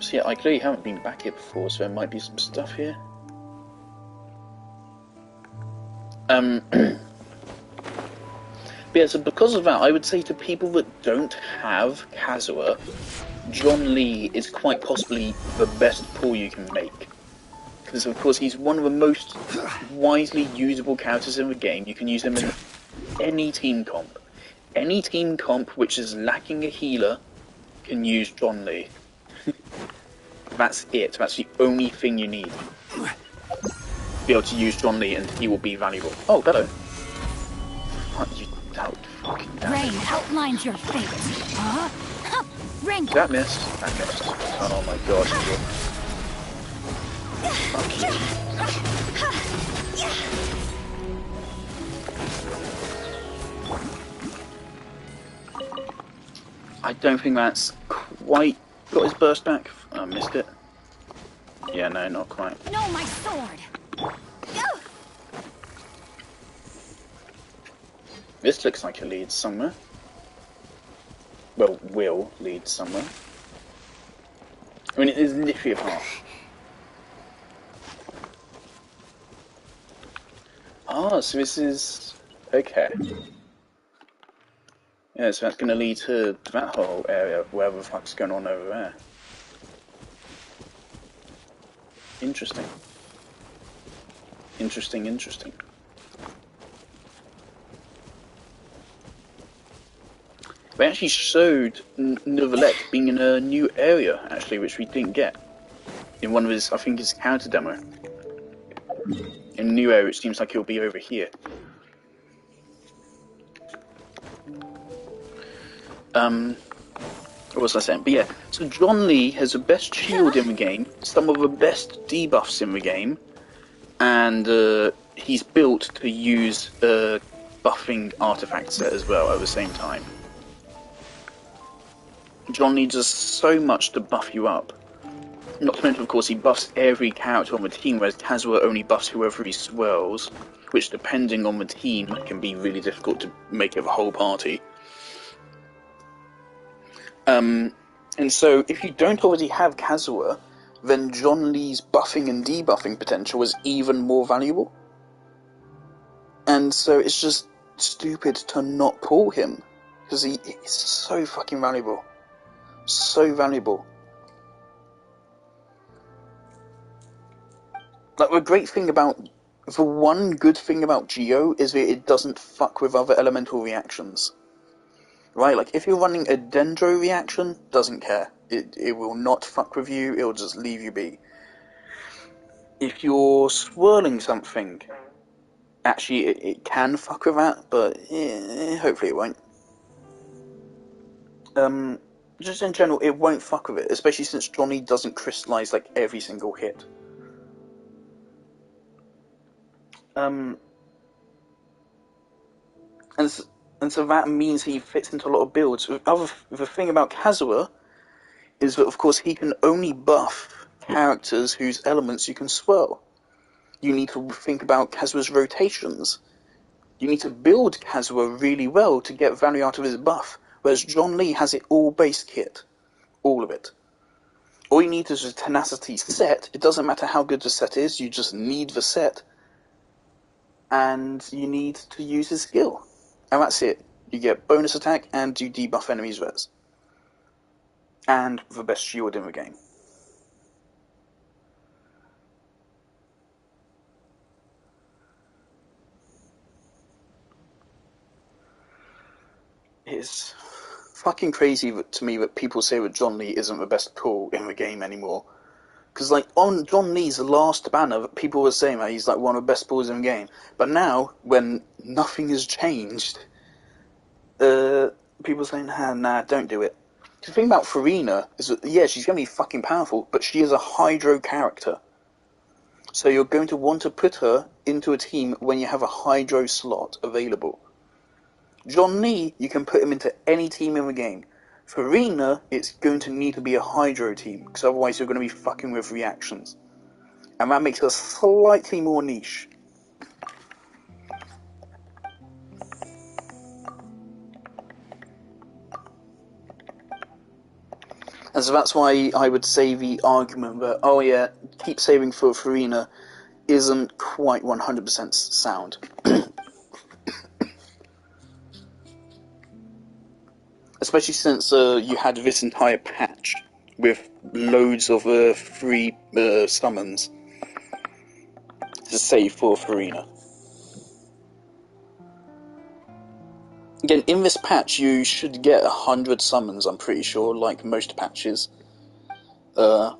So yeah, I clearly haven't been back here before, so there might be some stuff here. But yeah, so because of that, I would say to people that don't have Kazuha, John Lee is quite possibly the best pull you can make. Because of course he's one of the most wisely usable characters in the game. You can use him in any team comp. Any team comp which is lacking a healer can use John Lee. That's it. That's the only thing you need. Be able to use John Lee and he will be valuable. Oh, hello. Fuck you, fucking damn. Rain outlines your fate. Rain. That missed. That missed. Oh my god. Fuck you. I don't think that's quite got his burst back. I missed it. Yeah, no, not quite. No, my sword. This looks like it leads somewhere. Well, will lead somewhere. I mean, it is literally a path. Ah, so this is... okay. Yeah, so that's going to lead to that whole area, whatever the fuck's going on over there. Interesting. Interesting. They actually showed Neuvillette being in a new area, actually, which we didn't get. In one of his, I think his counter demo. In a new area, it seems like it'll be over here. What was I saying? But yeah, so John Lee has the best shield in the game, some of the best debuffs in the game, and he's built to use a buffing artifact set as well at the same time. John Lee does so much to buff you up. Not to mention, of course, he buffs every character on the team, whereas Kazuha only buffs whoever he swirls, which, depending on the team, can be really difficult to make it the whole party. And so, if you don't already have Kazuha, then John Lee's buffing and debuffing potential is even more valuable. And so, it's just stupid to not pull him, because he's so fucking valuable. So valuable. Like, the one good thing about Geo is that it doesn't fuck with other elemental reactions. Right, like, if you're running a Dendro reaction, doesn't care. It will not fuck with you, it'll just leave you be. If you're swirling something, actually, it can fuck with that, but hopefully it won't. Just in general, it won't fuck with it, especially since Johnny doesn't crystallize, like, every single hit. And so that means he fits into a lot of builds. The thing about Kazuha is that, of course, he can only buff characters whose elements you can swirl. You need to think about Kazuha's rotations. You need to build Kazuha really well to get value out of his buff, whereas John Lee has it all base kit. All of it. All you need is a tenacity set. It doesn't matter how good the set is, you just need the set. And you need to use his skill. And that's it. You get bonus attack and you debuff enemies' res. And the best shield in the game. It's fucking crazy to me that people say that John Lee isn't the best pull in the game anymore. Because, like, on John Lee's last banner, people were saying that he's, like, one of the best pulls in the game. But now, when nothing has changed, people are saying, nah, don't do it. The thing about Farina is that, yeah, she's going to be fucking powerful, but she is a Hydro character. So you're going to want to put her into a team when you have a Hydro slot available. John Lee, you can put him into any team in the game. Farina, it's going to need to be a Hydro team, because otherwise you're going to be fucking with reactions. And that makes her slightly more niche. And so that's why I would say the argument that, oh yeah, keep saving for Farina isn't quite 100% sound. Especially since you had this entire patch with loads of free summons to save for Farina. Again, in this patch you should get 100 summons, I'm pretty sure, like most patches. And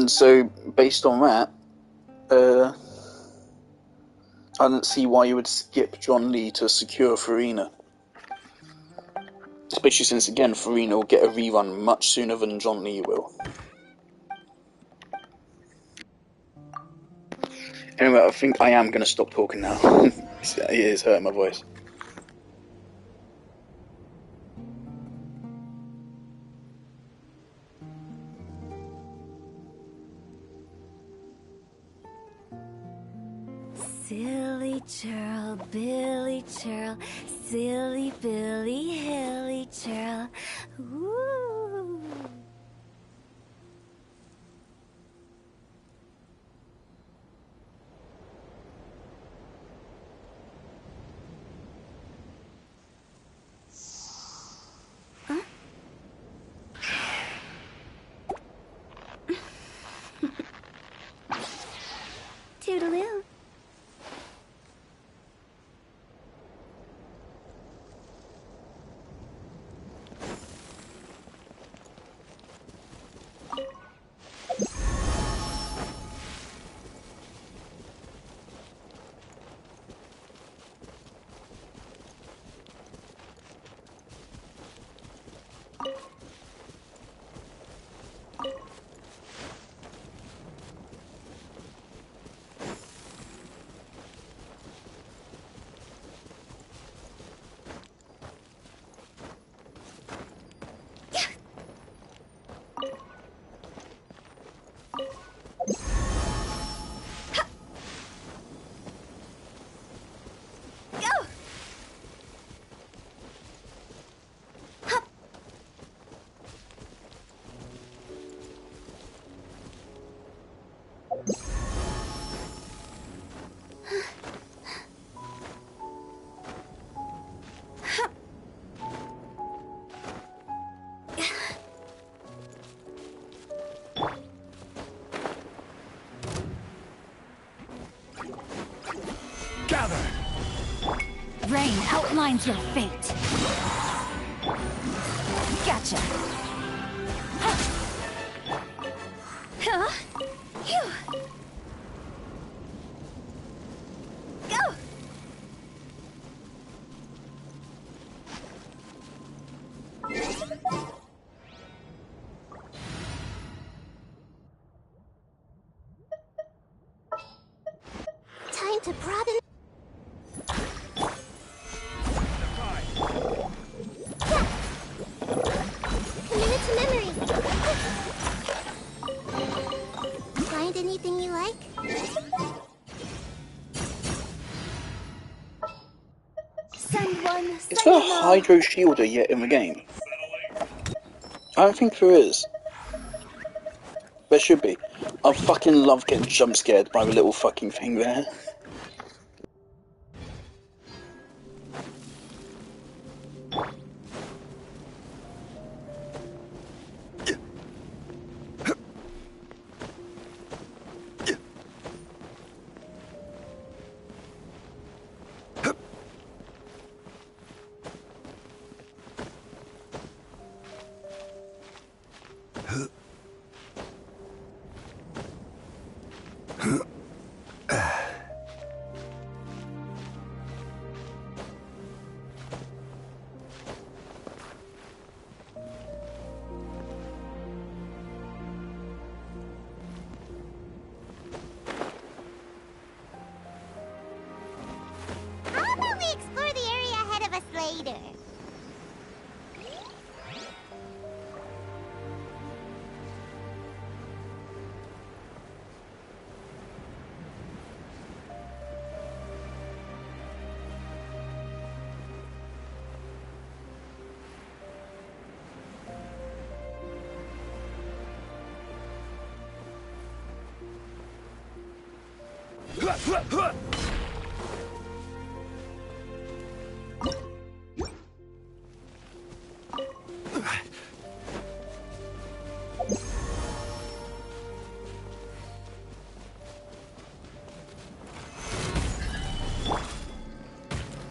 so, based on that, I don't see why you would skip John Lee to secure Farina. Especially since, again, Farina will get a rerun much sooner than John Lee will. Anyway, I think I am going to stop talking now. It is hurting my voice. Silly churl, Billy churl, silly Billy, hilly churl. Ooh. Huh? Toodaloo. Gather! Rain outlines your fate. Gotcha. Huh? Phew. Go! Time to broaden. Commit to memory. Find anything you like? Send one. Is there a Hydro Shielder yet in the game? I don't think there is. There should be. I fucking love getting jump scared by the little fucking thing there. How about we explore the area ahead of us later?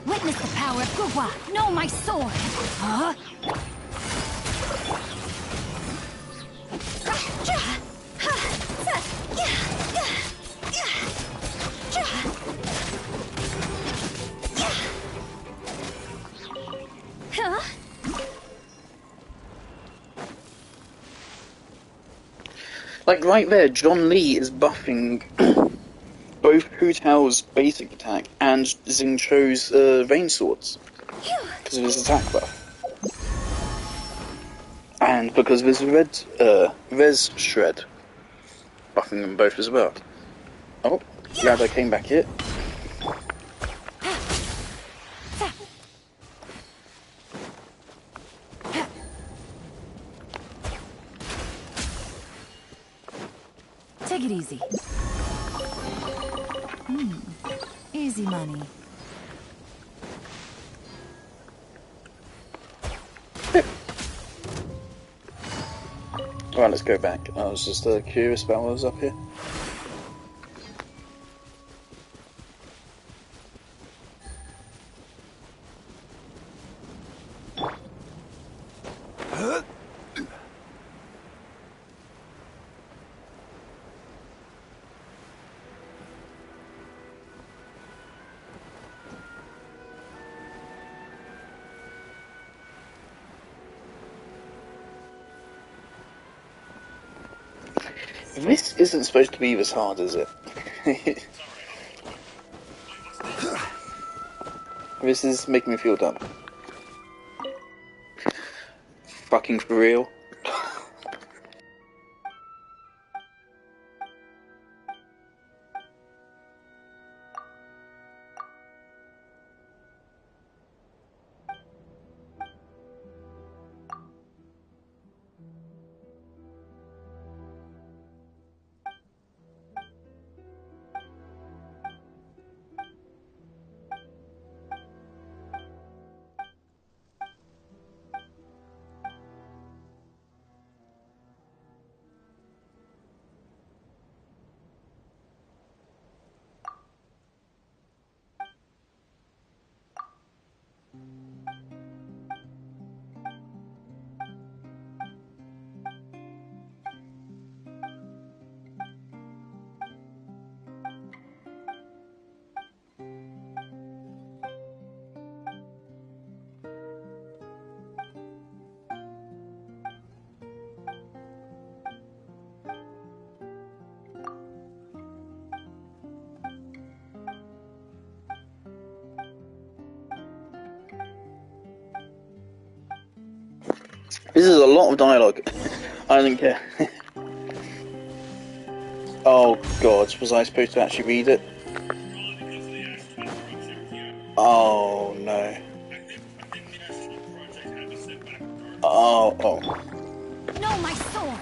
Witness the power of Gugwa! Know my sword! Huh? Huh? Like right there, John Lee is buffing both Hu Tao's basic attack and Xing Chou's rain swords because of his attack buff. And because of his res shred buffing them both as well. Oh, glad I came back here. Take it easy. Easy money. Alright, let's go back. I was just curious about what was up here. This isn't supposed to be this hard, is it? This is making me feel dumb. Fucking for real. This is a lot of dialogue. I don't care. Oh god, was I supposed to actually read it? Oh no. Oh. Know my sword!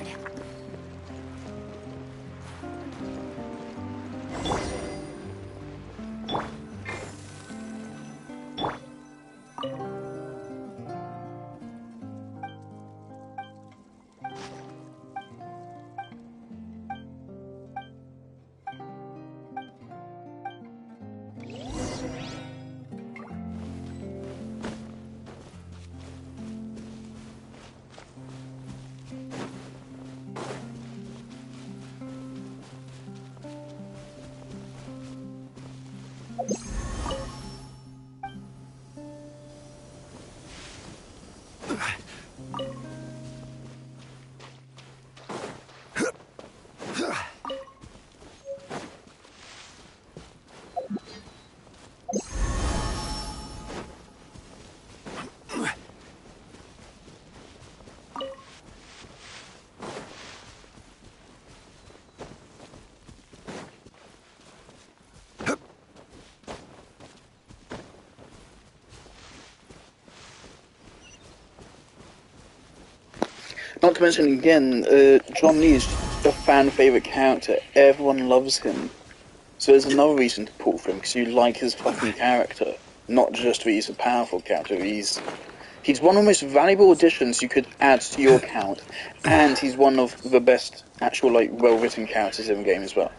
Not to mention again, John Lee is a fan favourite character. Everyone loves him. So there's another reason to pull for him, because you like his fucking character. Not just that he's a powerful character, he's one of the most valuable additions you could add to your account, and he's one of the best actual, like, well-written characters in the game as well.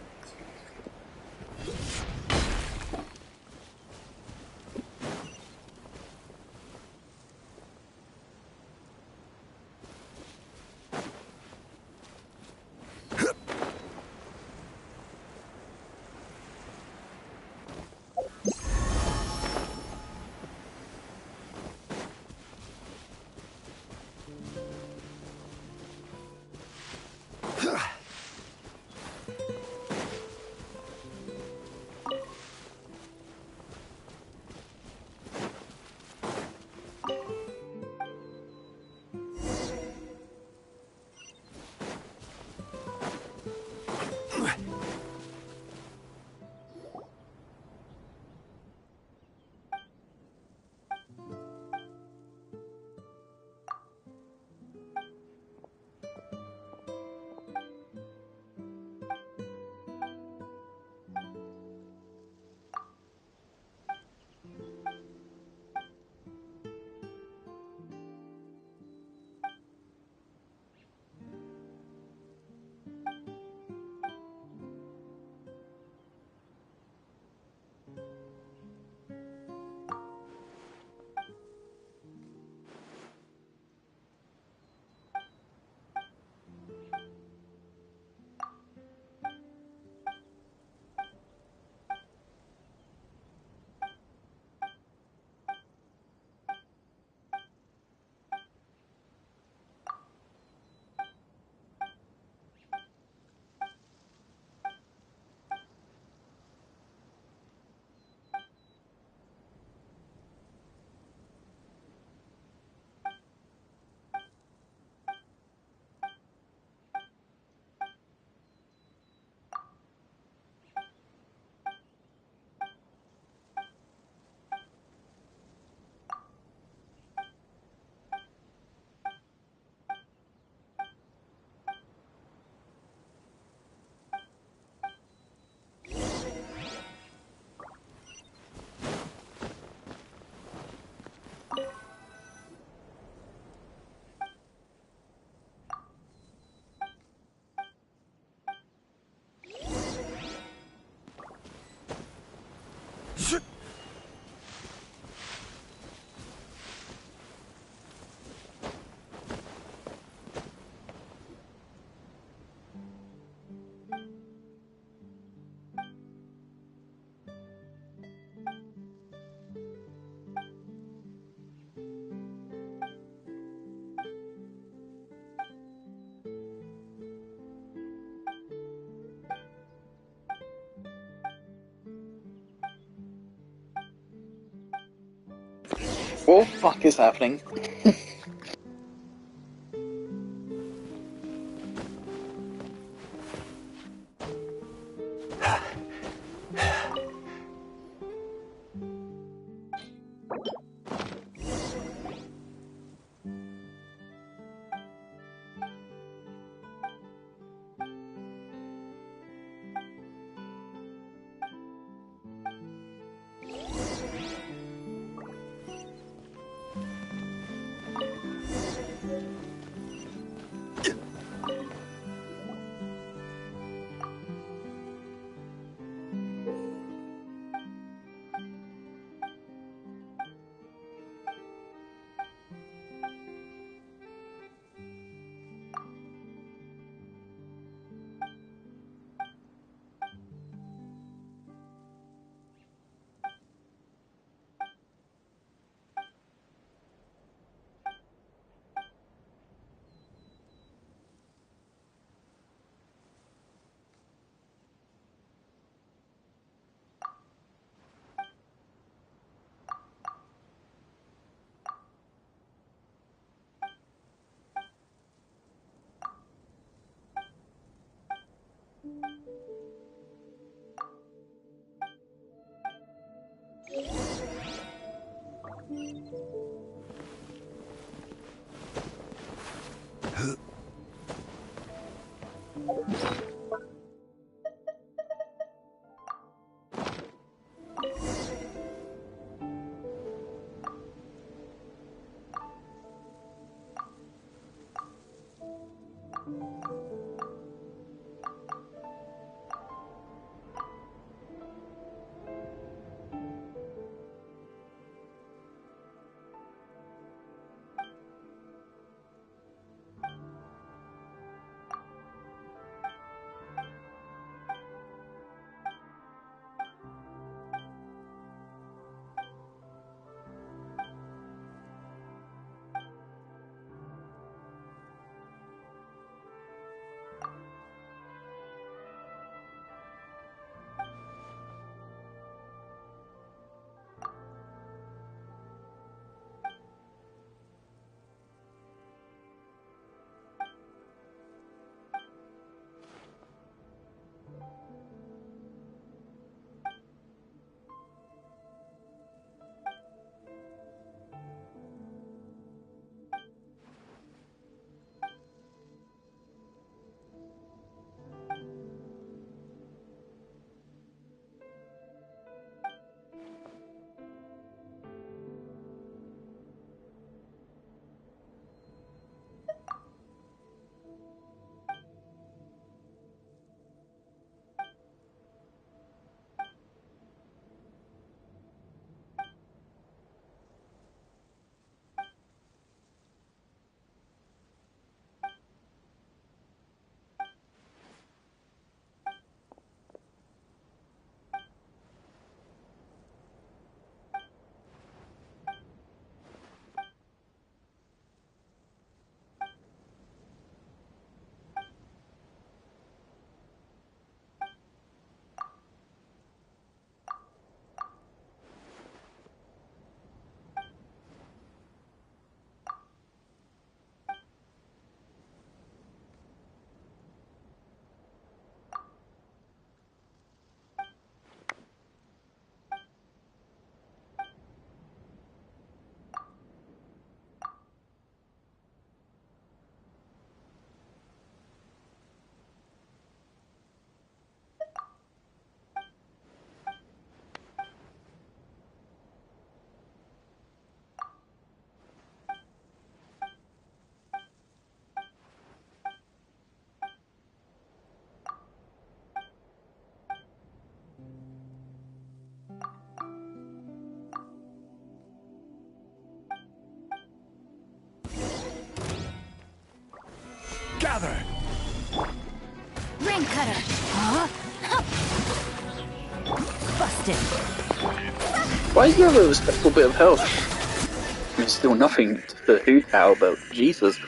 What the fuck is happening? Gather! Ring cutter! Huh? Busted! Why do you have a respectable bit of health? I mean, still nothing to hoot out, but Jesus.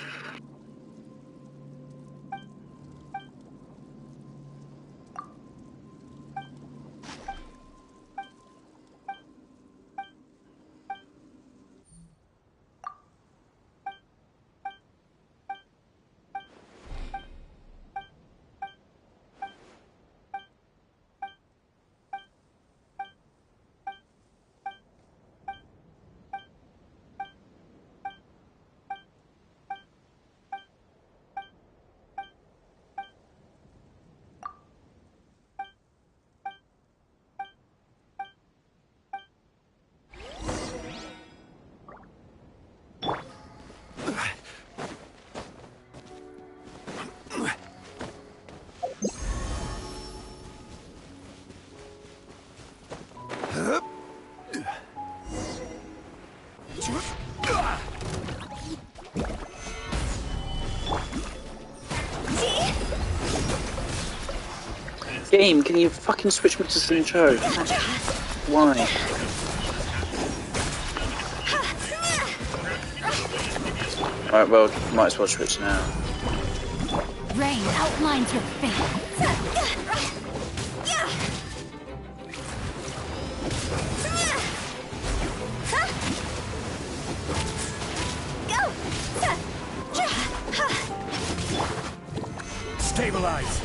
Game, can you fucking switch me to Sincho? Why? Alright, well, might as well switch now. Rain outlines your fate. Stabilize!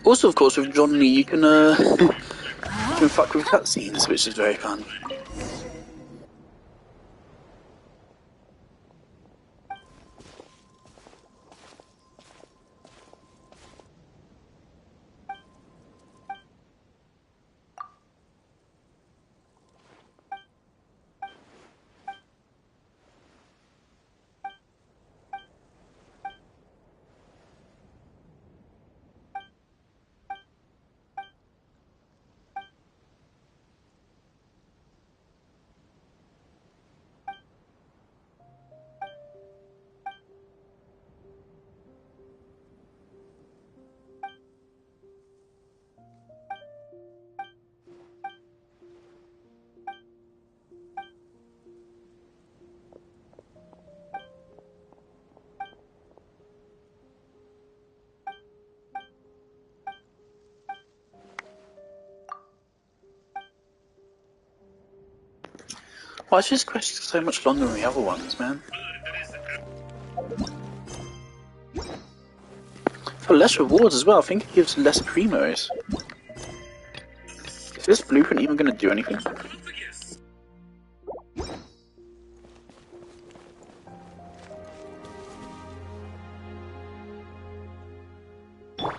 Also, of course, with Johnny, you can you can fuck with cutscenes, which is very fun. Why is this quest so much longer than the other ones, man? For less rewards as well, I think it gives less primos. Is this blueprint even going to do anything?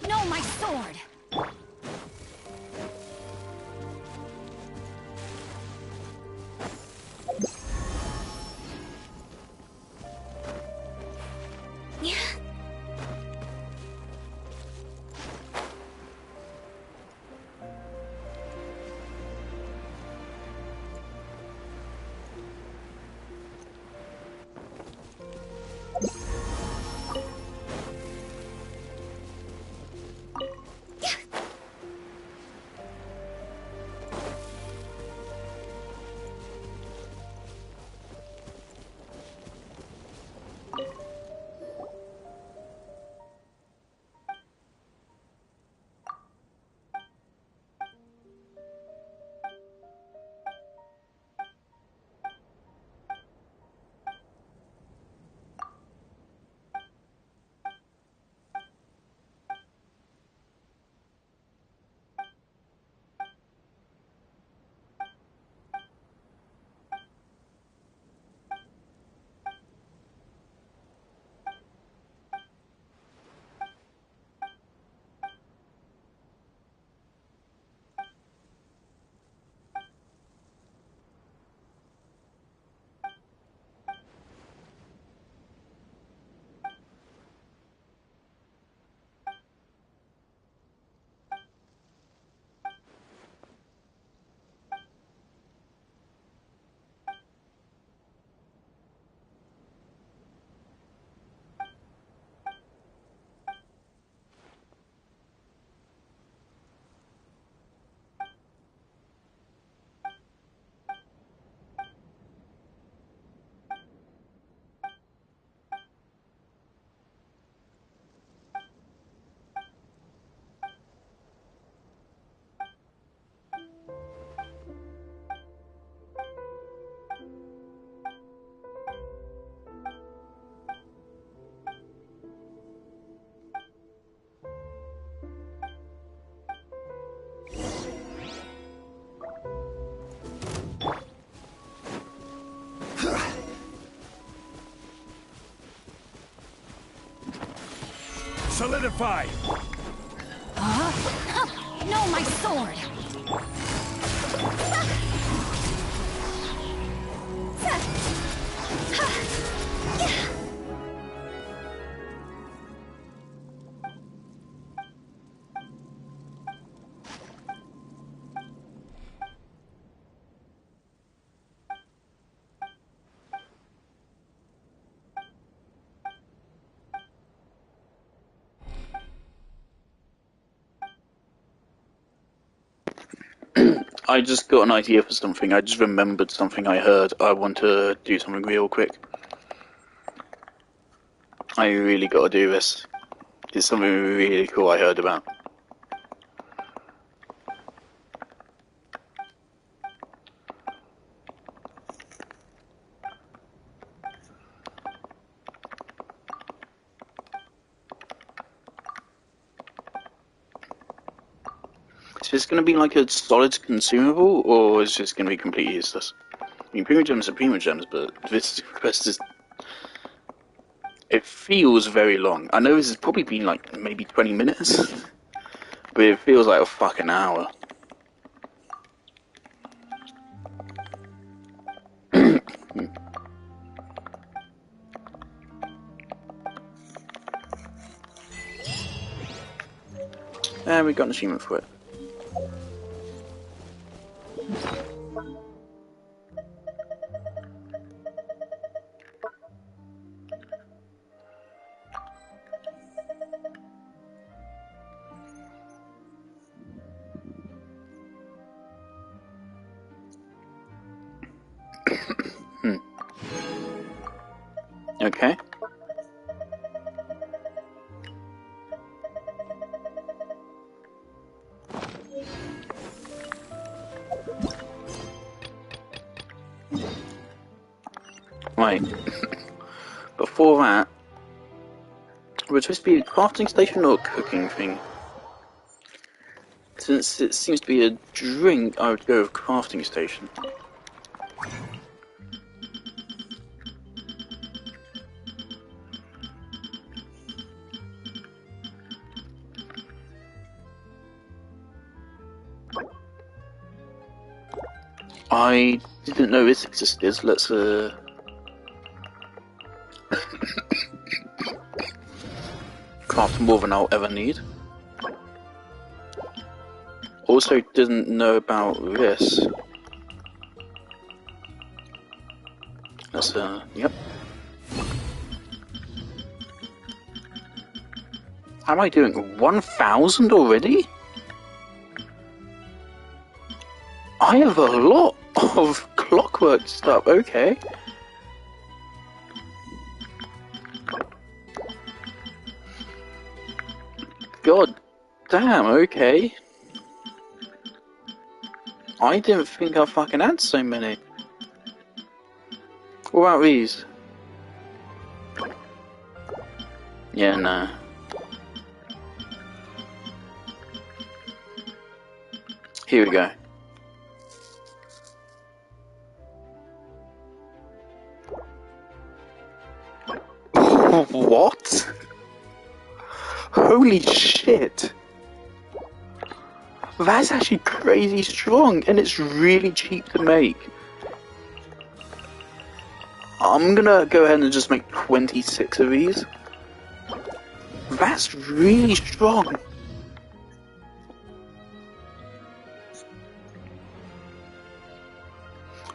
No, my sword! Solidify! No, my sword! I just got an idea for something. I just remembered something I heard. I want to do something real quick. I really got to do this. It's something really cool I heard about. Is this going to be like a solid consumable, or is this going to be completely useless? I mean, Prima Gems are Prima Gems, but this quest is... It feels very long. I know this has probably been like maybe 20 minutes, but it feels like a fucking hour. And we got an achievement for it. Okay. Right. Before that, would this be a crafting station or a cooking thing? Since it seems to be a drink, I would go with crafting station. I didn't know this existed. Let's craft more than I'll ever need. Also didn't know about this. Let's yep. How am I doing? 1,000 already? I have a lot of clockwork stuff, okay. God damn, okay. I didn't think I fucking had so many. What about these? Yeah, no. Here we go. What? Holy shit! That's actually crazy strong, and it's really cheap to make. I'm gonna go ahead and just make 26 of these. That's really strong.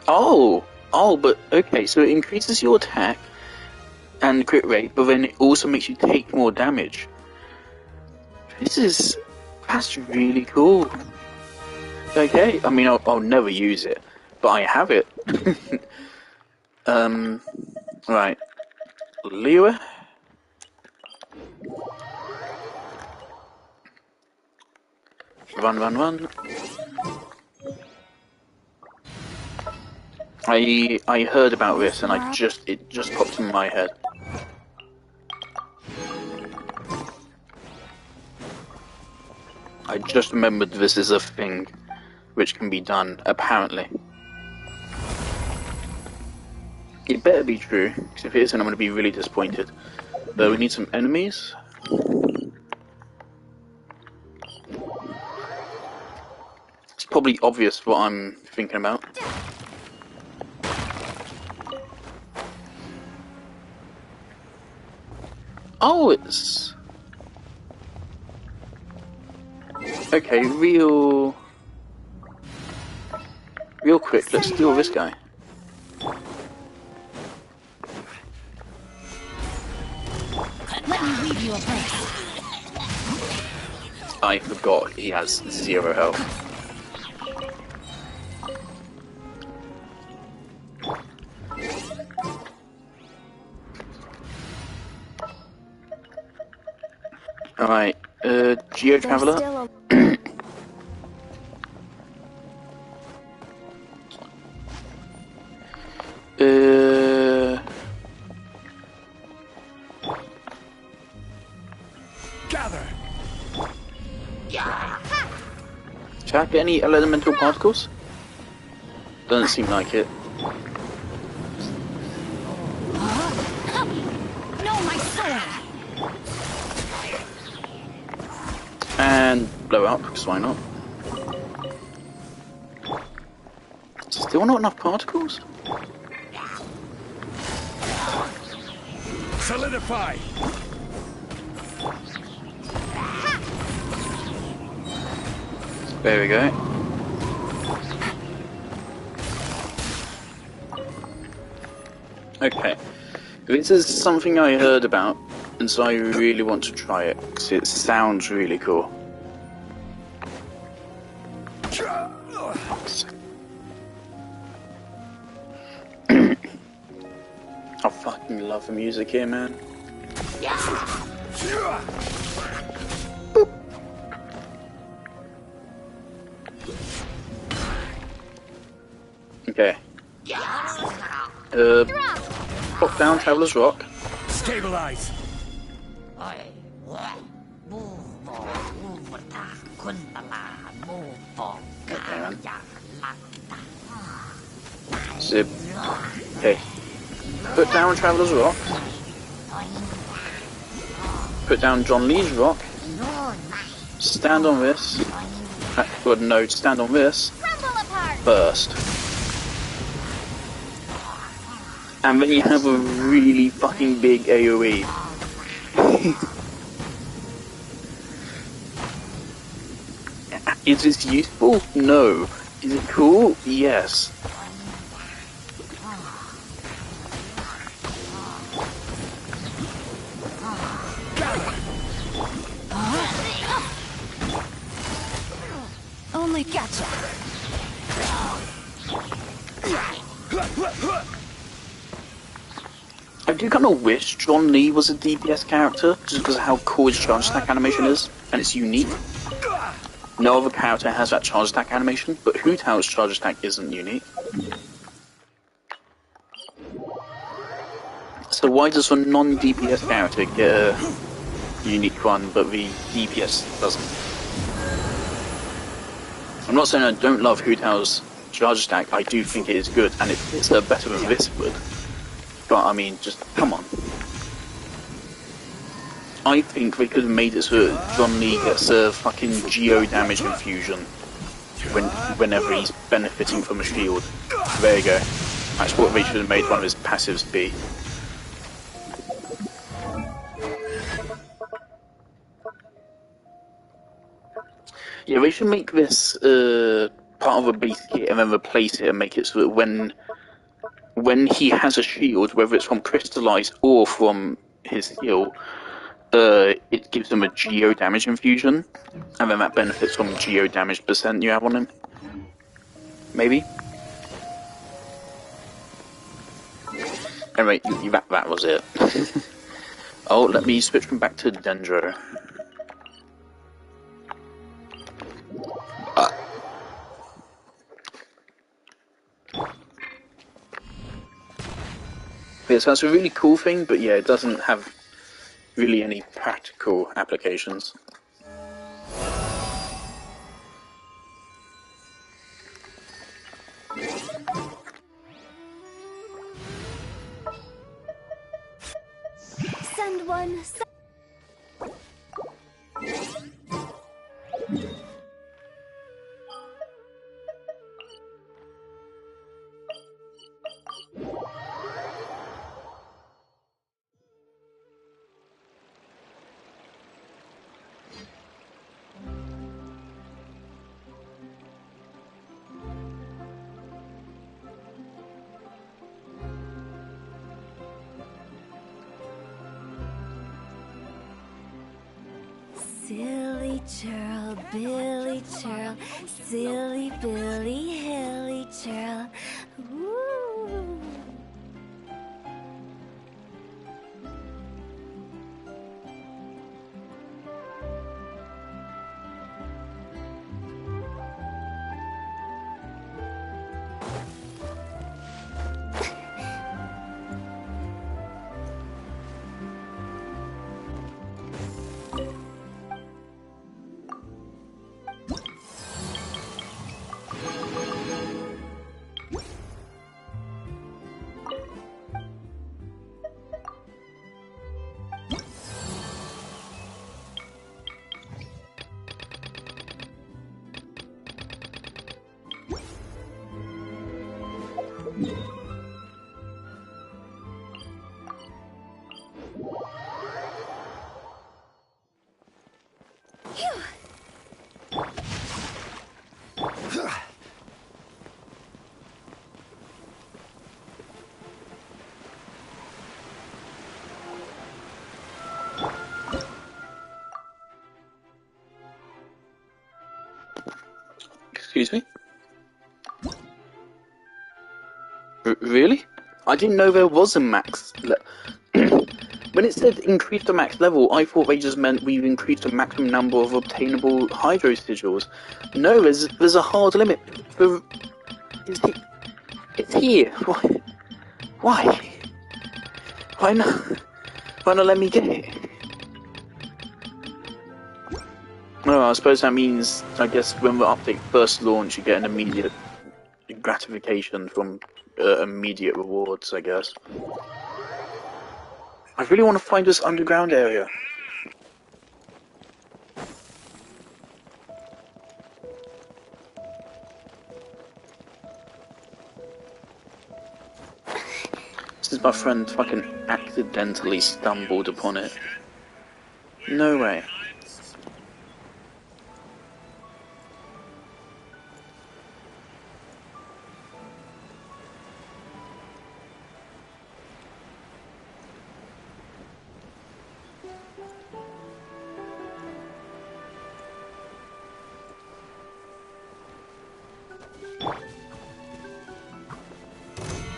Oh, but okay, so it increases your attack and crit rate, but then it also makes you take more damage. That's really cool. Okay, I mean, I'll never use it, but I have it. Right. Lure. Run. I heard about this and it just popped in my head. I just remembered this is a thing which can be done, apparently. It better be true, because if it isn't, I'm going to be really disappointed. But we need some enemies. It's probably obvious what I'm thinking about. Oh, it's... Okay, real quick, let's steal this guy. Let me leave you a place. I forgot he has 0 health. Alright, Geo Traveler. Can I get any elemental particles? Doesn't seem like it. No, my sword! And blow up, because why not? Still not enough particles? Solidify! There we go. Okay. This is something I heard about, and so I really want to try it, because it sounds really cool. I fucking love the music here, man. Boop. Okay. Pop down Traveler's Rock. Stabilize! Okay, man. Zip. Okay. Put down Traveler's Rock. Put down John Lee's Rock. Stand on this. Well, no, stand on this. Burst. And then you have a really fucking big AoE. Is this useful? No. Is it cool? Yes. Only gotcha. I do kind of wish John Lee was a DPS character, just because of how cool his charge attack animation is, and it's unique. No other character has that charge attack animation, but Hu Tao's charge attack isn't unique. So why does a non-DPS character get a unique one, but the DPS doesn't? I'm not saying I don't love Hu Tao's charge attack, I do think it is good, and it's better than this would. But I mean, just come on. I think they could have made it so that John Lee gets a fucking geo damage infusion whenever he's benefiting from a shield. There you go. That's what they should have made one of his passives be. Yeah, they should make this part of a base kit and then replace it and make it so that when he has a shield, whether it's from crystallized or from his skill, it gives him a geo damage infusion, and then that benefits from geo damage percent you have on him. Maybe. Anyway, that was it. Oh, let me switch from back to Dendro. Yeah, so that's a really cool thing, but yeah, it doesn't have really any practical applications. Send one. Silly churl, Billy churl, silly Billy, hilly churl. Ooh. Excuse me? Really? I didn't know there was a max when it said increase the max level, I thought they just meant we've increased the maximum number of obtainable hydro sigils. No, there's a hard limit. It's here. Why? Why? Why not? Why not let me get it? Well, I suppose that means, I guess, when the update first launched, you get an immediate gratification from immediate rewards, I guess. I really want to find this underground area. This is my friend fucking accidentally stumbled upon it. No way.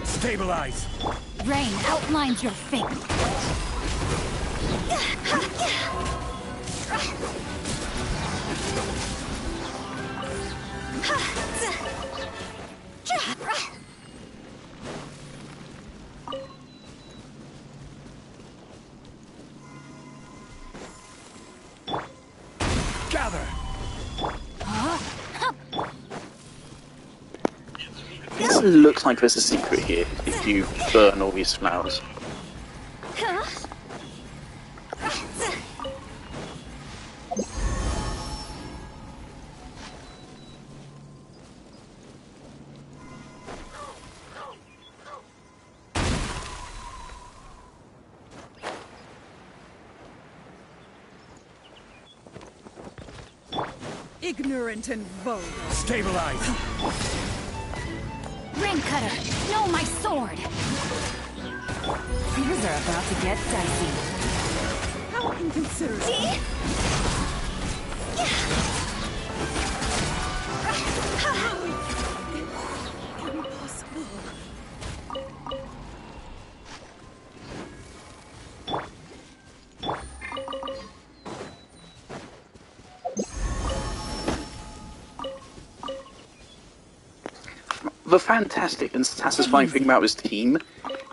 Stabilize! Rain outlines your fate. Gather! This looks like there's a secret here if you burn all these flowers. Ignorant and vulgar. Stabilize! Ring cutter, no, my sword. Things are about to get dicey. How inconsiderate. Impossible. The fantastic and satisfying thing about this team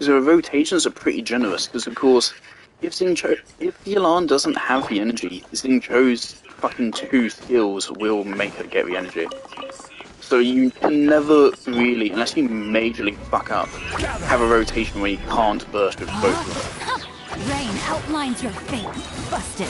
is the rotations are pretty generous, because of course, if Yelan doesn't have the energy, Xingqiu's fucking 2 skills will make her get the energy. So you can never really, unless you majorly fuck up, have a rotation where you can't burst with both of them. Rain outlines your fate. Busted.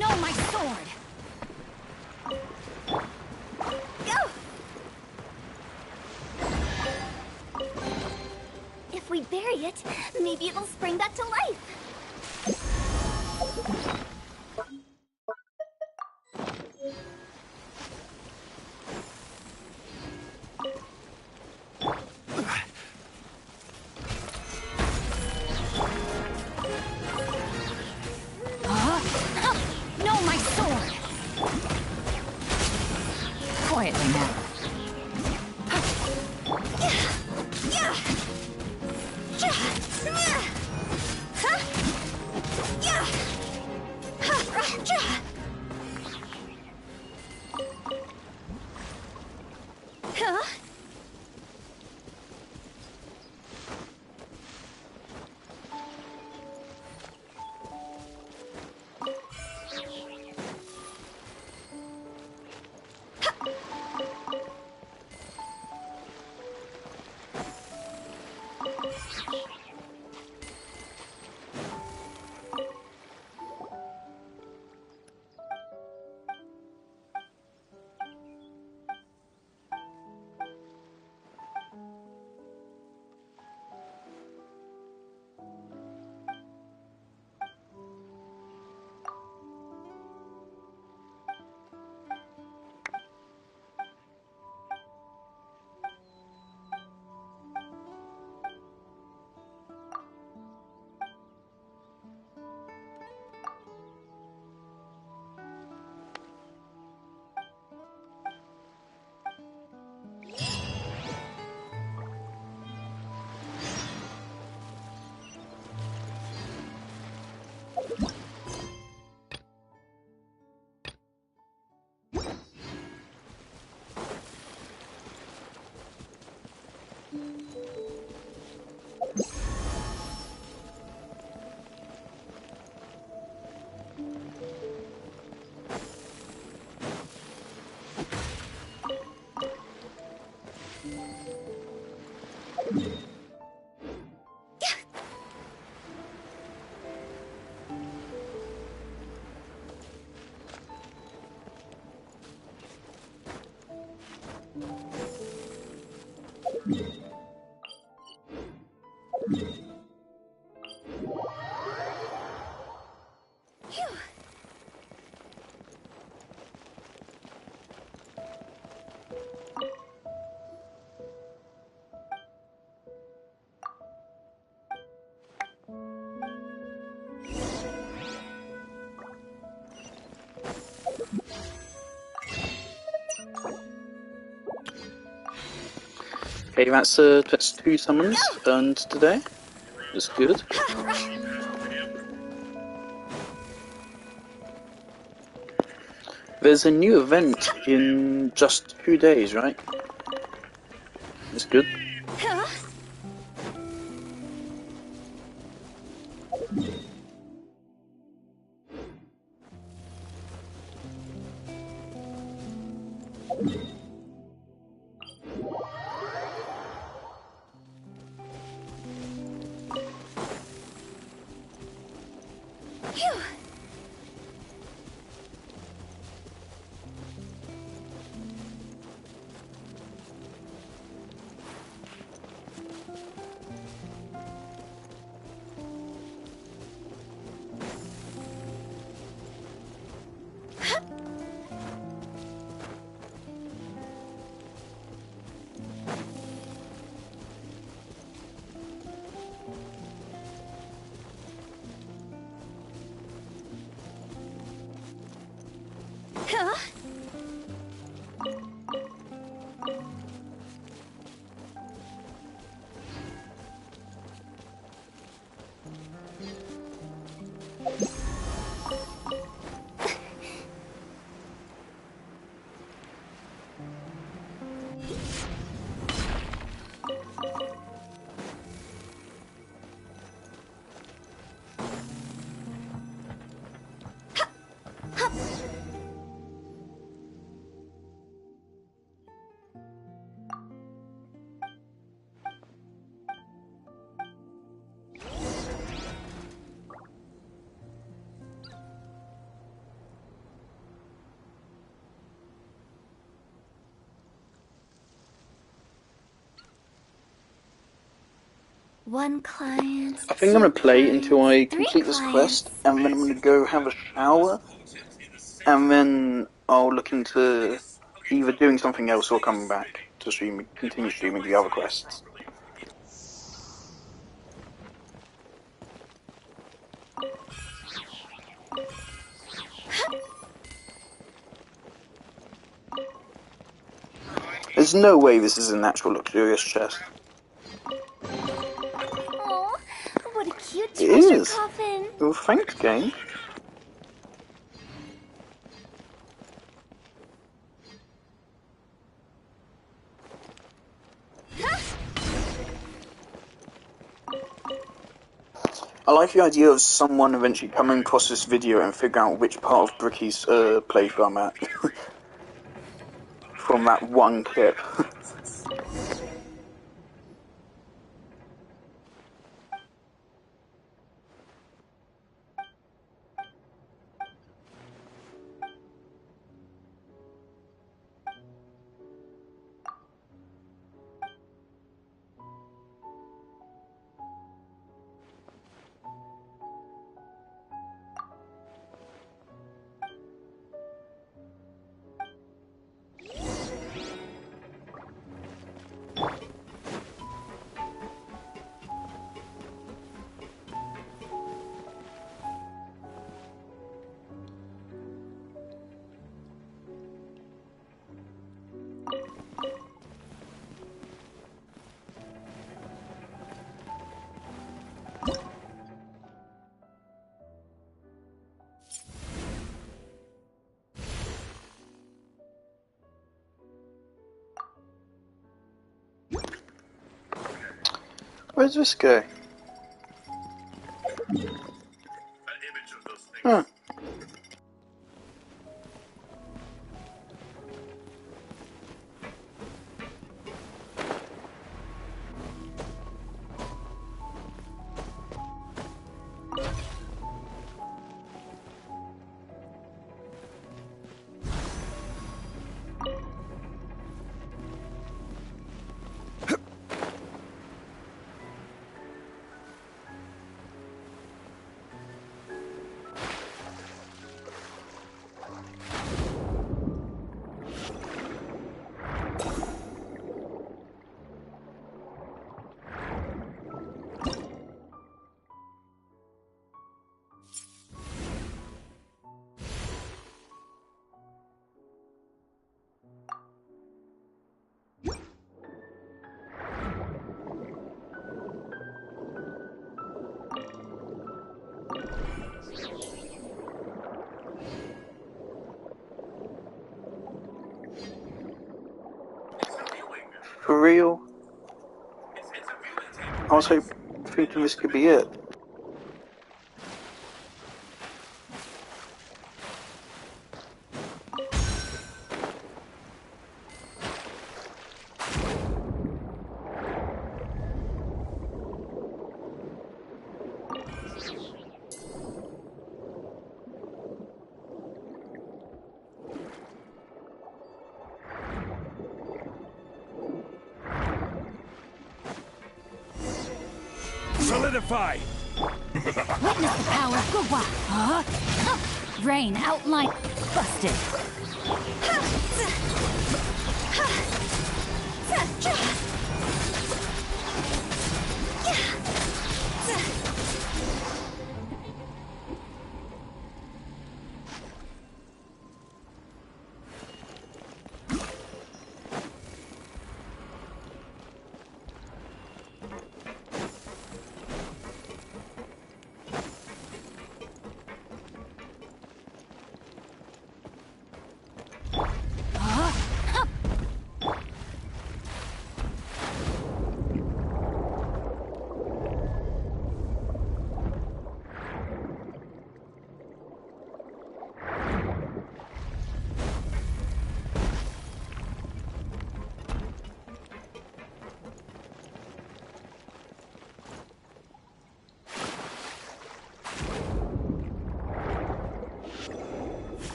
No, my sword. If we bury it, maybe it'll spring back to life. No, my sword. Quietly now. Okay, that's 2 summons earned today. That's good. There's a new event in just 2 days, right? That's good. One client. I think I'm gonna play until I 3 complete this clients. quest, and then I'm gonna go have a shower, and then I'll look into either doing something else or coming back to continue streaming the other quests. There's no way this is a natural luxurious chest. Oh, what a cute It treasure is. coffin. Well, thanks, game. I like the idea of someone eventually coming across this video and figure out which part of Bricky's playthrough I'm at. From that one clip. Where's this guy? Huh. I was thinking this could be it. Solidify! Witness the power of Gugwa! Rain outline busted.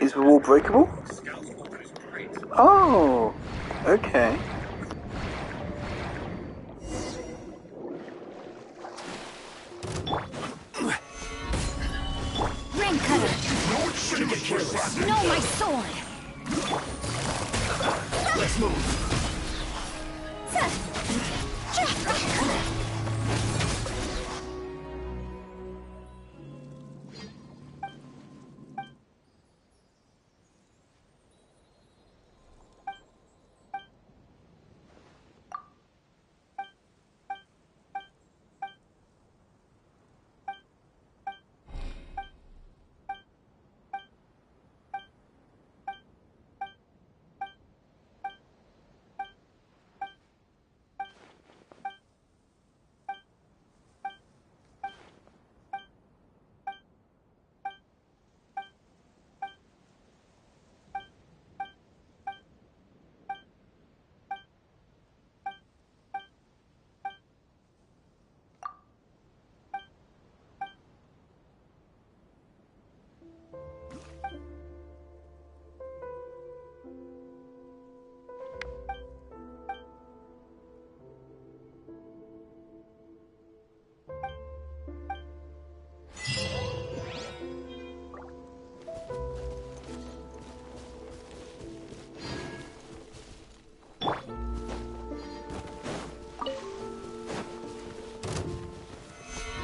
Is the wall breakable? Oh, okay. Ring cutter! No, my sword! Let's move!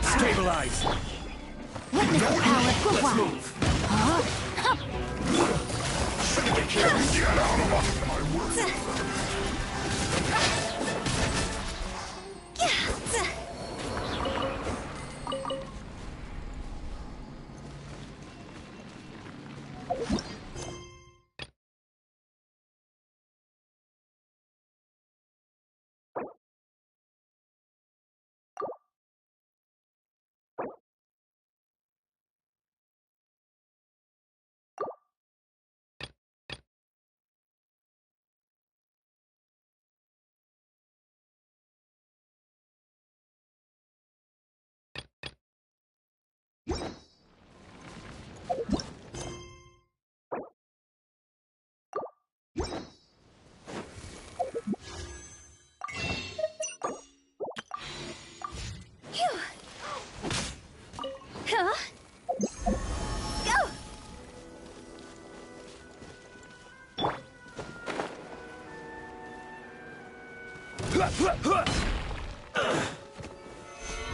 Stabilize! Witness the power of Gugwa! Get out of my way!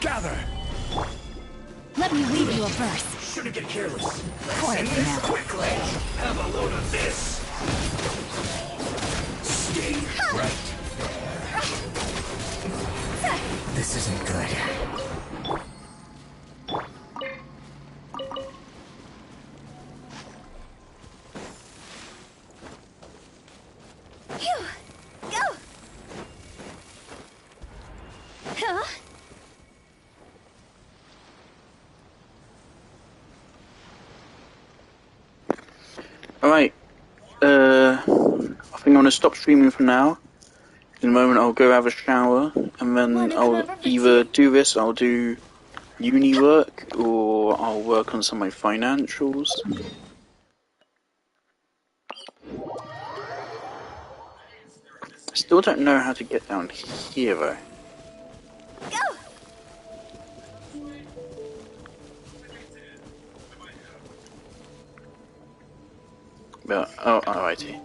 Gather! Let me weave you a verse. Shouldn't get careless. Quiet now. Quickly! Have a load of this! Stay right there. This isn't good. Alright, I think I'm gonna stop streaming for now. In a moment I'll go have a shower, and then I'll either do this, I'll do uni work, or I'll work on some of my financials. I still don't know how to get down here though. But, oh, alrighty.